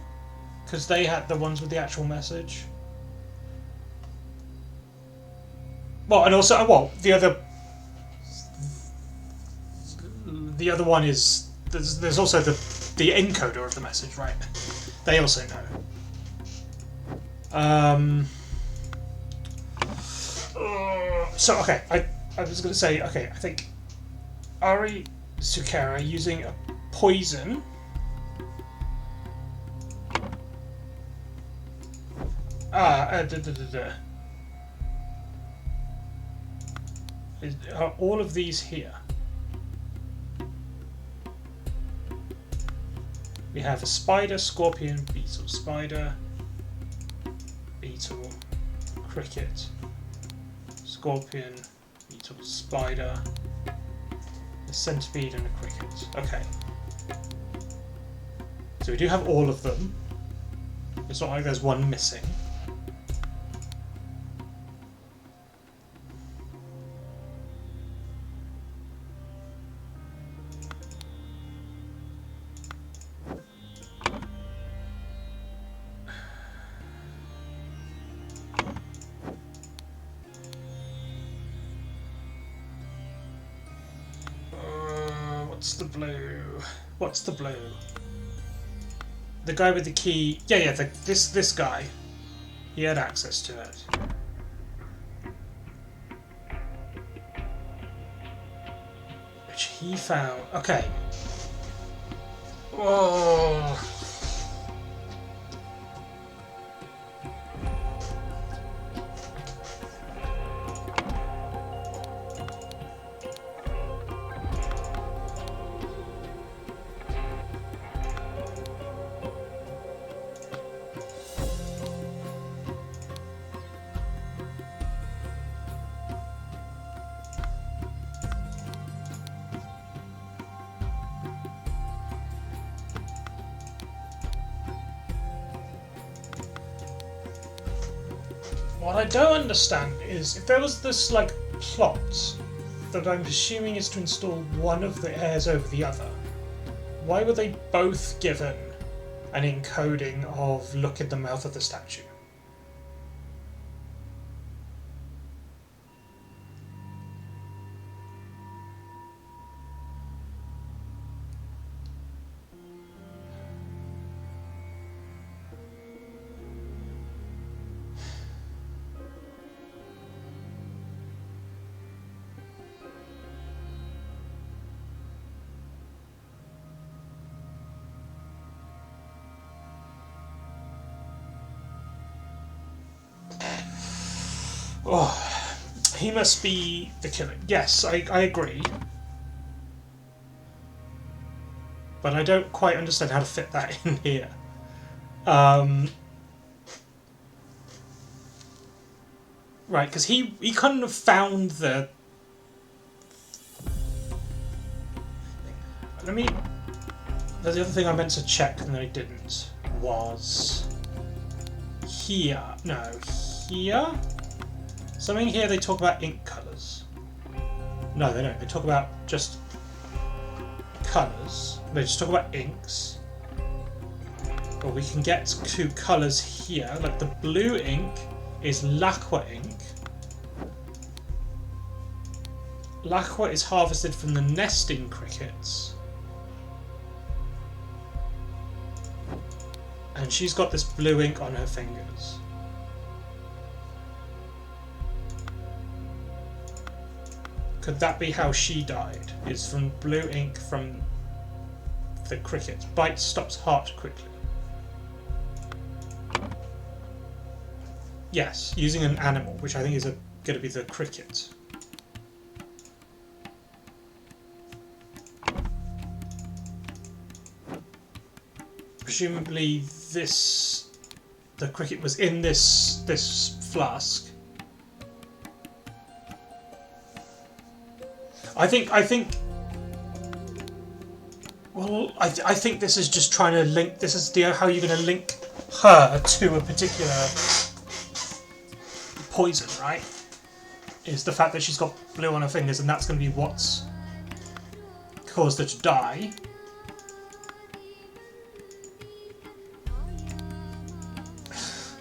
because they had the ones with the actual message. Well, and also, well, the other one is there's also the encoder of the message, right? They also know. So okay, I was going to say, okay, I think Ari Sukera using a poison. Are all of these here? We have a spider, scorpion, beetle, spider, beetle, cricket, scorpion, beetle, spider, a centipede, and a cricket. Okay. So we do have all of them. It's not like there's one missing. What's the blue? The guy with the key. Yeah. This guy. He had access to it. Which he found. Okay. Oh. What I don't understand is if there was this like plot that I'm assuming is to install one of the heirs over the other, why were they both given an encoding of look at the mouth of the statue? Oh, he must be the killer. Yes, I agree. But I don't quite understand how to fit that in here. Right, because he couldn't have found the... Let me... There's the other thing I meant to check and I didn't. Was... Here. No, here? Something here they talk about ink colours. No, they don't. They talk about just colours. They just talk about inks. But we can get to colours here. Like the blue ink is Lacquer ink. Lacquer is harvested from the nesting crickets. And she's got this blue ink on her fingers. Could that be how she died? Is from blue ink from the cricket. Bite stops heart quickly. Yes, using an animal, which I think is going to be the cricket. Presumably the cricket was in this flask. I think well, I think this is just trying to link. This is how you're going to link her to a particular poison, right? Is the fact that she's got blue on her fingers, and that's going to be what's caused her to die.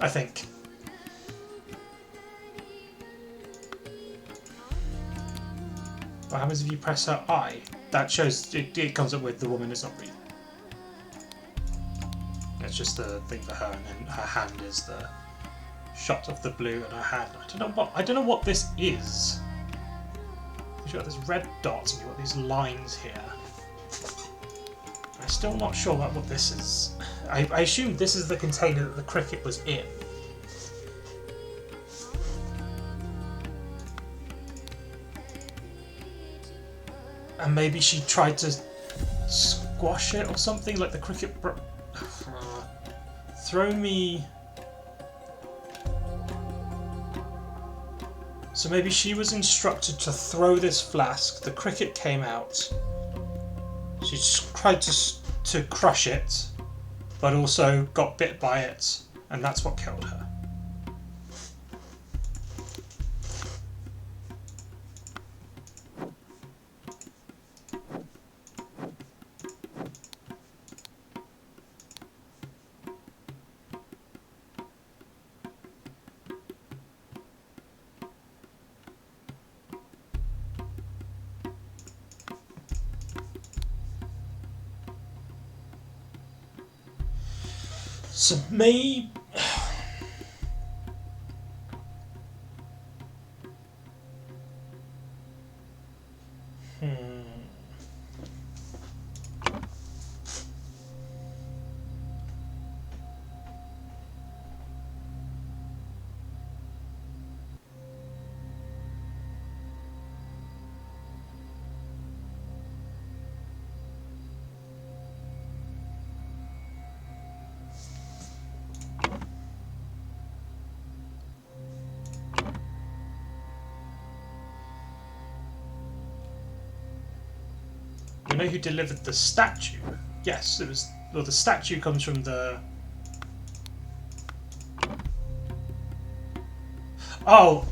I think. What happens if you press her eye? That shows it comes up with the woman is not real. It's just the thing for her, and then her hand is the shot of the blue in her hand. I don't know what this is. You've got this red dot and you've got these lines here. I'm still not sure about what this is. I assume this is the container that the cricket was in. And maybe she tried to squash it or something, like the cricket throw me... So maybe she was instructed to throw this flask, the cricket came out, she tried to crush it, but also got bit by it, and that's what killed her. So maybe... You know who delivered the statue? Yes, it was... Well, the statue comes from the... Oh,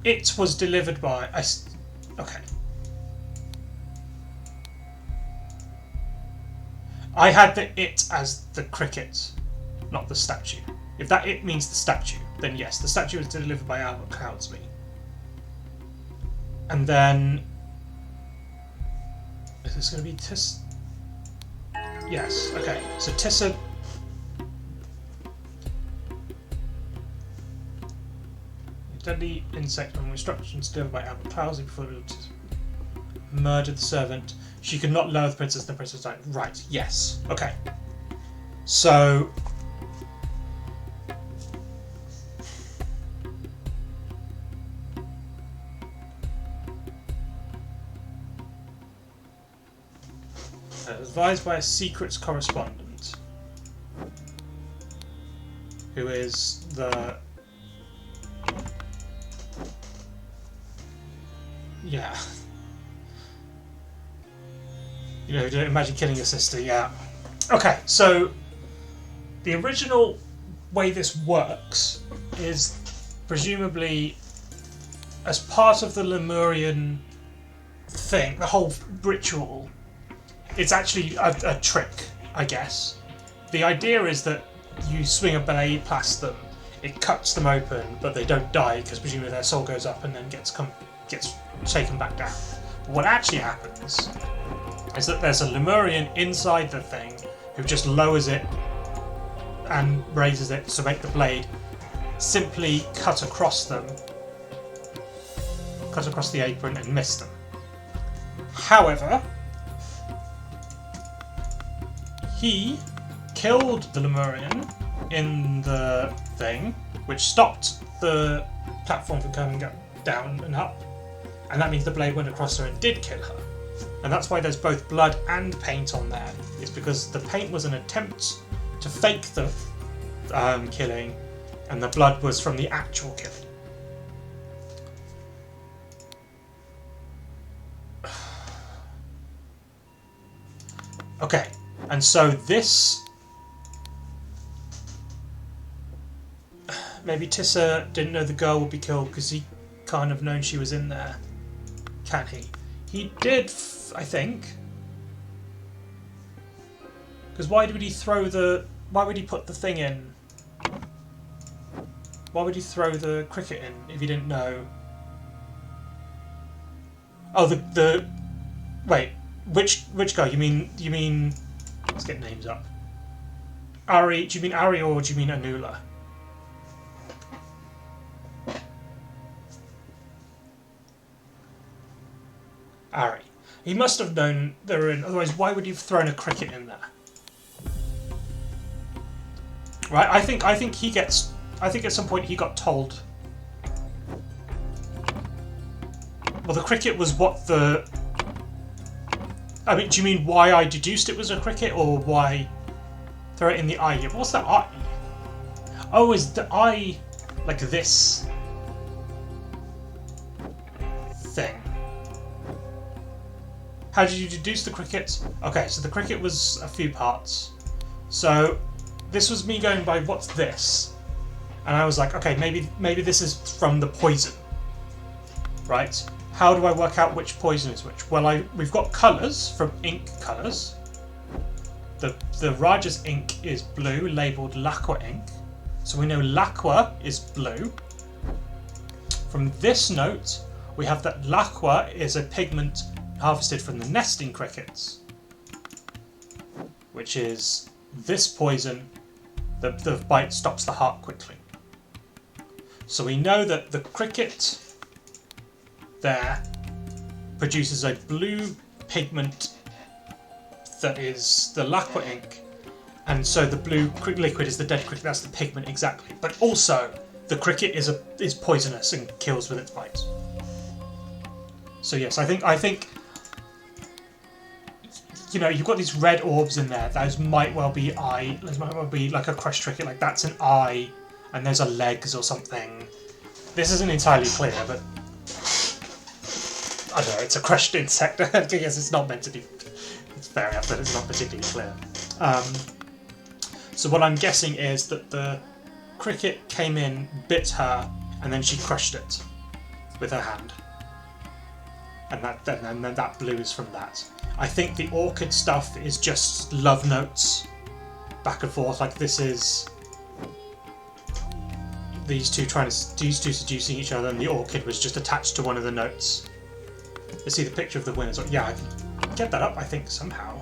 it was delivered by. Okay. I had the it as the cricket, not the statue. If that it means the statue, then yes, the statue was delivered by Albert Cloudsley. And then is this going to be Tissa? Yes. Okay. So Tissa. Deadly insect on instructions delivered by Albert Cloudsley before it murdered the servant. She could not lower the princess. The princess died. Right. Yes. Okay. So. Advised by a secrets correspondent, who is the yeah. You know, imagine killing your sister. Yeah. Okay, so the original way this works is presumably as part of the Lemurian thing, the whole ritual. It's actually a trick, I guess. The idea is that you swing a blade past them, it cuts them open, but they don't die because presumably their soul goes up and then gets taken back down. But what actually happens is that there's a Lemurian inside the thing who just lowers it and raises it to make the blade simply cut across them, cut across the apron and miss them. However, he killed the Lemurian in the thing, which stopped the platform from coming down and up, and that means the blade went across her and did kill her. And that's why there's both blood and paint on there. It's because the paint was an attempt to fake the killing, and the blood was from the actual killing. Okay, and so this... Maybe Tissa didn't know the girl would be killed because he can't have known she was in there. Can he? He did, I think. Because why would he throw the... Why would he put the thing in? Why would he throw the cricket in if he didn't know? Oh, the... Wait, which guy? You mean... Let's get names up. Ari, do you mean Ari or do you mean Anula? Ari. He must have known they were in, otherwise why would he have thrown a cricket in there? Right, I think he gets... I think at some point he got told... Well, the cricket was what the... I mean, do you mean why I deduced it was a cricket, or why throw it in the eye? Yeah, what's the eye? Oh, is the eye like this thing? How did you deduce the cricket? Okay, so the cricket was a few parts. So this was me going by what's this? And I was like, okay, maybe this is from the poison. Right? How do I work out which poison is which? Well, we've got colours from ink colours. The Raja's ink is blue, labelled Laqua ink. So we know Laqua is blue. From this note, we have that Laqua is a pigment harvested from the nesting crickets, which is this poison. The bite stops the heart quickly. So we know that the cricket there produces a blue pigment that is the Laqua ink, and so the blue liquid is the dead cricket. That's the pigment exactly. But also, the cricket is poisonous and kills with its bite. So yes, I think you know, you've got these red orbs in there. Those might well be eye. Those might well be like a crushed cricket. Like that's an eye, and those are legs or something. This isn't entirely clear, but I don't know. It's a crushed insect. I guess it's not meant to be. It's fair enough that it's not particularly clear. So what I'm guessing is that the cricket came in, bit her, and then she crushed it with her hand. And then that blues from that. I think the orchid stuff is just love notes back and forth. Like this is these two seducing each other, and the orchid was just attached to one of the notes. You see the picture of the winners. Yeah, I can get that up, I think, somehow.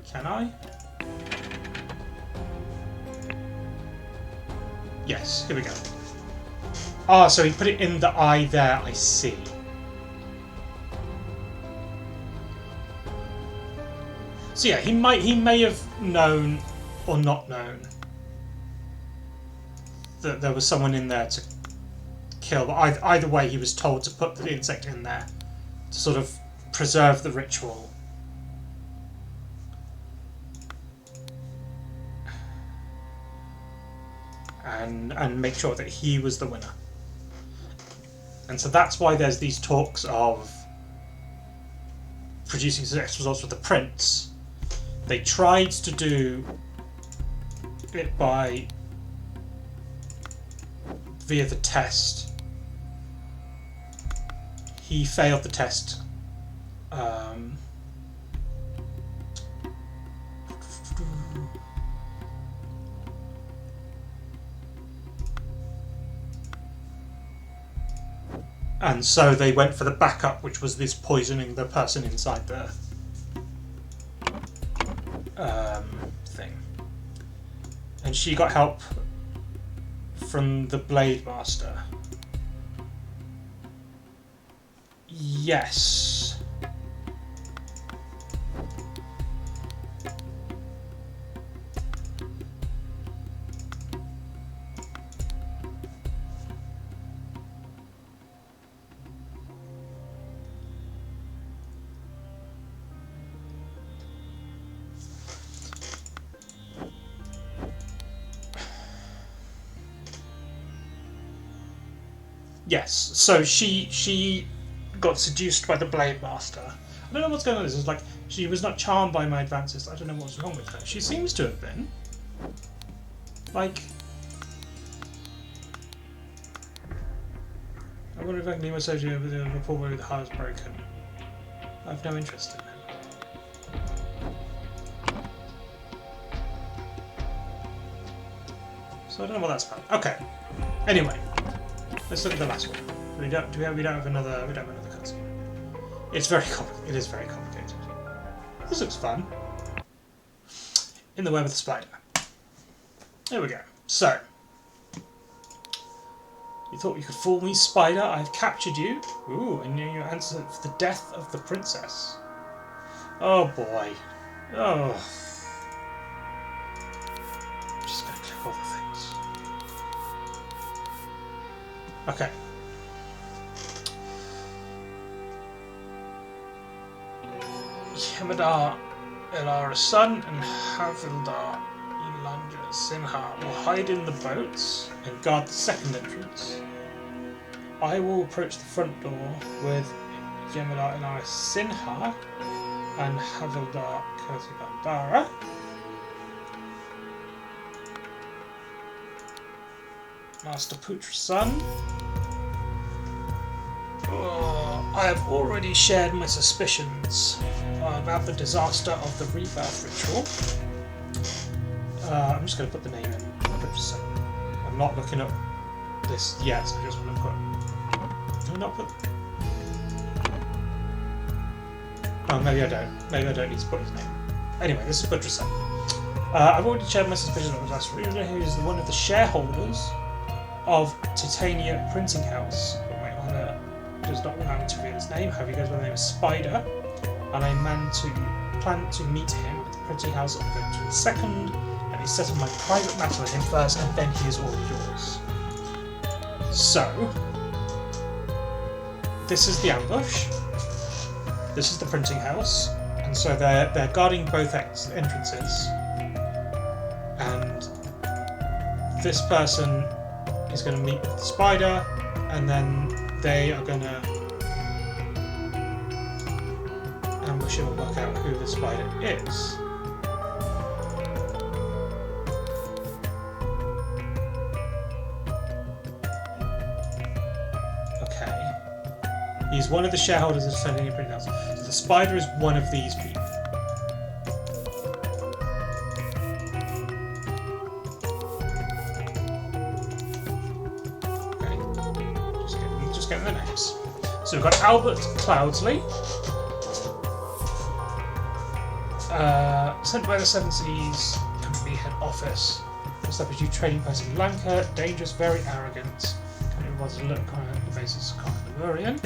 Can I? Yes, here we go. Ah, so he put it in the eye there, I see. So yeah, he may have known or not known that there was someone in there to kill, but either way he was told to put the insect in there to sort of preserve the ritual. And make sure that he was the winner. And so that's why there's these talks of producing successful results with the prince. They tried to do it via the test. He failed the test. And so they went for the backup, which was this poisoning the person inside the thing. And she got help from the Blade Master. Yes. Yes, so she got seduced by the Blade Master. I don't know what's going on. This is like she was not charmed by my advances. I don't know what's wrong with her. She seems to have been. Like, I wonder if I can leave my surgery over the report where the heart is broken. I have no interest in it. So I don't know what that's about. Okay. Anyway. Let's look at the last one. We don't have another cutscene. It's very complicated. It is very complicated. This looks fun. In the web of the spider. There we go. So, you thought you could fool me, spider? I've captured you. Ooh, and you answered for the death of the princess. Oh boy. Oh. I'm just gonna click all the things. Okay. Yamada Elara's son and Havildar Elanja Sinha will hide in the boats and guard the second entrance. I will approach the front door with Yamada Elara Sinha and Havildar Kurtigandara. Master Putra's son. I have already shared my suspicions about the disaster of the rebirth ritual. I'm just going to put the name in. Putra's son. I'm not looking up this yet, so I just want to put. Do I not put? Oh, maybe I don't. Maybe I don't need to put his name. Anyway, this is Putra's son. I've already shared my suspicions about the disaster ritual, who is one of the shareholders of Titania Printing House, but my honour does not allow me to reveal his name. However, he goes by the name of Spider, and I plan to meet him at the printing house on November 22nd, and he settled my private matter with him first, and then he is all yours. So, this is the ambush. This is the printing house, and so they're guarding both entrances, and this person is going to meet with the spider, and then they are going to ambush mission will work out who the spider is. Okay. He's one of the shareholders of the Sending Print House. So the spider is one of these people. Okay. Just getting the names. So we've got Albert Cloudsley. Sent by the Seven Seas Company head office. Established new trading post in Lanka. Dangerous, very arrogant. Kind of was a little kind of invasive Carnivorian.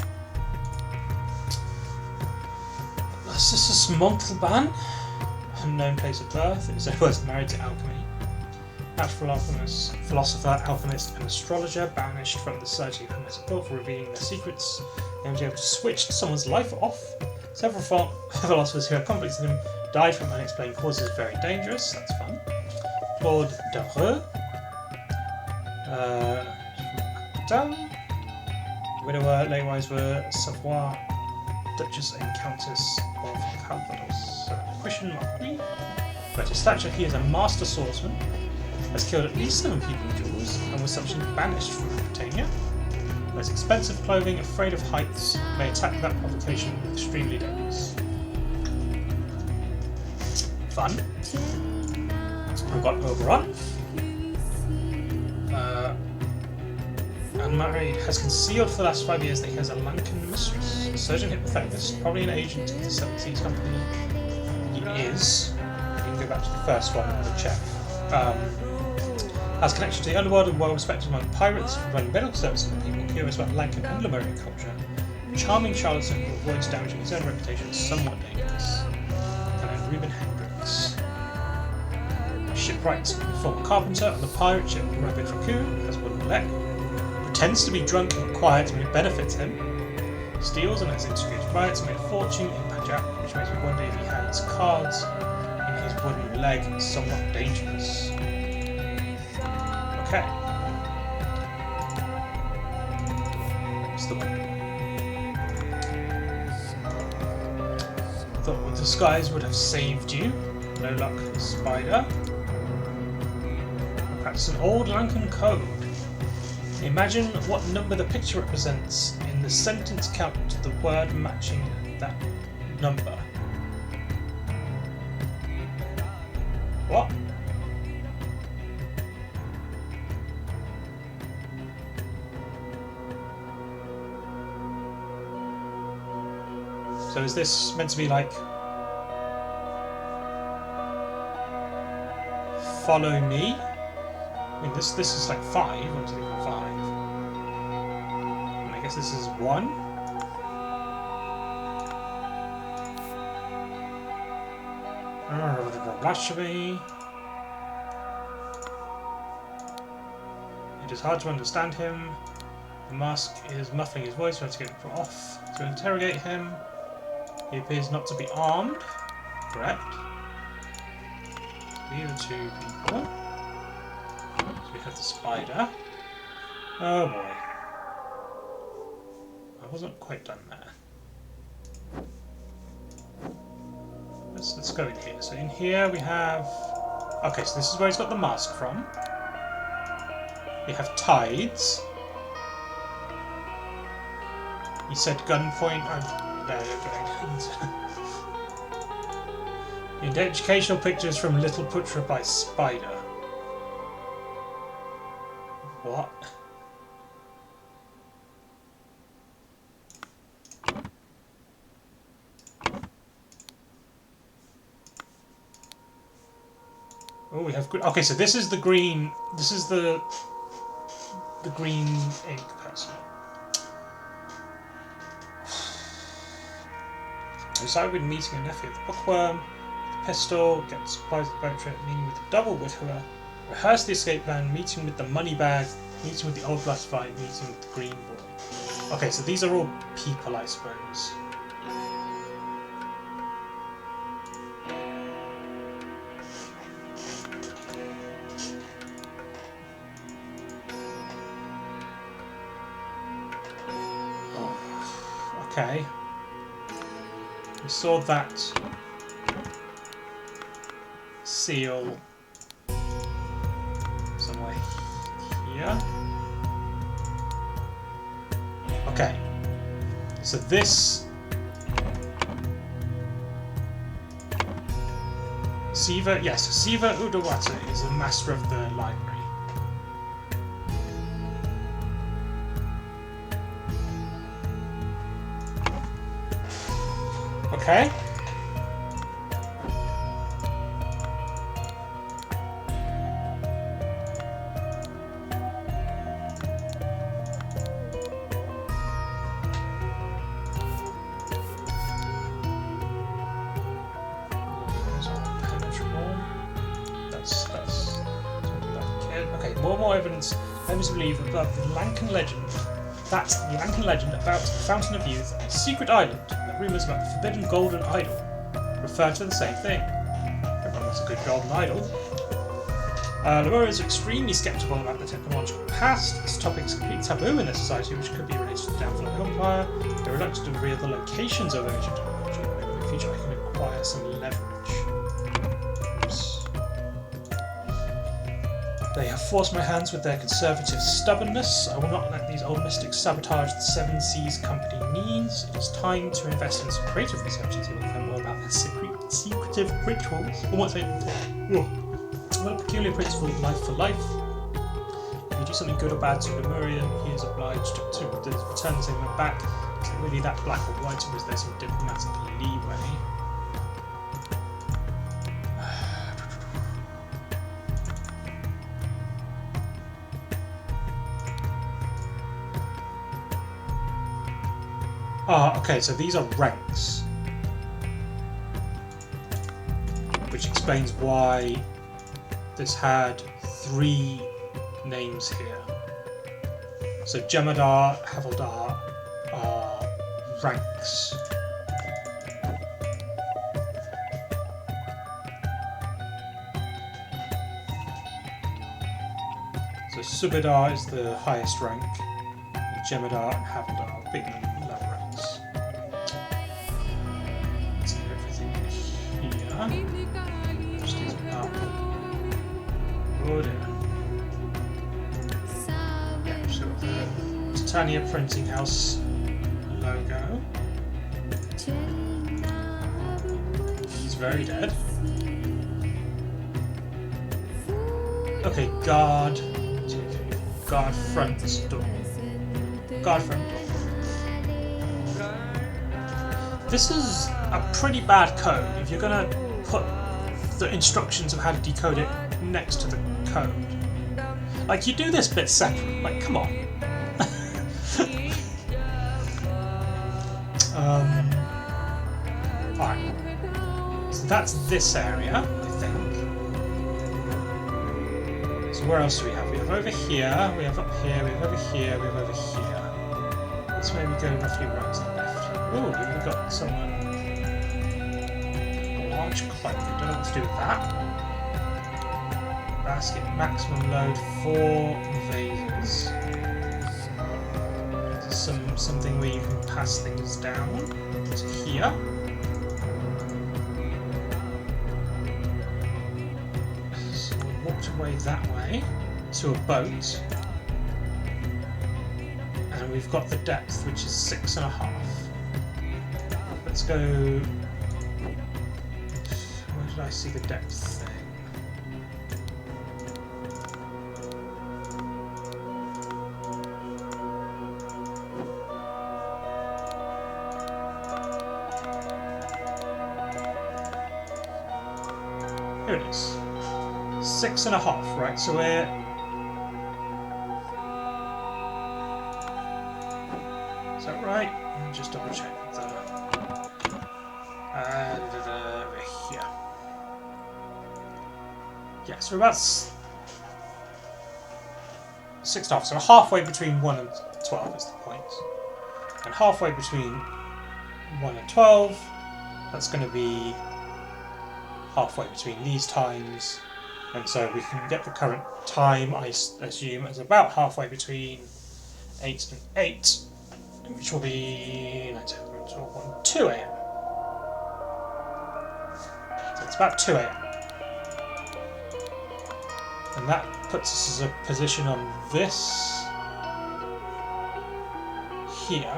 Narcissus Montalban. Unknown place of birth. It was married to alchemy. Natural alchemist, philosopher, alchemist, and astrologer banished from the society of Hermetical for revealing their secrets. They were able to switch someone's life off. Several philosophers who had conflicts with him died from unexplained causes. Very dangerous. That's fun. Claude Dareux. Widower, latewives were Savoy, Duchess and Countess of Calvados. Question mark me. But his stature, he is a master swordsman. Has killed at least 7 people in duels and was subsequently banished from Britannia. Wears expensive clothing, afraid of heights, may attack without provocation, extremely dangerous. Fun. We've got Oberon. Unmarried, has concealed for the last 5 years that he has a Lankan mistress. A surgeon hypnotherapist, probably an agent of the Seven Seas Company. He is. You can go back to the first one and check. Has connection to the underworld and well respected among pirates, providing medical services to people curious about Lankan and Lemurian culture. Charming charlatan who avoids damaging his own reputation, somewhat dangerous. And then Reuben Hendricks. Shipwright, former carpenter on the pirate ship Rapid Raccoon, has one leg. Pretends to be drunk and quiet when it benefits him. Steals and has instigated riots and made a fortune in Punjab, which makes me wonder if he has cards in his wooden leg, somewhat dangerous. Okay. What's the one? Thought the skies would have saved you. No luck, spider. Practice an old Lankan code. Imagine what number the picture represents in the sentence count to the word matching that number. What? So is this meant to be like follow me? I mean this is like 5, I'm thinking 5. And I guess this is 1. Blasphemy. It is hard to understand him. The mask is muffling his voice, we have to get it off to interrogate him. He appears not to be armed. Correct. These are 2 people. So we have the spider. Oh boy. I wasn't quite done there. Let's go in here. So in here we have... Okay, so this is where he's got the mask from. We have tides. He said gunpoint. And educational pictures from Little Putra by Spider. What? Oh, we have... Okay, so this is the green... This is the green ink person. I decided with meeting a nephew of the bookworm, the pistol, get supplies of the boat trip, meeting with the double widower, rehearse the escape plan, meeting with the money bag, meeting with the old blast fight, meeting with the green boy. Okay, so these are all people, I suppose. Okay. We saw that seal somewhere here. Okay, so this Siva, yes, Siva Udawata is the master of the library. Okay. Okay, more and more evidence led me to believe about the Lankan legend. That's the Lankan legend about the Fountain of Youth, a secret island, and the rumours about the forbidden golden idol refer to the same thing. Everyone wants a good golden idol. Laura is extremely sceptical about the technological past. This topic is completely taboo in their society, which could be related to the downfall of the Empire. They're reluctant to reveal the locations of ancient technology. Maybe in the future I can acquire some leverage. They have forced my hands with their conservative stubbornness. I will not let these old mystics sabotage the Seven Seas Company needs. It is time to invest in some creative research so we can learn more about their secretive rituals. What a peculiar principle of life for life. If you do something good or bad to Lemurian, he is obliged to return the same amount back. Is it really that black or white, or is there some diplomatic leeway? Ah, okay, so these are ranks. Which explains why this had 3 names here. So Jemadar, Havildar are ranks. So Subedar is the highest rank, and Jemadar and Havildar are big lower ranks. Let's do everything here. Just use an apple. Oh dear. Yeah, so the Titania Printing House logo. He's very dead. Okay, guard. Guard front door. Guard front door. This is a pretty bad code if you're gonna put the instructions of how to decode it next to the code. Like, you do this bit separate, like, come on. Alright. So that's this area, I think. So where else do we have? We have over here, we have up here, we have over here, we have over here. This way we go roughly right and left. Oh, we've got someone. A large cloak. Don't know what to do with that. Basket, maximum load, 4 vases. Something where you can pass things down to here. So we walked away that way to a boat. And we've got the depth, which is 6.5. Let's go. Where did I see the depth thing? Here it is. 6.5, right? So we're. Is that right? Just double check that. Over here. Yeah, so we're about 6.5. So halfway between 1 and 12 is the point. And halfway between 1 and 12, that's going to be halfway between these times. And so we can get the current time, I assume, as about halfway between 8 and 8. Which will be 2 a.m. about 2 a.m. And that puts us as a position on this here.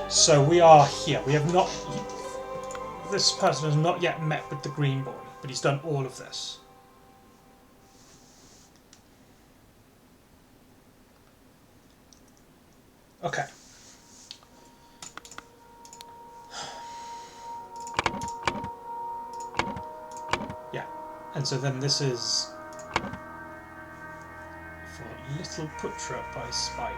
So we are here. We have not... This person has not yet met with the green boy, but he's done all of this. Okay. Yeah. And so then this is for Little Putra by Spider.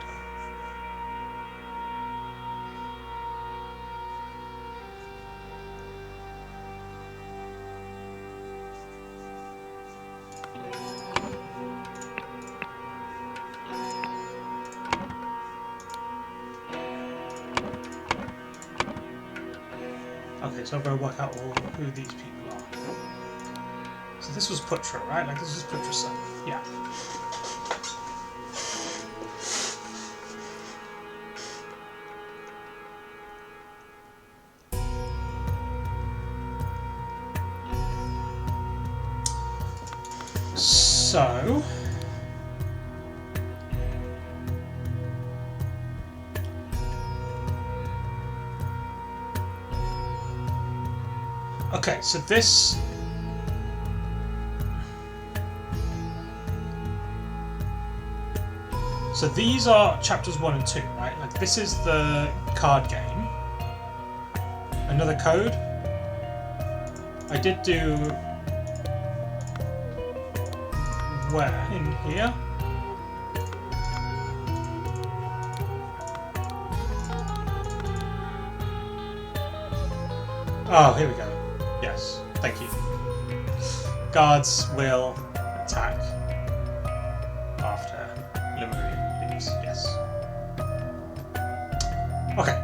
Okay, so I've got to work out who these people are. So this was Putra, right? Like this is Putra's son. Yeah. So... Okay, so this... So these are chapters 1 and 2, right? Like this is the card game. Another code. I did do... Where? In here? Oh, here we go. Yes, thank you. Guards will attack after Lemurian leaves. Yes. Okay.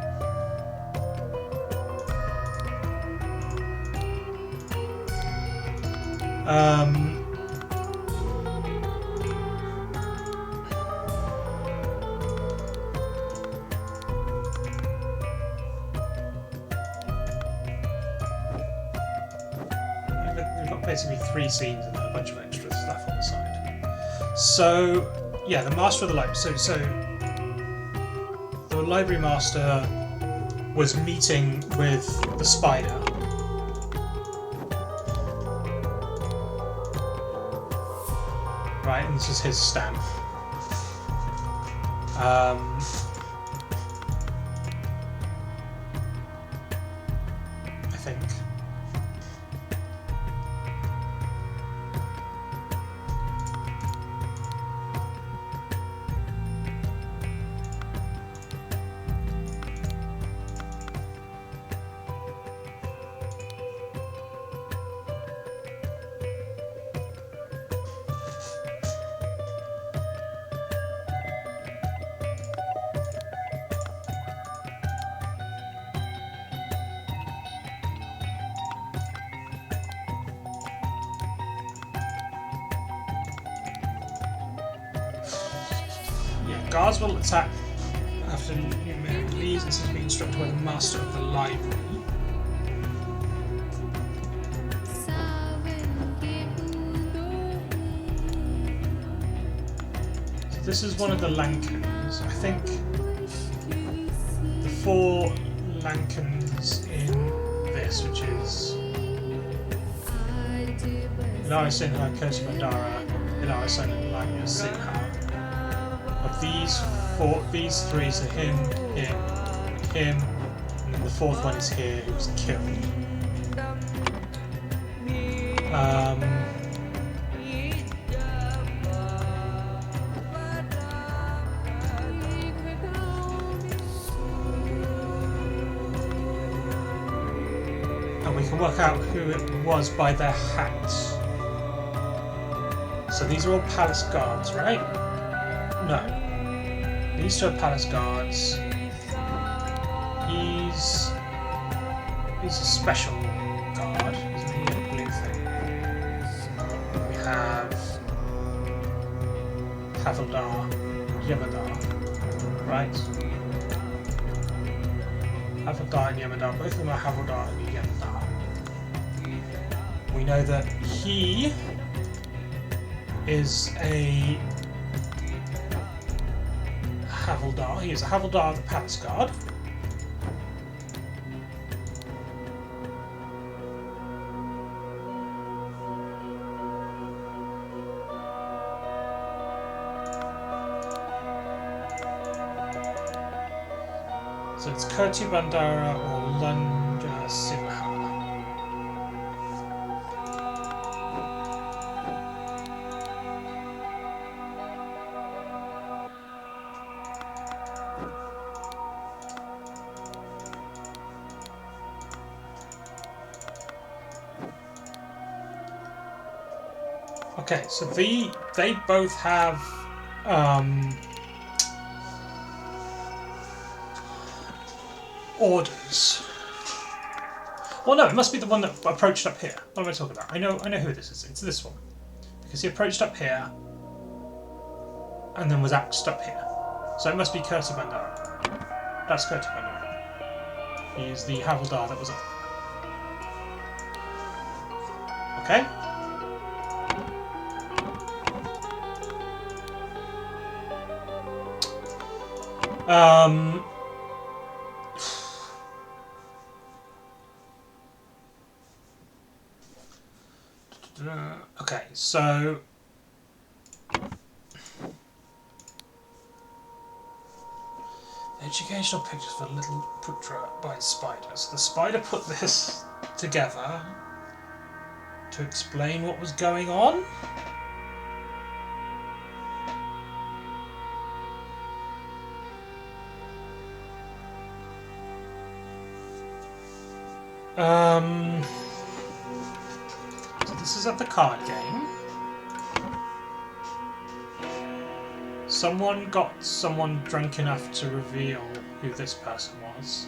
We've got basically 3 scenes and a bunch of extra stuff on the side. So, yeah, the Master of the Library. So the Library Master was meeting with the Spider. Right, and this is his stamp. I think. Guards will attack after numeric leaves. This has been instructed by the Master of the Library. So this is one of the Lankans. I think the 4 Lankans in this, which is Ilara Sinha, Kirsi Mandara, Ilara Sen, and Lanya Sinha. Of these 3, so him, and then the 4th one is here, who's killed. And we can work out who it was by their hats. So these are all palace guards, right? No. These 2 are palace guards. He's a special guard, isn't he? A blue thing. We have Havildar, Yemadar, right? Havildar and Yemadar, both of them are Havildar and Yemadar. We know that he is a Havildar. He is a Havildar of the Palace Guard. So it's Kirti Bandara or Lanja Sinha. Okay, so they both have orders. Well, no, it must be the one that approached up here. What am I talking about? I know who this is. It's this one, because he approached up here and then was axed up here. So it must be Kirti Bandara. That's Kirti Bandara. He's the Havildar that was up. Okay. Okay, so educational pictures for Little Putra by Spider. So the Spider put this together to explain what was going on. So this is at the card game. Someone got someone drunk enough to reveal who this person was.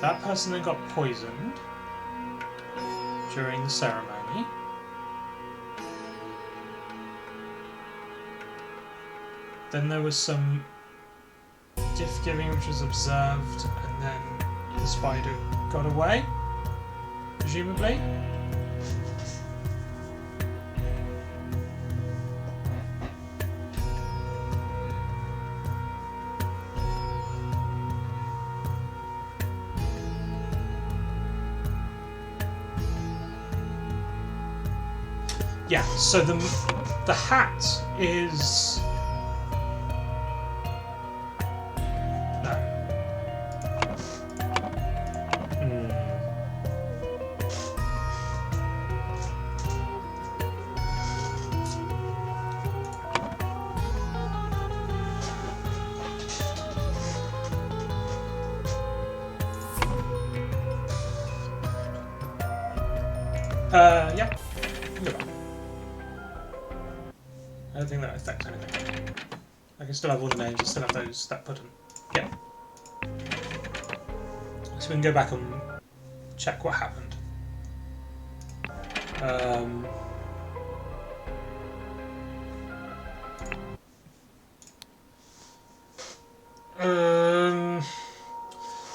That person then got poisoned during the ceremony. Then there was some gift giving which was observed, and then the spider got away, presumably. Yeah, so the hat is no. Yeah. Go back. I don't think that affects anything. I can still have all the names, I still have those that button. Yeah. So we can go back and check what happened.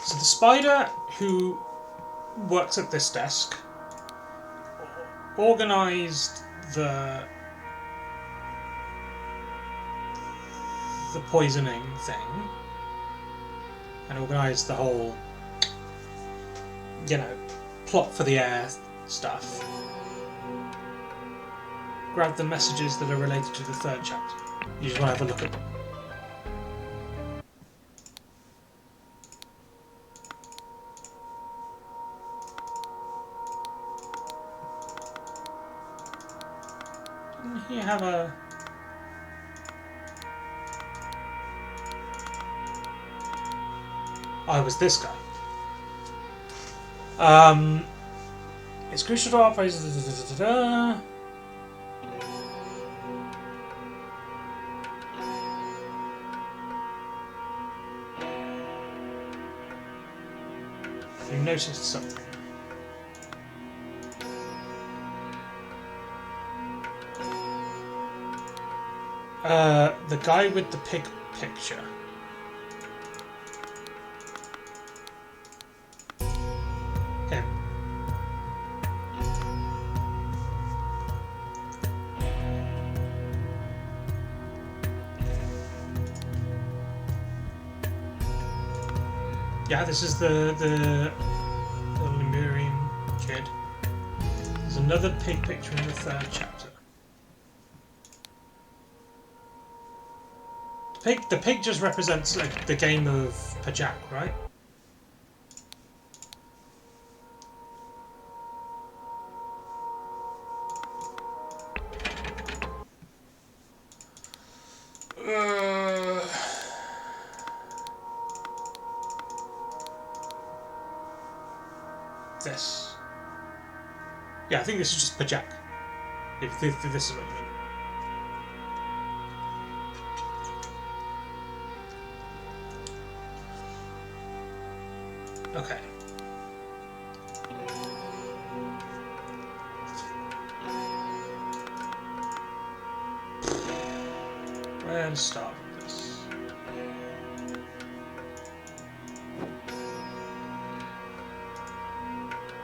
So the spider who works at this desk organised the poisoning thing and organised the whole, plot for the air stuff. Grab the messages that are related to the third chapter. You just want to have a look at them. Didn't he have a... I was this guy. It's crucial to operate. You noticed something. The guy with the pig picture. Yeah, this is the Lemurian kid. There's another pig picture in the 3rd chapter. The pig just represents like the game of Pajak, right? This. Yeah, I think this is just Pajak. If this is what you mean. Okay. Where to start with this?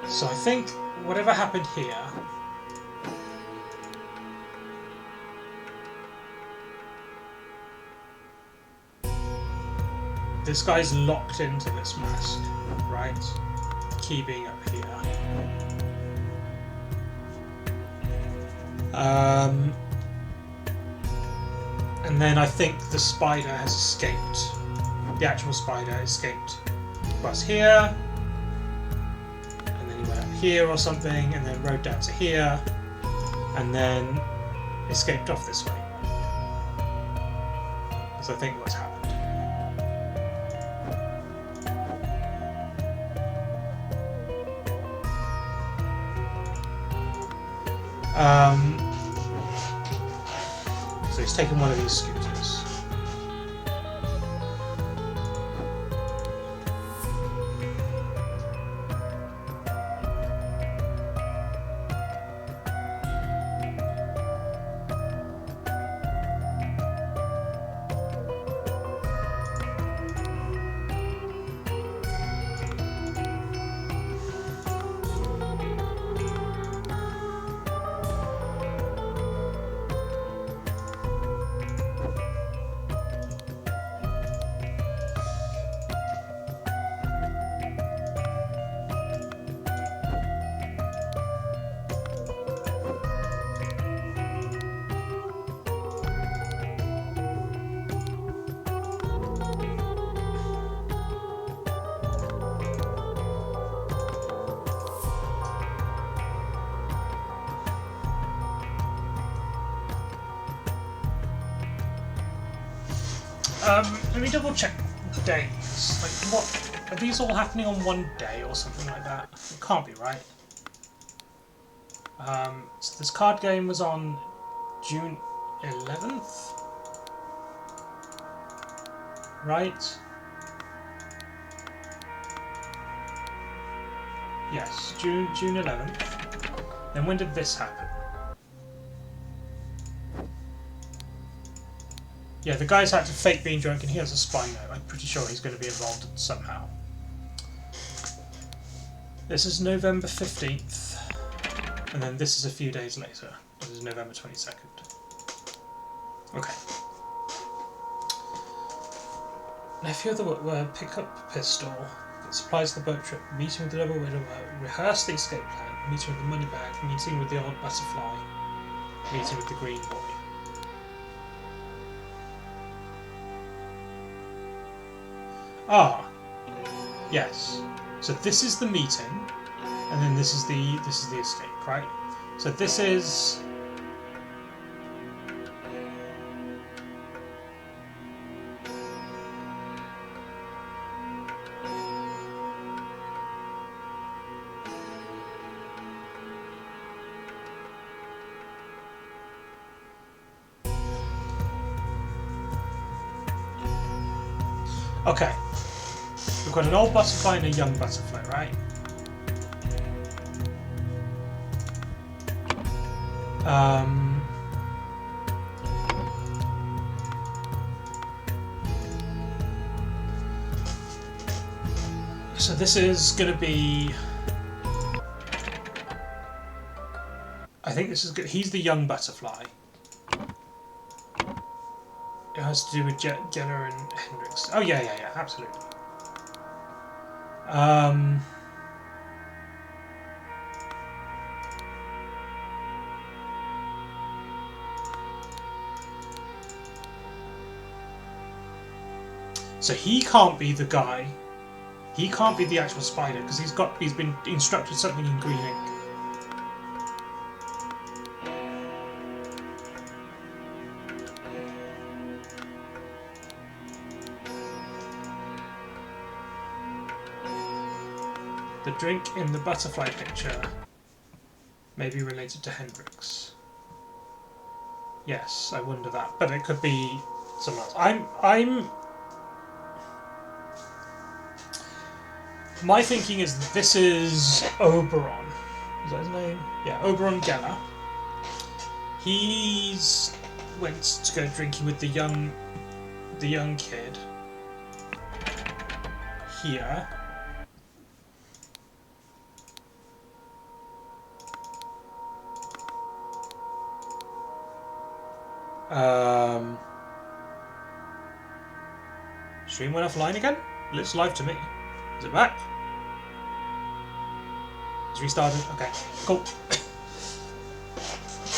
So I think whatever happened here. This guy's locked into this mask, right? Key being up here. And then I think the spider has escaped. The actual spider escaped. Was here, and then he went up here or something, and then rode down to here, and then escaped off this way. That's I think what's happened. So he's taken one of these scooters. Let me double check days. Like, what are these all happening on one day or something like that? It can't be, right? So this card game was on June 11th, right? Yes, June 11th. Then when did this happen? Yeah, the guy's had to fake being drunk and he has a spy note. I'm pretty sure he's going to be involved somehow. This is November 15th. And then this is a few days later. This is November 22nd. Okay. Nephew of the pickup pistol that supplies the boat trip. Meeting with the double widower. Rehearse the escape plan. Meeting with the money bag. Meeting with the old butterfly. Meeting with the green boy. Ah, yes. So this is the meeting, and then this is the escape, right? So this is okay. We've got an old butterfly and a young butterfly, right? So this is going to be... I think this is good. He's the young butterfly. It has to do with Jenna and Hendrix. Oh, yeah, absolutely. So he can't be the guy. He can't be the actual spider because he's been instructed something in green ink. The drink in the butterfly picture may be related to Hendrix. Yes, I wonder that, but it could be someone else. My thinking is that this is Oberon. Is that his name? Yeah, Oberon Geller. He's went to go drinking with the young kid here. Stream went offline again? It's live to me. Is it back? It's restarted. Okay, cool.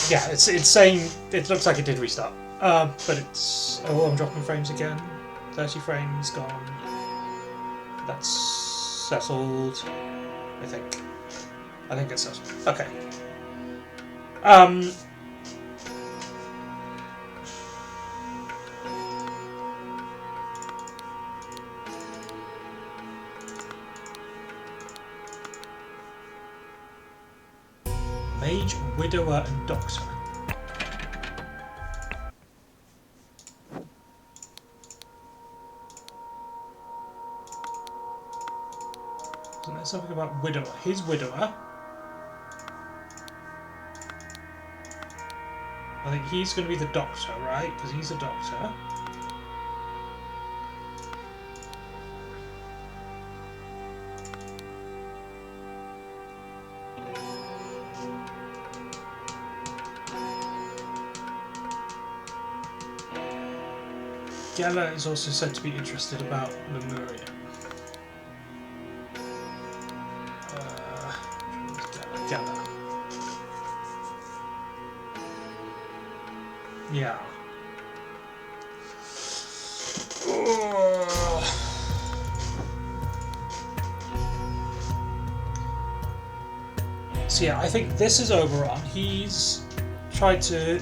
Yeah, it's saying it looks like it did restart. But it's I'm dropping frames again. 30 frames gone. That's settled. I think it's settled. Okay. Mage, Widower, and Doctor. Isn't there something about Widower? His Widower. I think he's going to be the Doctor, right? Because he's a Doctor. Geller is also said to be interested about Lemuria. Geller. Yeah. So yeah, I think this is Oberon. He's tried to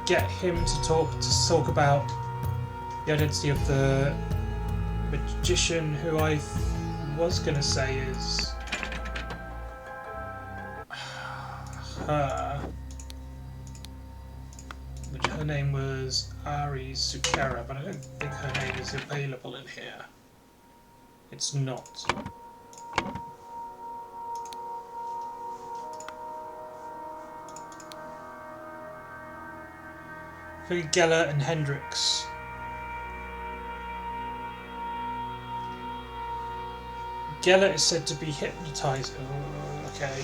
get him to talk about the identity of the magician, who I was going to say is her, which her name was Ari Sukera, but I don't think her name is available in here. It's not. For Geller and Hendrix. Geller is said to be hypnotized. Oh, okay.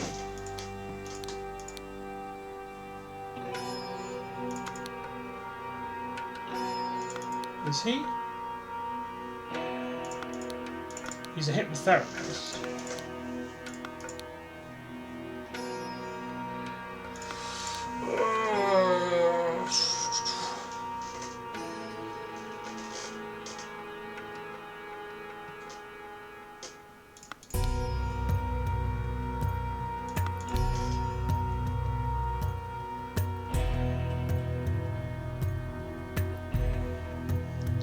Is he? He's a hypnotherapist.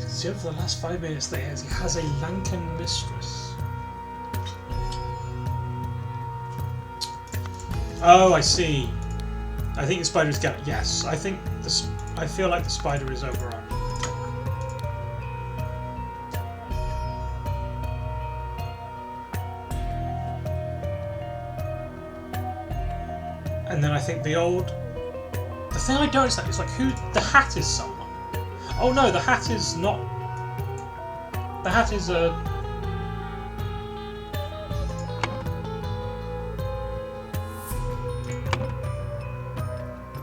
See, over the last 5 minutes he has a Lankan mistress. Oh, I see. I think the spider is Geller. Yes, I feel like the spider is Oberon. And then I think the thing I don't understand is like who the Hat is someone. Oh no, the Hat is not. The Hat is a.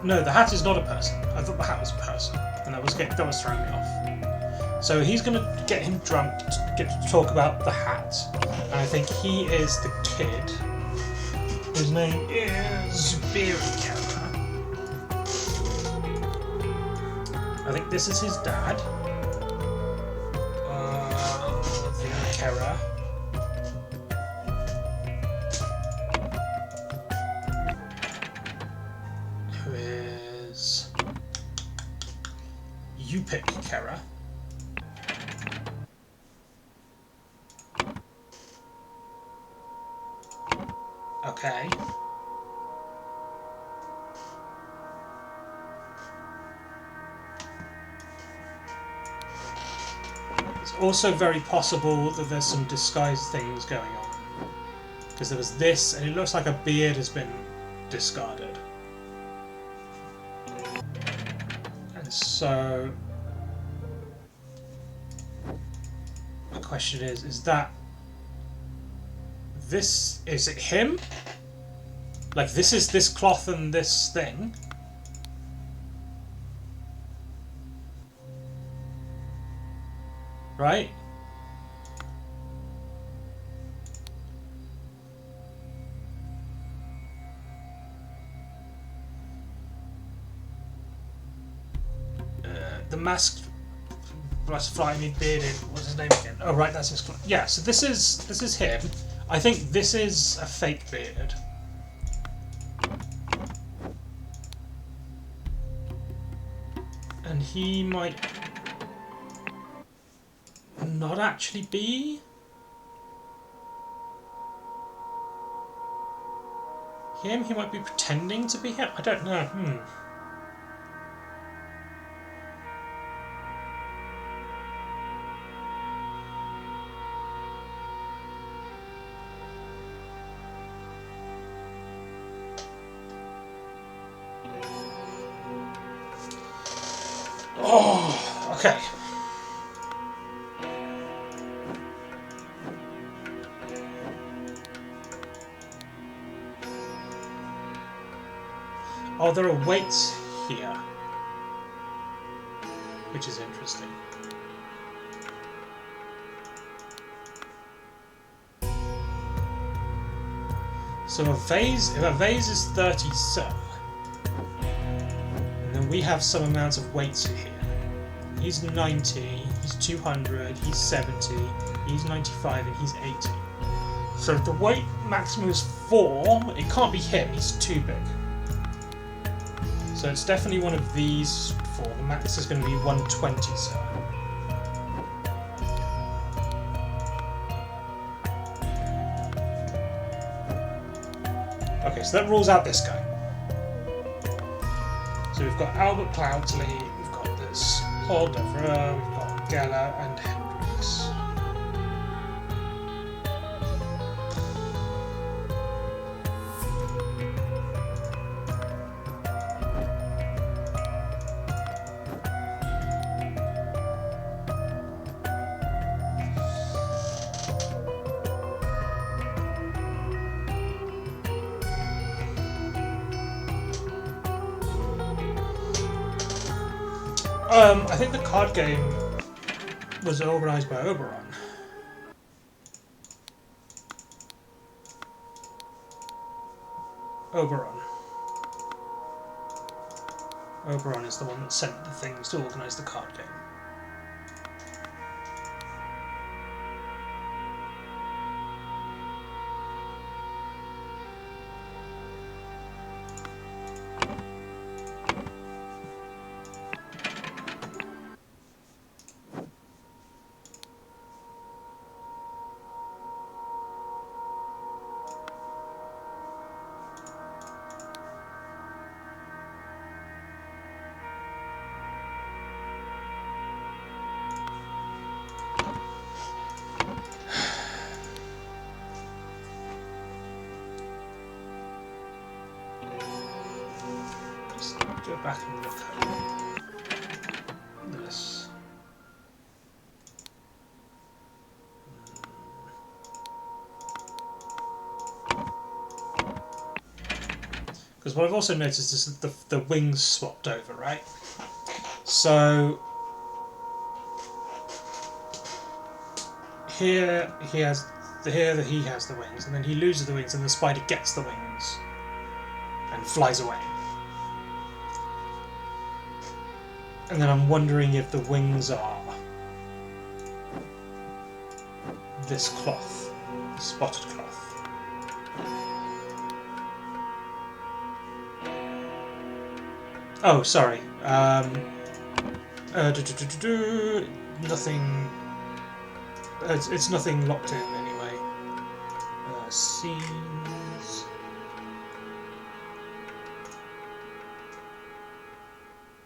No, the Hat is not a person. I thought the Hat was a person, and that was throwing me off. So he's going to get him drunk to get to talk about the hat. And I think he is the kid. His name is Kara. I think this is his dad. Kara. Who is... You pick Kara. Okay. It's also very possible that there's some disguised things going on. Because there was this, and it looks like a beard has been discarded. And so... the question is that... This... is it him? Like, this is this cloth and this thing. Right? The masked flying bearded, what's his name again? Oh right, that's his cloth. Yeah, so this is him. I think this is a fake beard. And he might not actually be him. He might be pretending to be him. I don't know. Oh, okay. Oh, there are weights here, which is interesting. So if a vase is 30 silver, and then we have some amounts of weights here. He's 90, he's 200, he's 70, he's 95, and he's 80. So if the weight maximum is 4, it can't be him, he's too big. So it's definitely one of these 4. The max is going to be 120, so. Okay, so that rules out this guy. So we've got Albert Cloudsley, we've got this Paul Devereux, we've got Geller and Hendricks. I think the card game was organised by Oberon. Oberon is the one that sent the things to organise the card game. Go back and look at this. Because what I've also noticed is that the wings swapped over, right? So here he has the wings, and then he loses the wings, and the spider gets the wings and flies away. And then I'm wondering if the wings are this cloth, the spotted cloth. Oh, sorry. Nothing. It's nothing locked in anyway. Scenes.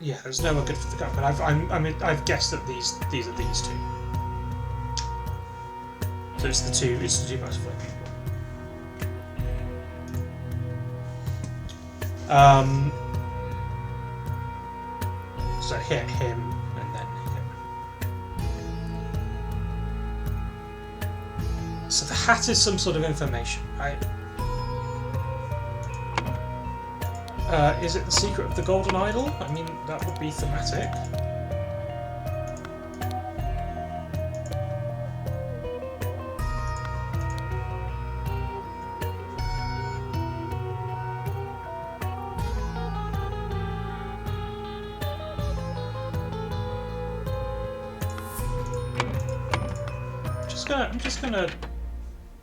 Yeah, there's nowhere good for the gun, but I've guessed that these are these two. So it's the two butterfly people. So hit him and then him. So the hat is some sort of information, right? Is it the secret of the golden idol? I mean, that would be thematic. I'm just gonna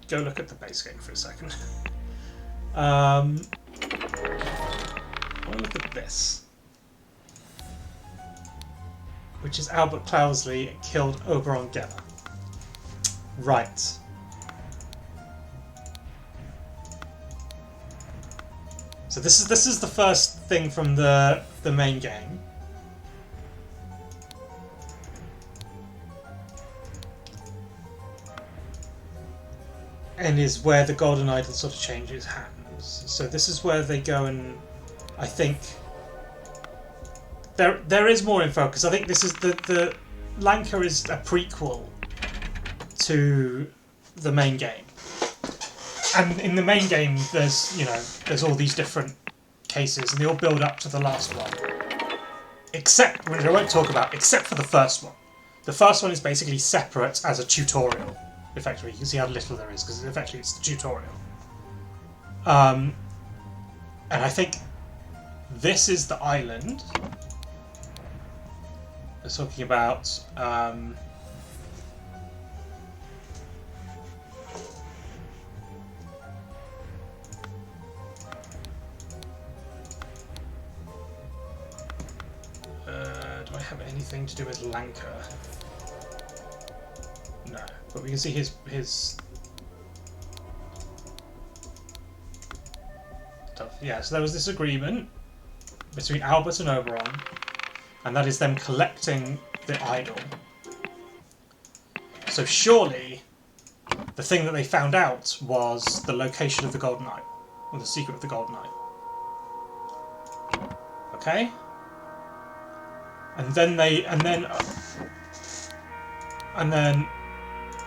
go look at the base game for a second. I want to look at this, which is Albert Cloudesley killed Oberon Geller. Right. So this is the first thing from the main game. And is where the golden idol sort of changes hands. So this is where they go, and I think there is more info, because I think this is the Lanka is a prequel to the main game. And in the main game there's all these different cases, and they all build up to the last one. Except, which I won't talk about, except for the first one. The first one is basically separate as a tutorial. Effectively, you can see how little there is, because effectively it's the tutorial. And I think this is the island. They're talking about do I have anything to do with Lanka? No, but we can see his stuff. Yeah, so there was this agreement between Albert and Oberon, and that is them collecting the idol. So surely the thing that they found out was the location of the golden idol, or the secret of the golden idol. Okay? And then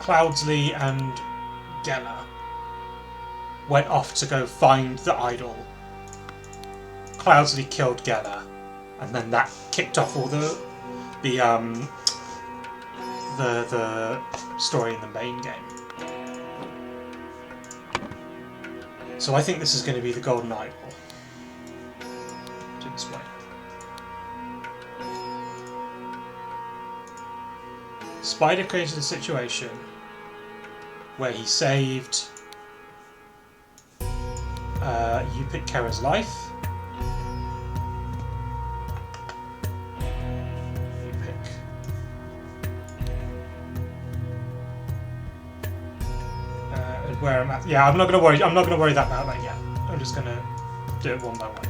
Cloudesley and Geller went off to go find the idol. Cloudesley killed Geller, and then that kicked off all the story in the main game. So I think this is going to be the golden idol. To this way. Spider created a situation where he saved you pick Kara's life. You pick where I'm at. Yeah, I'm not gonna worry about that yet. I'm just gonna do it one by one,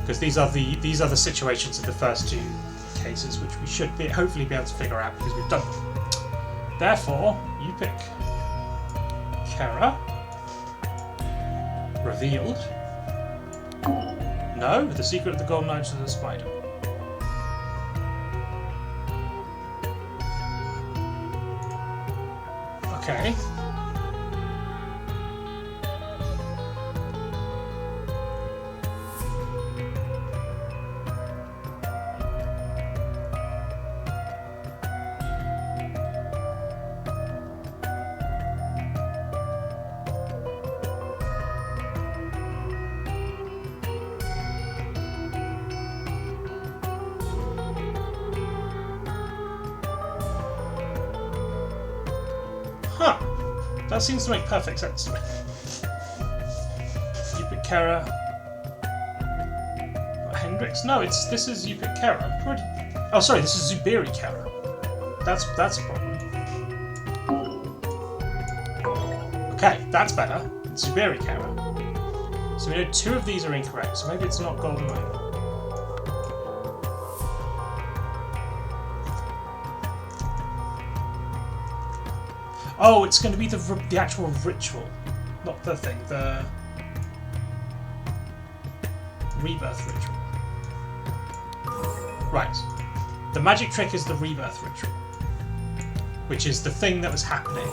because these are the situations of the first two cases, which we should hopefully be able to figure out, because we've done them. Therefore, you pick Kara. Revealed. No, the secret of the golden idol to the spider. Okay. That seems to make perfect sense to me. Yupik-Kera. Hendrix? No, this is Yupik-Kera. Pretty... Oh, sorry, this is Zubiri-Kera. That's a problem. Okay, that's better. It's Zubiri-Kera. So we know 2 of these are incorrect, so maybe it's not golden idol. Oh, it's going to be the actual ritual, not the thing, the rebirth ritual. Right. The magic trick is the rebirth ritual, which is the thing that was happening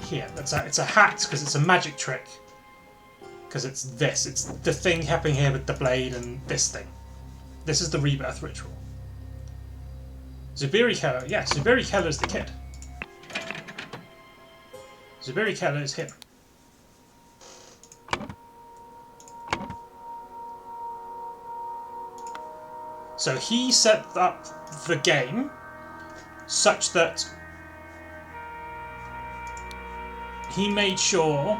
here. It's a hat because it's a magic trick. Because it's this. It's the thing happening here with the blade and this thing. This is the rebirth ritual. Zubiri-Kera, yeah, Zubiri-Kera is the kid. Zubiri-Kera is him. So he set up the game such that he made sure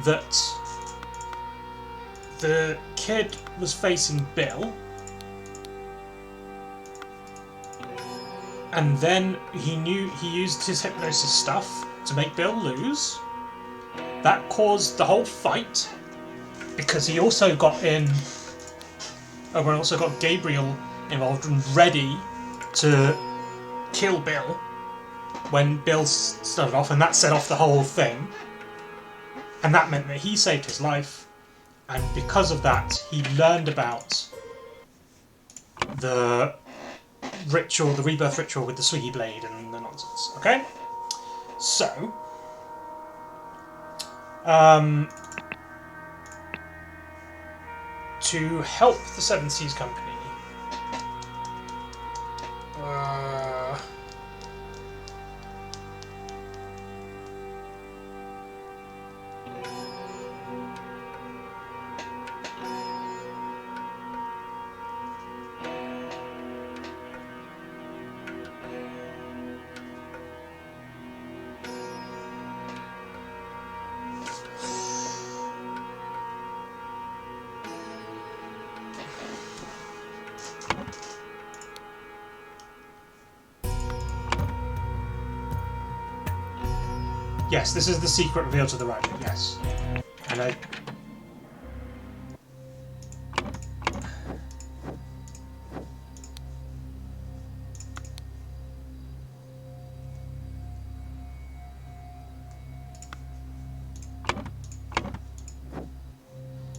that the kid was facing Bill, and then he used his hypnosis stuff to make Bill lose. That caused the whole fight because he also got Gabriel involved and ready to kill Bill when Bill started off, and that set off the whole thing. And that meant that he saved his life, and because of that, he learned about the ritual, the rebirth ritual with the swiggy blade and the nonsense. Okay? So, to help the Seven Seas Company, yes, this is the secret revealed to the Raja, yes. And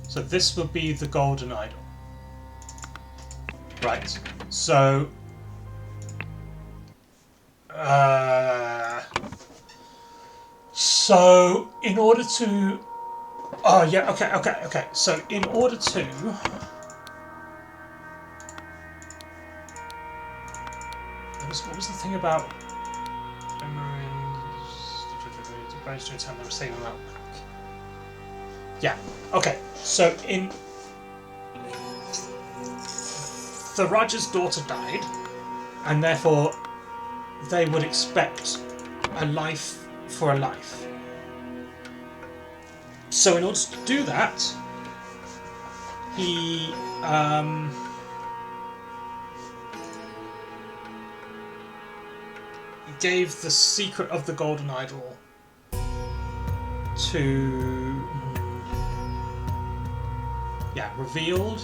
so this would be the golden idol. Right, so so in order to okay. So in order to what was the thing about managed to return the same amount back? Yeah, okay. So in the Raja's daughter died, and therefore they would expect a life for a life. So in order to do that, he gave the secret of the golden idol to revealed.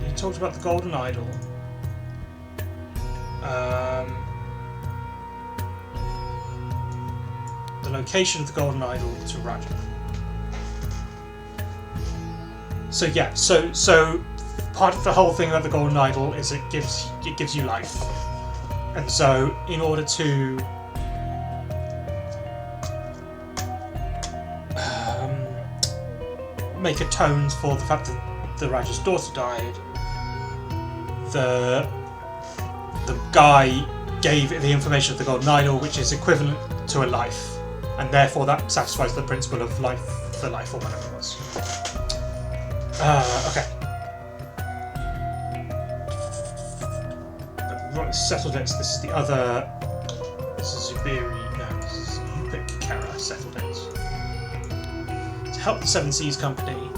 He talked about the golden idol. The location of the golden idol to Raja. So yeah, so part of the whole thing about the golden idol is it gives you life, and so in order to make atones for the fact that the Raja's daughter died, the guy gave it the information of the golden idol, which is equivalent to a life, and therefore that satisfies the principle of life for life, or whatever it was. Okay. settled it. So this is the other. This is Zubiri. No, this is Yupik Kara settled it. To help the Seven Seas Company,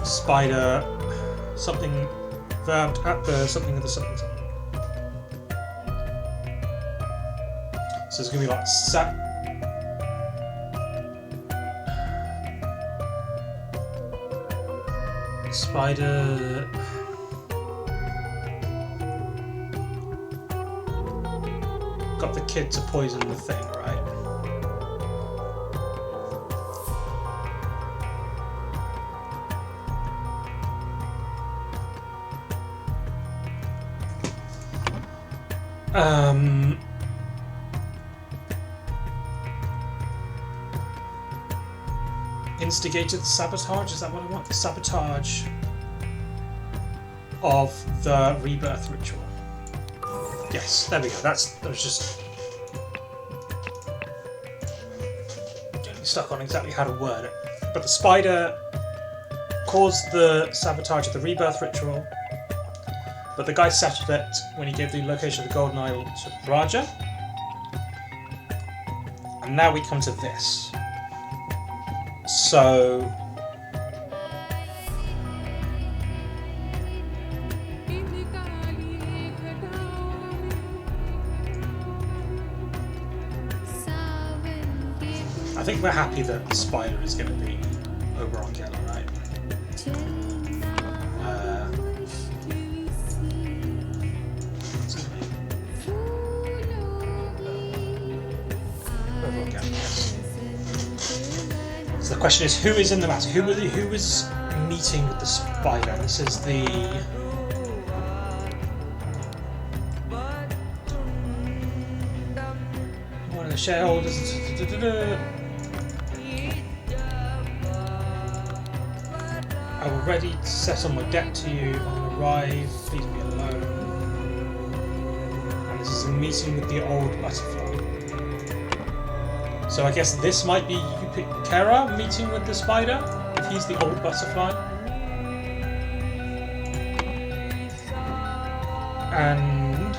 Spider, something verbed at the something of the something something. So it's gonna be like Spider. Got the kid to poison the thing, right? Instigated the sabotage, is that what I want? The sabotage of the rebirth ritual. Yes, there we go. That was just getting stuck on exactly how to word it. But the spider caused the sabotage of the rebirth ritual, but the guy settled it when he gave the location of the Golden Idol to Raja. And now we come to this. So I think we're happy that the spider is going to be over on Geller, right? Over on Geller, yes. So the question is, who is in the matter? Who is meeting with the spider? This is the one of the shareholders. I will ready to settle my debt to you on arrive. Please be alone. And this is a meeting with the old butterfly. So I guess this might be Yupikera meeting with the spider, if he's the old butterfly. And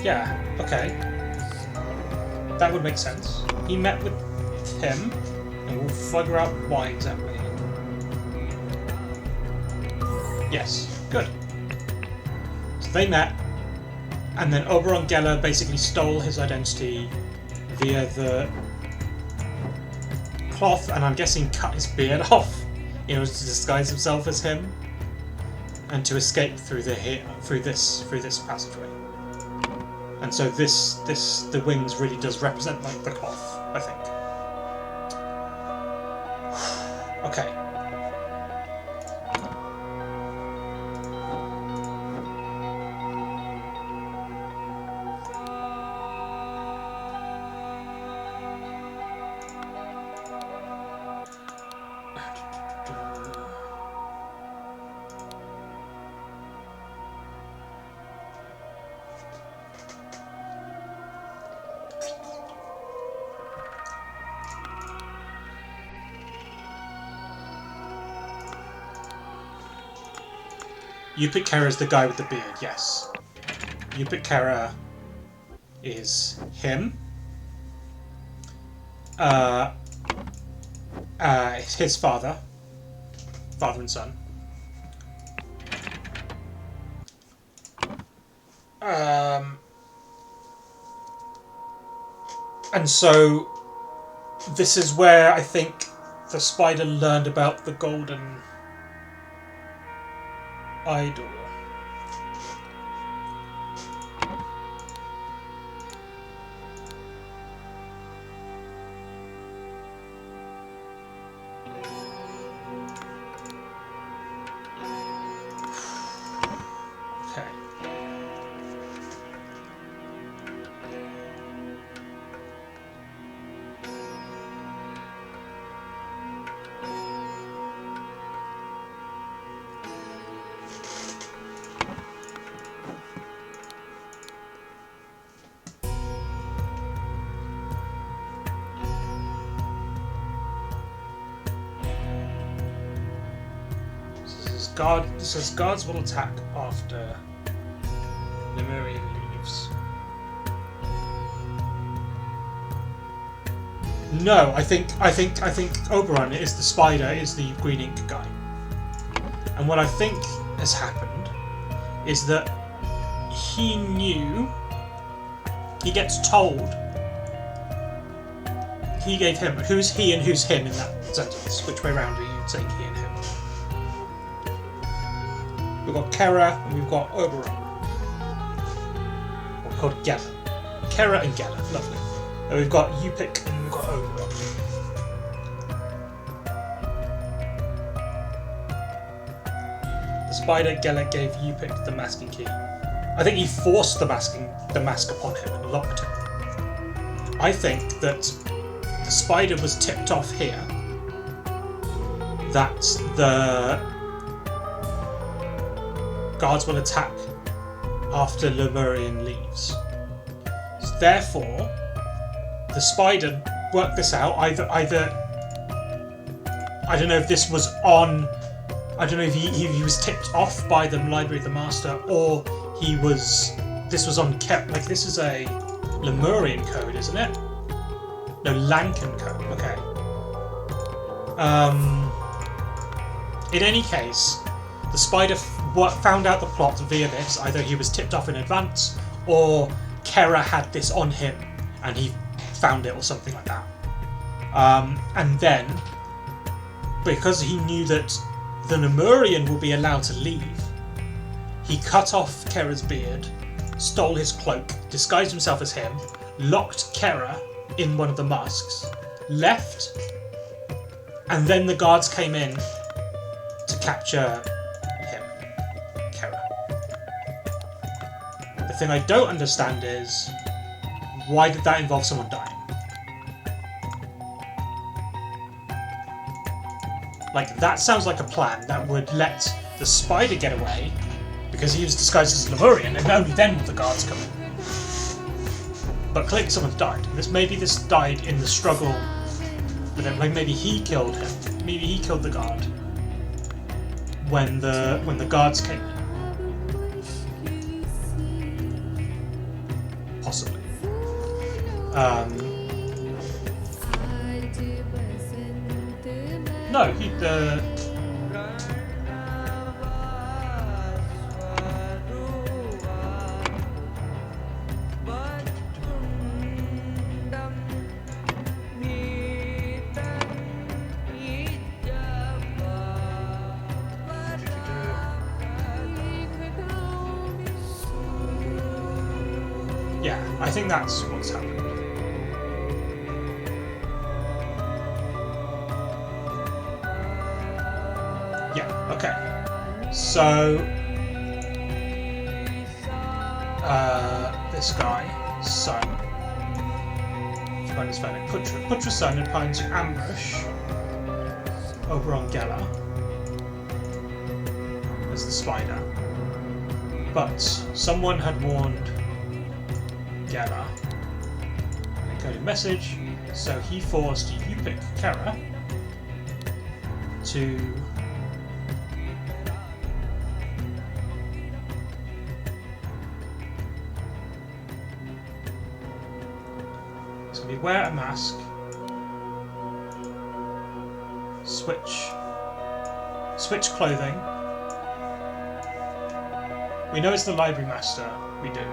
yeah, okay. That would make sense. He met with him, and we'll figure out why exactly. Yes, good. So they met, and then Oberon Geller basically stole his identity via the cloth, and I'm guessing cut his beard off in order to disguise himself as him, and to escape through this passageway. And so the wings really does represent like the cloth, I think. Okay. Yupikera is the guy with the beard, yes. Yupikera is him. His father and son. And so this is where I think the spider learned about the golden idol. Okay. It says guards will attack after Lemurian leaves. No, I think Oberon is the spider, is the green ink guy. And what I think has happened is that he knew. He gets told. He gave him. Who's he and who's him in that sentence? Which way round are you saying he and him? We've got Kera and we've got Oberon. We're called Gela. Kera and Gela. Lovely. And we've got Yupik and we've got Oberon. The spider Gela gave Yupik the masking key. I think he forced the mask upon him and locked him. I think that the spider was tipped off here that the guards will attack after Lemurian leaves. So therefore, the spider worked this out. Either I don't know if this was on. I don't know if he was tipped off by the Library of the Master, or this was on like this is a Lemurian code, isn't it? No, Lankan code. Okay. In any case, the spider found out the plot via this. Either he was tipped off in advance, or Kera had this on him and he found it, or something like that. And then, because he knew that the Lemurian will be allowed to leave, he cut off Kera's beard, stole his cloak, disguised himself as him, locked Kera in one of the masks, left, and then the guards came in to capture him, Kera. The thing I don't understand is, why did that involve someone dying? Like, that sounds like a plan that would let the spider get away, because he was disguised as Lemurian, and only then would the guards come in. But clearly someone's died. Maybe this died in the struggle with him. Like, maybe he killed him. Maybe he killed the guard when the guards came in. Possibly. No, yeah, I think that's what's happened. Yeah, okay. So, this guy, son, find his family. Putra's son had planned to ambush Oberon Gela as the spider, but someone had warned Gela an encoded message, so he forced Yupik Kera to wear a mask, switch clothing. We know it's the library master, we do.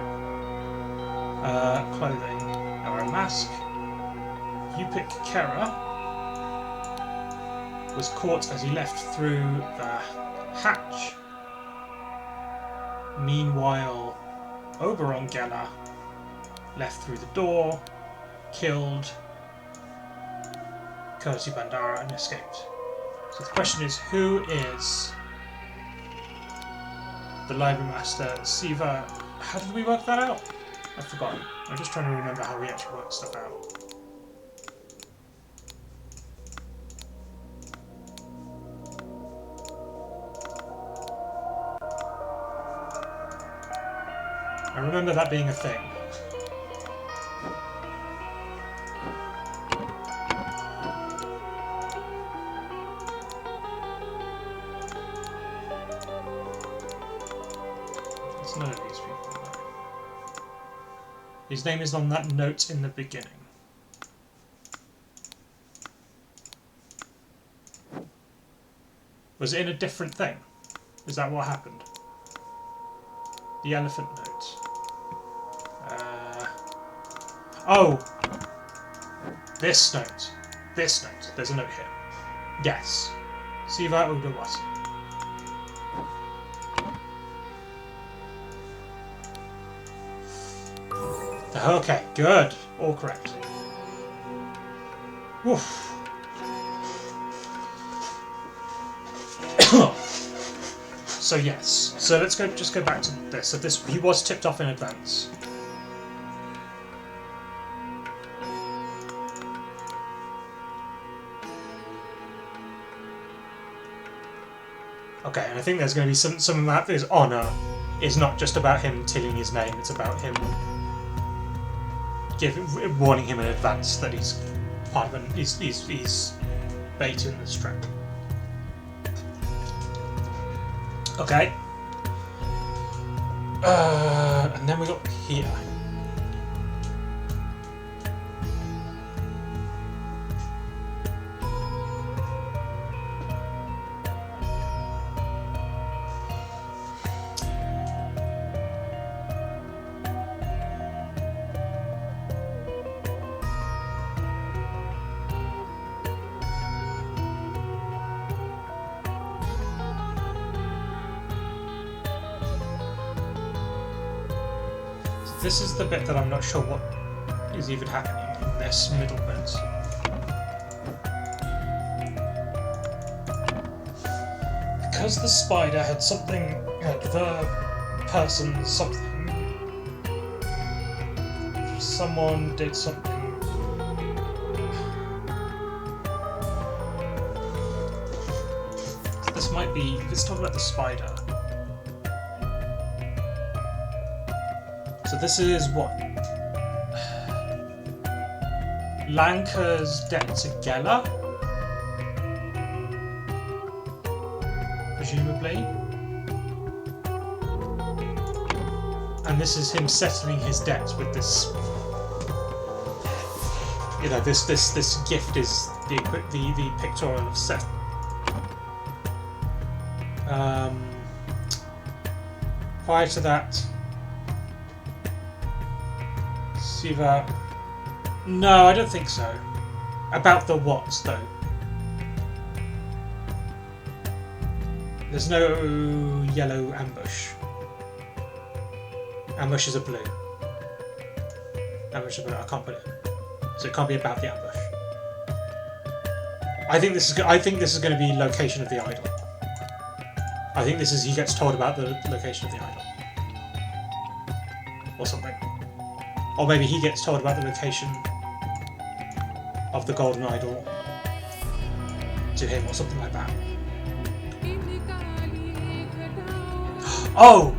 Clothing, now wear a mask. Yupik Kera was caught as he left through the hatch. Meanwhile, Oberon Gela left through the door, killed Kursi Bandara and escaped. So the question is, who is the library master? Siva, how did we work that out? I've forgotten. I'm just trying to remember how we actually worked stuff out. I remember that being a thing. It's none of these people. No. His name is on that note in the beginning. Was it in a different thing? Is that what happened? The elephant note. Oh! This note. This note. There's a note here. Yes. Siva Udawasi. Okay, good. All correct. Woof. So yes. So let's just go back to this. So this he was tipped off in advance. Okay, and I think there's going to be some of that. His honour is not just about him telling his name; it's about him warning him in advance that he's part of he's baiting this trap. Okay. And then we got here. This is the bit that I'm not sure what is even happening in this middle bit. Because the spider had something, had the person something, someone did something. This might be, let's talk about the spider. So this is what? Lanka's debt to Geller? Presumably. And this is him settling his debt with this. You know, this gift is the pictorial of Seth. Prior to that, Siva. No, I don't think so. About the what, though? There's no yellow ambush. Ambushes are blue. Ambushes are blue. I can't put it in. So it can't be about the ambush. I think this is going to be location of the idol. I think this is he gets told about the location of the idol, or something. Or maybe he gets told about the location of the golden idol to him, or something like that. Oh!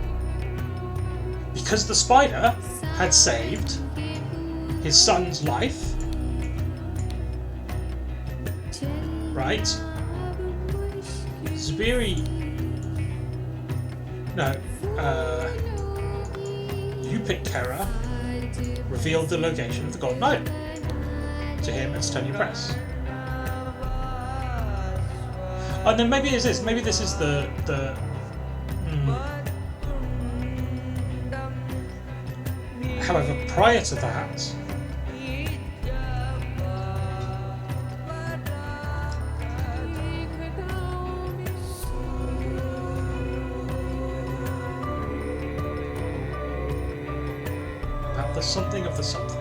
Because the spider had saved his son's life, right? Zubiri... No, Upikera revealed the location of the golden idol to him at Stony Press. Oh, then maybe it's this. Maybe this is the. However, prior to that, about the something of the something.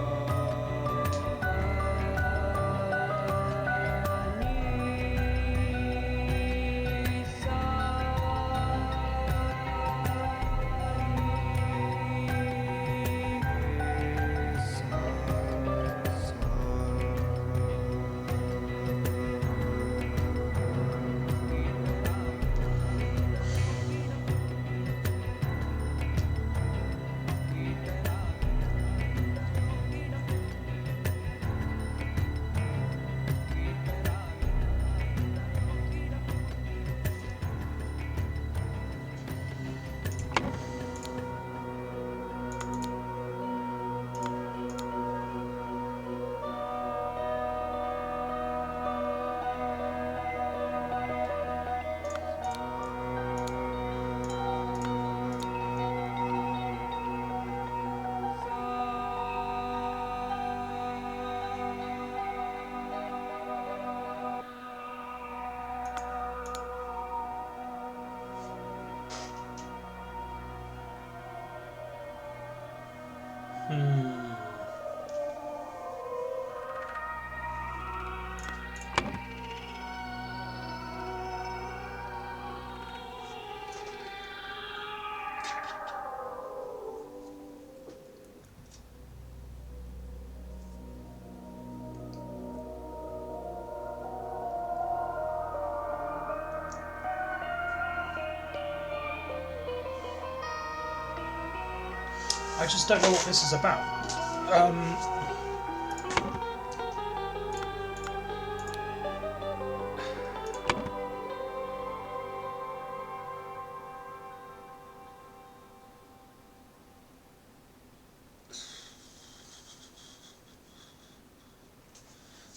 just don't know what this is about.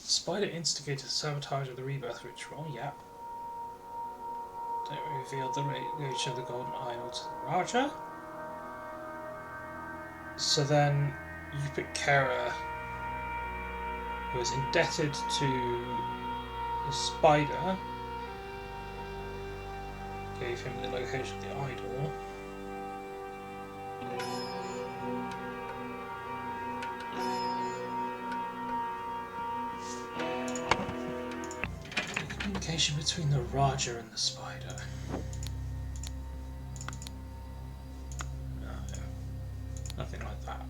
Spider instigated sabotage of the rebirth ritual. Yeah. Don't reveal the nature of the golden idol to the Raja. So then you pick Kara, who is indebted to the spider, gave him the location of the idol. The communication between the Raja and the spider. No, nothing like that.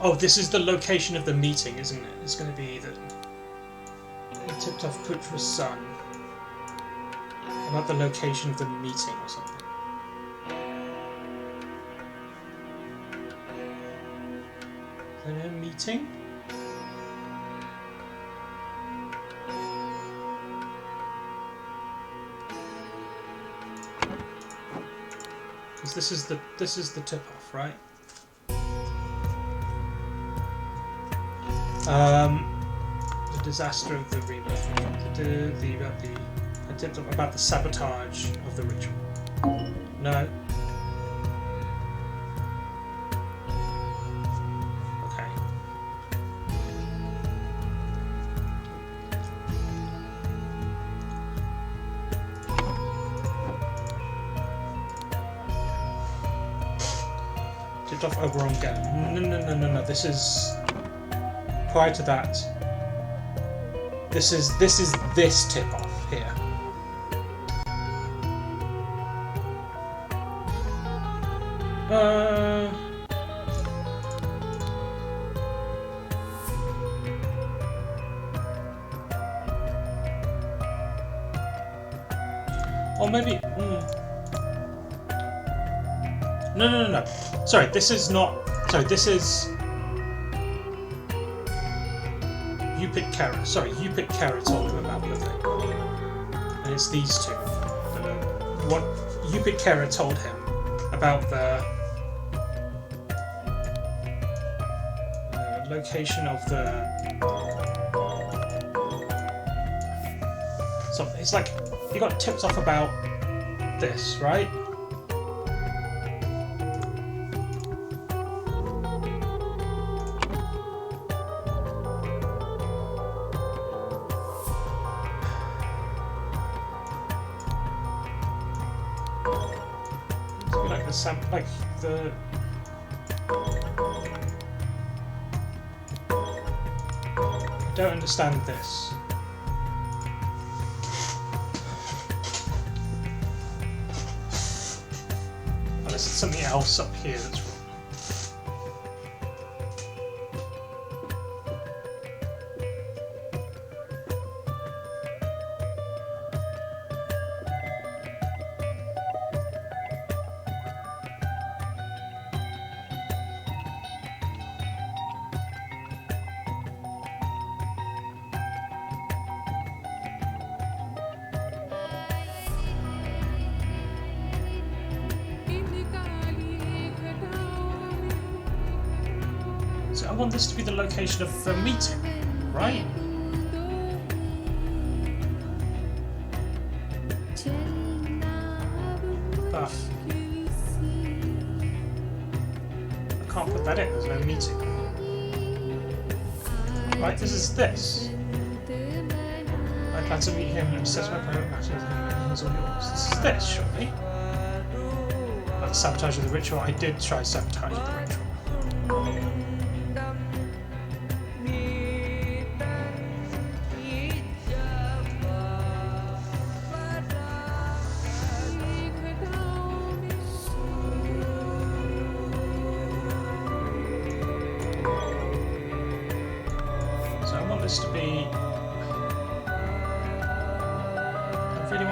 Oh, this is the location of the meeting, isn't it? It's going to be that he tipped off Putra's son about the location of the meeting or something. Is there a meeting? Because this is the tip off, right? The disaster of the rebirth ritual. I tipped up about the sabotage of the ritual. No. Okay. Tipped off Oberon again. No. This is. Prior to that, this is this tip off here. Or maybe. No. Sorry, this is not. Sorry, this is. You pick Kara. Sorry, you pick Kara told him about the thing. And it's these two. What you pick Kara told him about the location of the something. It's like you got tipped off about this, right? Like the I don't understand this. Unless it's something else up here that's wrong. I want this to be the location of the meeting, right? But I can't put that in, there's no meeting. Right, this is this. I plan to meet him and assess my private matters and he's all yours. This is this, surely. Like sabotage of the ritual, I did try sabotage of the ritual.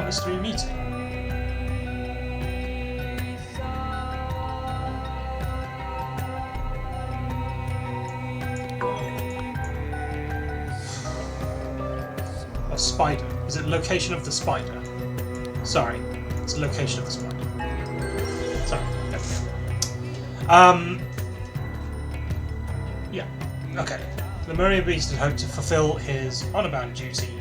Monastery meeting. A spider. Is it location of the spider? Sorry, it's location of the spider. Sorry. Okay. Yeah. Okay. The Murray Beast had hoped to fulfill his honour-bound duty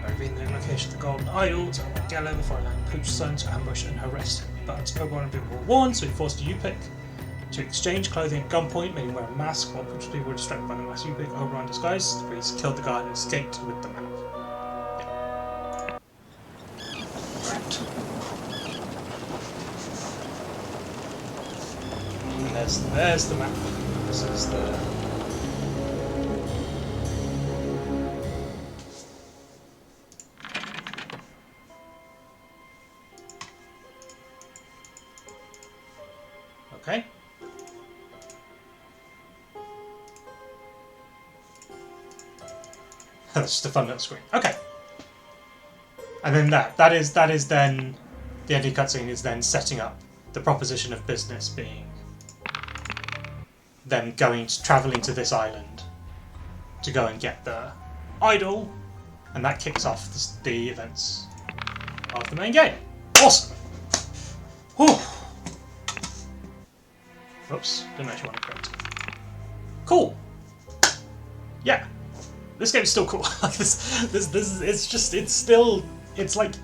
by revealing the location of the Golden Idol to Geller before allowing Pooch's son to ambush and harass him. But Oberon and people were warned, so he forced Yupik to exchange clothing at gunpoint, made him wear a mask. While Pooch's people were distracted by the mask, Yupik, Oberon disguised, the priest killed the guard and escaped with the map. There's the map. This is the... Okay. That's just a fun little screen. Okay. And then that is then the ending cutscene is then setting up the proposition of business being them travelling to this island to go and get the idol, and that kicks off the events of the main game. Awesome! Whew. Oops, didn't actually want to correct. Cool. Yeah, this game is still cool. It's like,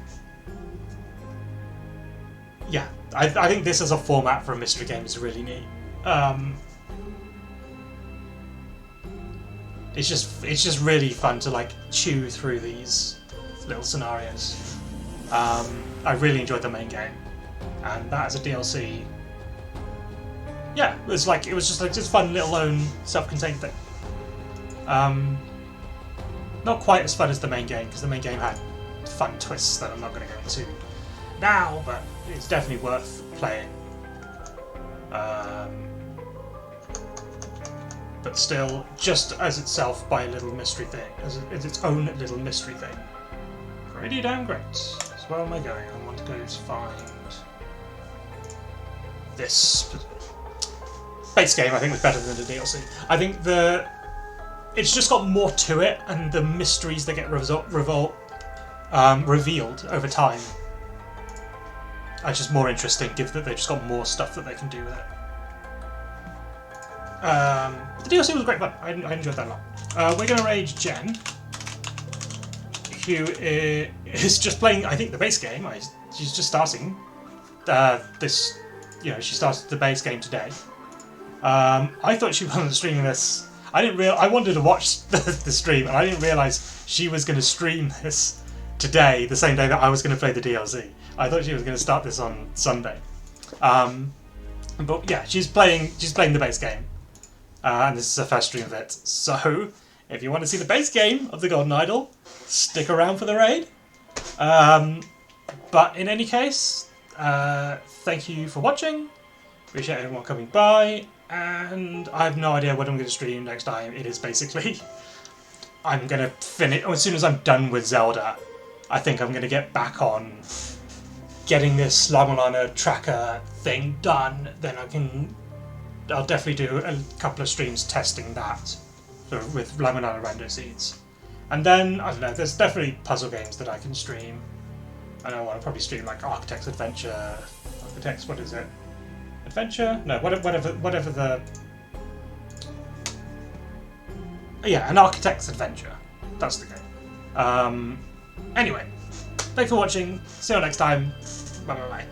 yeah. I think this as a format for a mystery game is really neat. It's just really fun to like chew through these little scenarios. I really enjoyed the main game, and that as a DLC, yeah, it was just fun little own self-contained thing. Not quite as fun as the main game, because the main game had fun twists that I'm not going to go into now, but it's definitely worth playing. But still, just as itself by a little mystery thing, as its own little mystery thing. Pretty damn great. So where am I going? I want to go to find this base game. I think was better than the DLC. I think it's just got more to it, and the mysteries that get revealed over time are just more interesting, given that they've just got more stuff that they can do with it. The DLC was great fun. I enjoyed that a lot. We're going to raid Jen, who is just playing, I think, the base game. She's just starting this. She started the base game today. I thought she wasn't streaming this. I wanted to watch the stream, and I didn't realise she was going to stream this today, the same day that I was going to play the DLC. I thought she was going to start this on Sunday. But yeah, she's playing the base game. And this is her first stream of it. So, if you want to see the base game of the Golden Idol, stick around for the raid. But in any case, thank you for watching. Appreciate everyone coming by. And I have no idea what I'm going to stream next time. It is basically... I'm going to finish... as soon as I'm done with Zelda, I think I'm going to get back on getting this Lamalana tracker thing done. Then I'll definitely do a couple of streams testing that with Lamalana Rando Seeds. And then, I don't know, there's definitely puzzle games that I can stream. And I want to probably stream like Architect's Adventure. What is it? Adventure? No, whatever the... Yeah, an Architect's Adventure. That's the game. Anyway, thanks for watching. See you next time. Bye bye bye.